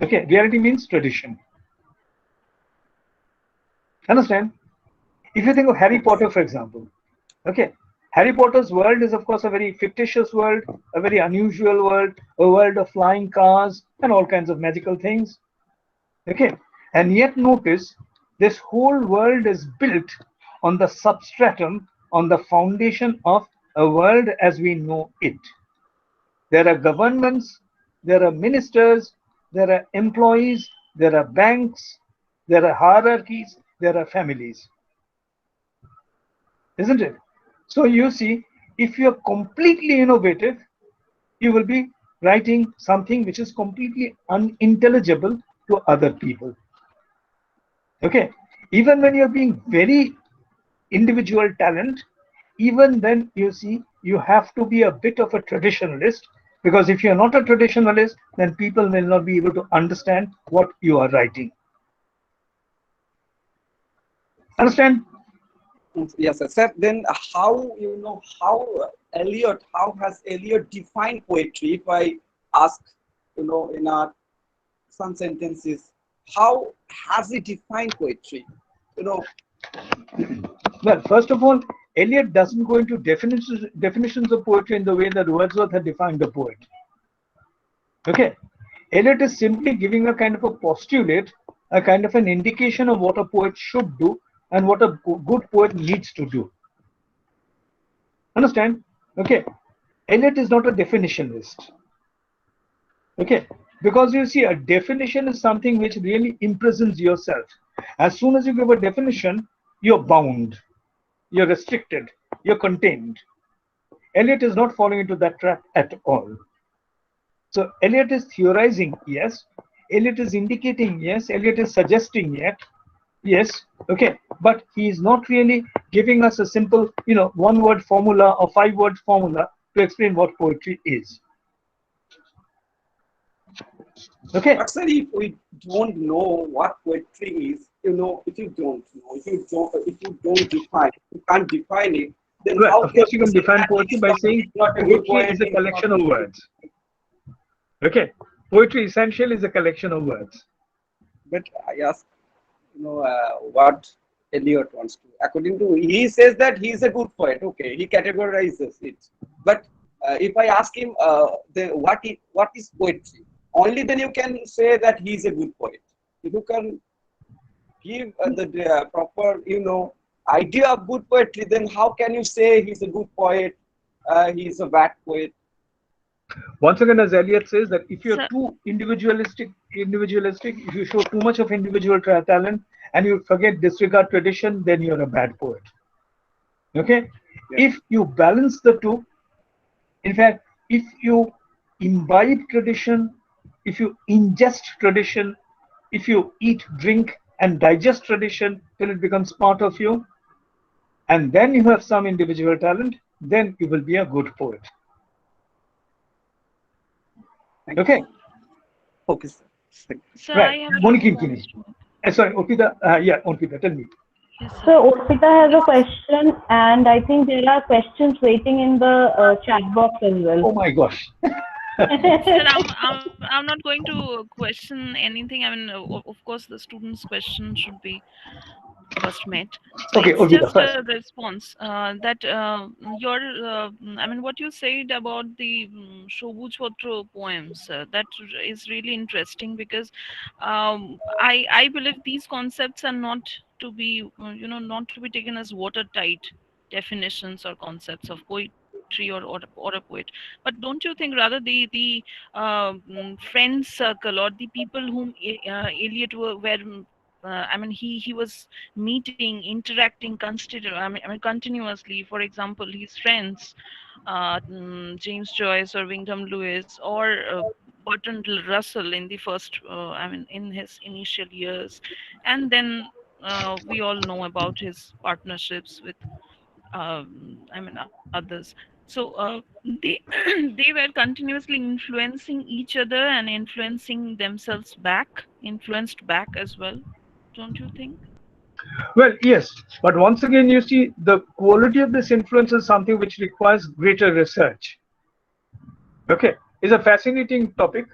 Okay, reality means tradition. Understand? If you think of Harry Potter, for example, okay, Harry Potter's world is, of course, a very fictitious world, a very unusual world, a world of flying cars and all kinds of magical things. Okay, and yet notice this whole world is built on the substratum, on the foundation of a world as we know it. There are governments, there are ministers, there are employees, there are banks, there are hierarchies, there are families. Isn't it? So you see, if you're completely innovative, you will be writing something which is completely unintelligible to other people. Okay, even when you're being very individual talent, even then you see you have to be a bit of a traditionalist, because if you're not a traditionalist, then people will not be able to understand what you are writing. Understand? Yes, sir. Then how, how has Eliot defined poetry? If I ask, in some sentences, how has he defined poetry? Well, first of all, Eliot doesn't go into definitions of poetry in the way that Wordsworth had defined the poet. Okay, Eliot is simply giving a kind of a postulate, a kind of an indication of what a poet should do and what a good poet needs to do. Understand? Okay, Eliot is not a definitionist. Okay, because you see, a definition is something which really imprisons yourself. As soon as you give a definition, you're bound, you're restricted, you're contained. Eliot is not falling into that trap at all. So Eliot is theorizing, yes. Eliot is indicating, yes. Eliot is suggesting, yes. Okay, but he is not really giving us a simple, one-word formula or five-word formula to explain what poetry is. Okay. But sir, if we don't know what poetry is, if you don't know, if you don't define, you can't define it, then well, how of course you can define poetry by saying poetry is a collection of words. Okay, poetry essentially is a collection of words. But I ask, what Eliot wants to. According to, he says that he is a good poet. Okay, he categorizes it. But if I ask him, what is poetry? Only then you can say that he is a good poet. If you can give the proper, idea of good poetry, then how can you say he's a good poet? He is a bad poet. Once again, as Eliot says, that if you're too individualistic, if you show too much of individual talent and you disregard tradition, then you're a bad poet. Okay? Yeah. If you balance the two, in fact, if you imbibe tradition, if you ingest tradition, if you eat, drink, and digest tradition till it becomes part of you, and then you have some individual talent, then you will be a good poet. Okay. Okay, sir. Right. Sorry, Orpita. Yeah, Orpita, tell me. So Urpita has a question, and I think there are questions waiting in the chat box as well. Oh my gosh. Sir, I'm not going to question anything. I mean, of course, the student's question should be first met. So Okay, it's Urpita just first. a response that your, I mean, what you said about the Shobuj Potro poems, that is really interesting because I believe these concepts are not to be, not to be taken as watertight definitions or concepts of poetry or a poet. But don't you think rather the friend circle or the people whom Eliot were I mean, he was meeting, interacting, continuously. For example, his friends, James Joyce or Wyndham Lewis or Bertrand Russell in the first, in his initial years, and then we all know about his partnerships with, others. So they they were continuously influencing each other and influencing themselves back, influenced back as well. Don't you think? Well, yes, but once again, you see, the quality of this influence is something which requires greater research. Okay, it's a fascinating topic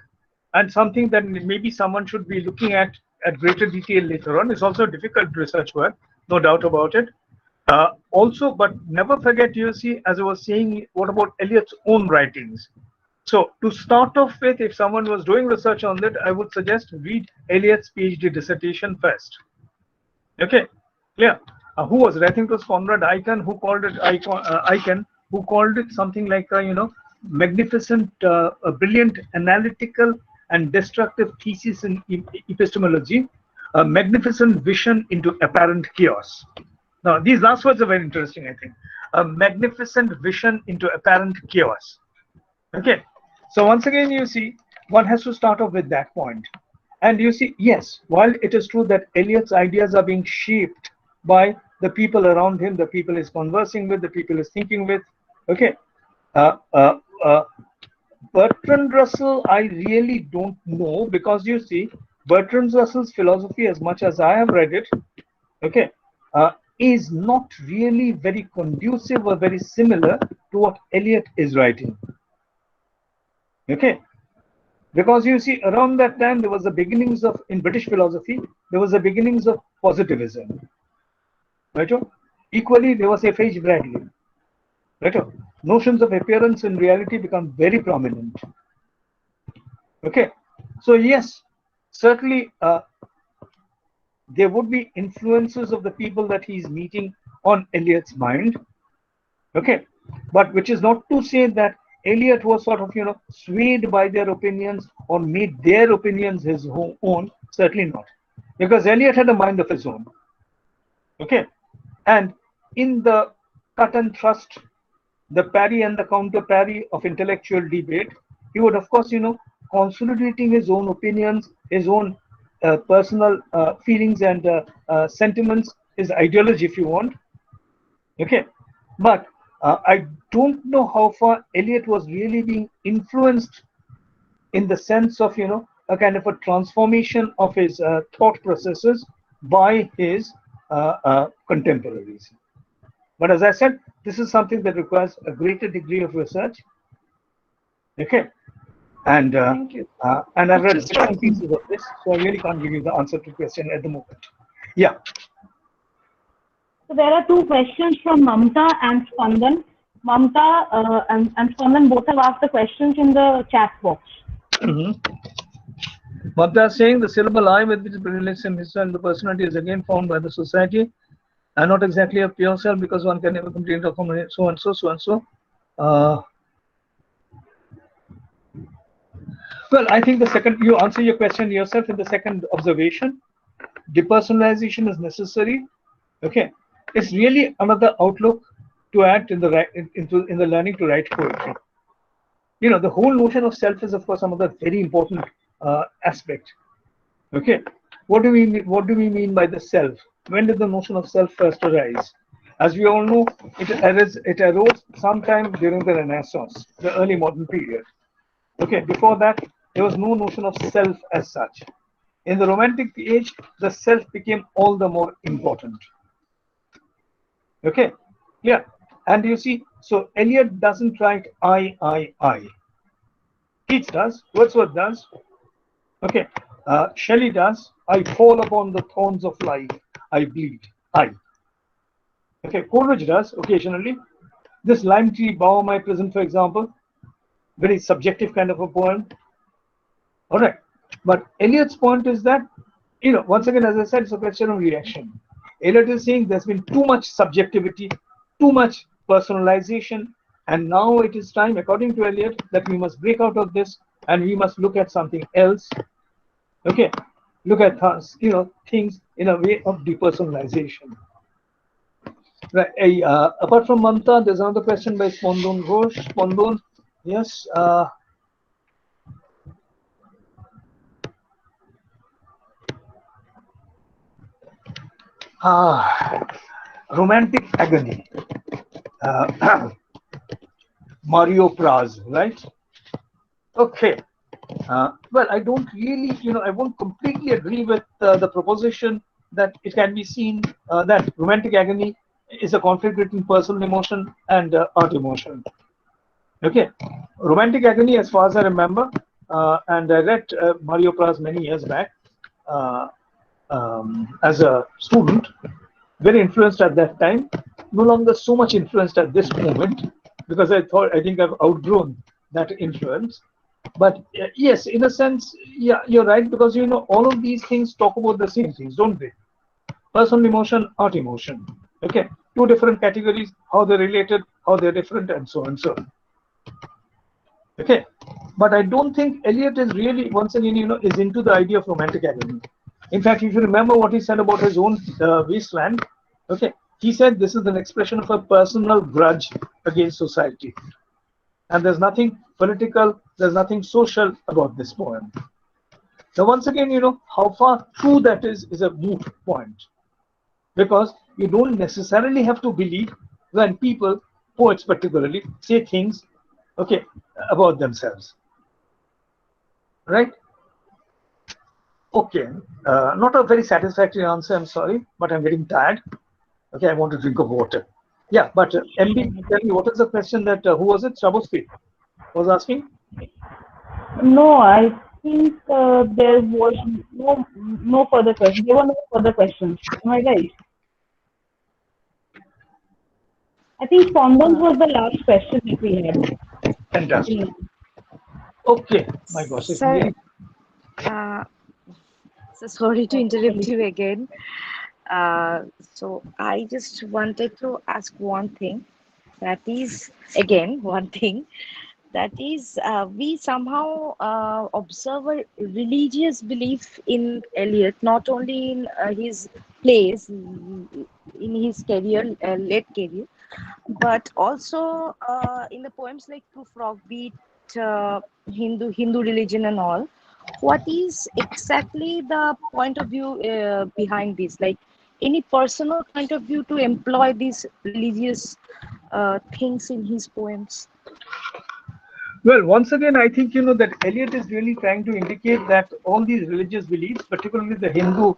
and something that maybe someone should be looking at greater detail later on. It's also difficult research work, no doubt about it. Also, but never forget, you see, as I was saying, what about Eliot's own writings? So to start off with, if someone was doing research on that, I would suggest read Eliot's PhD dissertation first. Okay, clear. Who was it? I think it was Conrad Aiken who called it who called it something like a magnificent, a brilliant analytical and destructive thesis in epistemology, a magnificent vision into apparent chaos. Now, these last words are very interesting, I think. A magnificent vision into apparent chaos. Okay, so once again, you see, one has to start off with that point. And you see, yes, while it is true that Eliot's ideas are being shaped by the people around him, the people he's conversing with, the people he's thinking with, okay. Bertrand Russell, I really don't know, because you see, Bertrand Russell's philosophy, as much as I have read it, okay, is not really very conducive or very similar to what Eliot is writing. Okay, because you see, around that time there was the beginnings of, in British philosophy, there was the beginnings of positivism. Right? Equally, there was F.H. Bradley. Right? Notions of appearance and reality become very prominent. Okay, so yes, certainly there would be influences of the people that he's meeting on Eliot's mind. Okay, but which is not to say that Eliot was sort of, swayed by their opinions or made their opinions his own. Certainly not, because Eliot had a mind of his own. Okay, and in the cut and thrust, the parry and the counter parry of intellectual debate, he would, of course, consolidating his own opinions, his own personal feelings and sentiments, his ideology, if you want. Okay, but I don't know how far Eliot was really being influenced in the sense of, a kind of a transformation of his thought processes by his contemporaries. But as I said, this is something that requires a greater degree of research. Okay, and I've read different pieces of this, so I really can't give you the answer to the question at the moment. Yeah. So there are two questions from Mamta and Spandan. Mamta and Spandan both have asked the questions in the chat box. Mamta is saying the syllable I with which predilects himself and the personality is again formed by the society and not exactly a pure self, because one can never completely accommodate so and so, so and so. Well, I think the second, you answer your question yourself in the second observation. Depersonalization is necessary. Okay, it's really another outlook to act in the learning to write poetry. The whole notion of self is, of course, another very important aspect. Okay, what do we mean by the self? When did the notion of self first arise? As we all know, it arose sometime during the Renaissance, the early modern period. Okay, before that, there was no notion of self as such. In the Romantic age, the self became all the more important. Okay, yeah. And you see, so Eliot doesn't write I. Keats does, Wordsworth does. Okay, Shelley does. I fall upon the thorns of life, I bleed. I. Okay, Coleridge does occasionally. This lime tree bower my prison, for example, very subjective kind of a poem. All right, but Eliot's point is that, once again, as I said, it's a question of reaction. Eliot is saying there's been too much subjectivity, too much personalization, and now it is time, according to Eliot, that we must break out of this and we must look at something else. Okay, look at things in a way of depersonalization. Right. Apart from Mamta, there's another question by Spondon Ghosh. Spondon, yes. Romantic agony. Mario Praz, right? Okay. Well, I don't really, I won't completely agree with the proposition that it can be seen that romantic agony is a conflict between personal emotion and art emotion. Okay. Romantic agony, as far as I remember, and I read Mario Praz many years back as a student, very influenced at that time, no longer so much influenced at this moment, because I think I've outgrown that influence. But yes, in a sense, yeah, you're right, because all of these things talk about the same things, don't they? Personal emotion, art emotion. Okay, two different categories, how they're related, how they're different, and so on and so on. Okay, but I don't think Eliot is really, once again, is into the idea of romantic agony. In fact, if you remember what he said about his own wasteland, okay, he said this is an expression of a personal grudge against society. And there's nothing political, there's nothing social about this poem. Now, once again, how far true that is a moot point. Because you don't necessarily have to believe when people, poets particularly, say things, okay, about themselves. Right? Okay. Not a very satisfactory answer, I'm sorry, but I'm getting tired. Okay, I want to drink of water. Yeah, but MB, tell me, what is the question that, who was it? Shabospi was asking? No, I think there was no further questions. There were no further questions. Am I right? I think Fondant was the last question that we had. Fantastic. Okay, my gosh. It's Sir, really... so sorry to interrupt you again. So I just wanted to ask one thing. That is, again, one thing. That is, we somehow observe a religious belief in Eliot, not only in his plays, in his career, late career, but also in the poems like Proof Rock Beat, Hindu religion and all. What is exactly the point of view behind this? Like any personal point of view to employ these religious things in his poems? Well, once again, I think that Eliot is really trying to indicate that all these religious beliefs, particularly the Hindu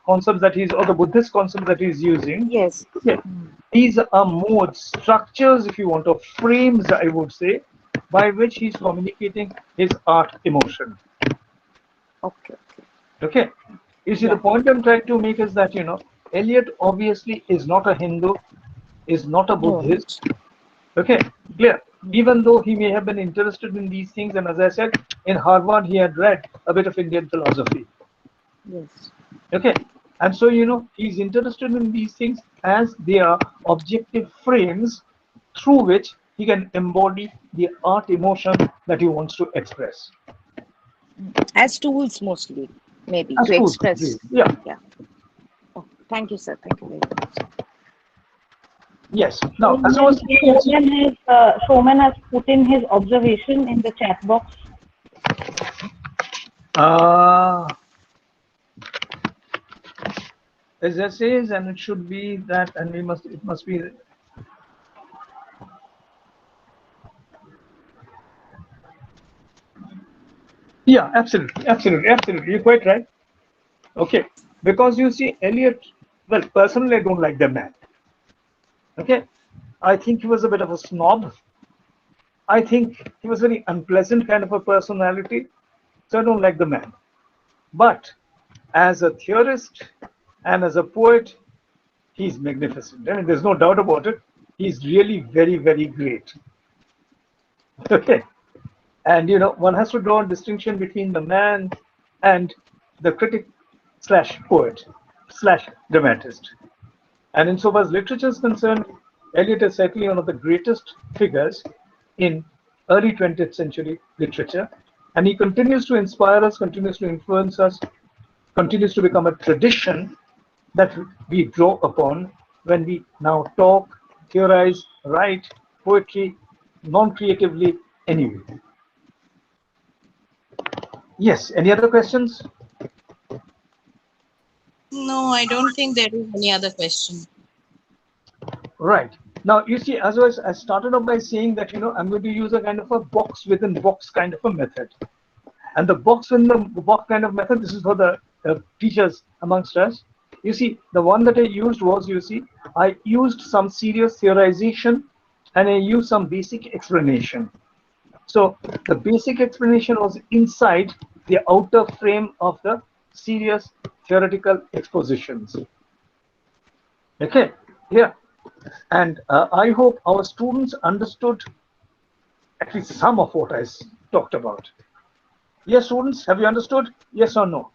concepts that he's, or the Buddhist concepts that he's using, yes, yeah, these are modes, structures, if you want, or frames, I would say, by which he's communicating his art emotion. Okay. Okay. You see, the point I'm trying to make is that Eliot obviously is not a Hindu, is not a Buddhist. Okay, clear. Even though he may have been interested in these things, and as I said, in Harvard he had read a bit of Indian philosophy. Yes. Okay, and so he's interested in these things as they are objective frames through which he can embody the art emotion that he wants to express. As tools mostly, maybe, as to tools, express. Yeah. Oh, thank you, sir. Thank you very much. Yes. Now, as I was Showman has put in his observation in the chat box. As it says, and it should be that, and it must be. Yeah, absolutely. You're quite right. Okay, because you see, Eliot. Well, personally, I don't like the man. Okay, I think he was a bit of a snob. I think he was very unpleasant kind of a personality, so I don't like the man. But as a theorist and as a poet, he's magnificent. I mean, there's no doubt about it. He's really very, very great. Okay. And, one has to draw a distinction between the man and the critic slash poet slash dramatist. And insofar as literature is concerned, Eliot is certainly one of the greatest figures in early 20th century literature. And he continues to inspire us, continues to influence us, continues to become a tradition that we draw upon when we now talk, theorize, write poetry, non-creatively anyway. Yes, any other questions? No, I don't think there is any other question. Right. Now, you see, as I started off by saying that, I'm going to use a kind of a box within box kind of a method. And the box within the box kind of method, this is for the teachers amongst us. You see, the one that I used was, I used some serious theorization and I used some basic explanation. So the basic explanation was inside the outer frame of the serious theoretical expositions. Okay, yeah. And I hope our students understood at least some of what I talked about. Yes, students, have you understood? Yes or no?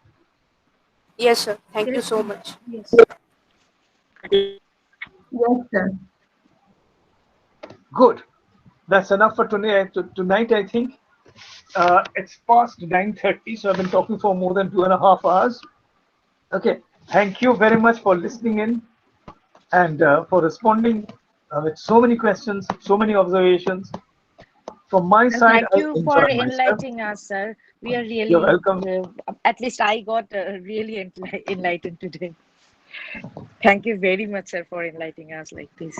Yes, sir. Thank you so much. Yes. Yes, sir. Good. That's enough for today. Tonight, I think it's past 9:30, so I've been talking for more than 2.5 hours. Okay. Thank you very much for listening in and for responding with so many questions, so many observations. From my side, Thank you for enlightening us, sir. We are really, you're welcome. At least I got really enlightened today. Thank you very much, sir, for enlightening us like this.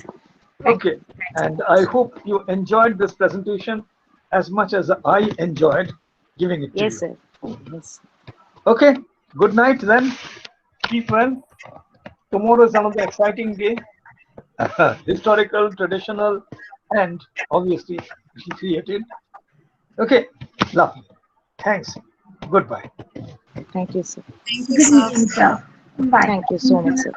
Okay, and I hope you enjoyed this presentation as much as I enjoyed giving it to you. Yes, sir. Yes. Okay, good night then. Keep well. Tomorrow is another exciting day. Historical, traditional, and obviously created. Okay, lovely. Thanks. Goodbye. Thank you, sir. Thank you, sir. Bye. Thank you so much, sir.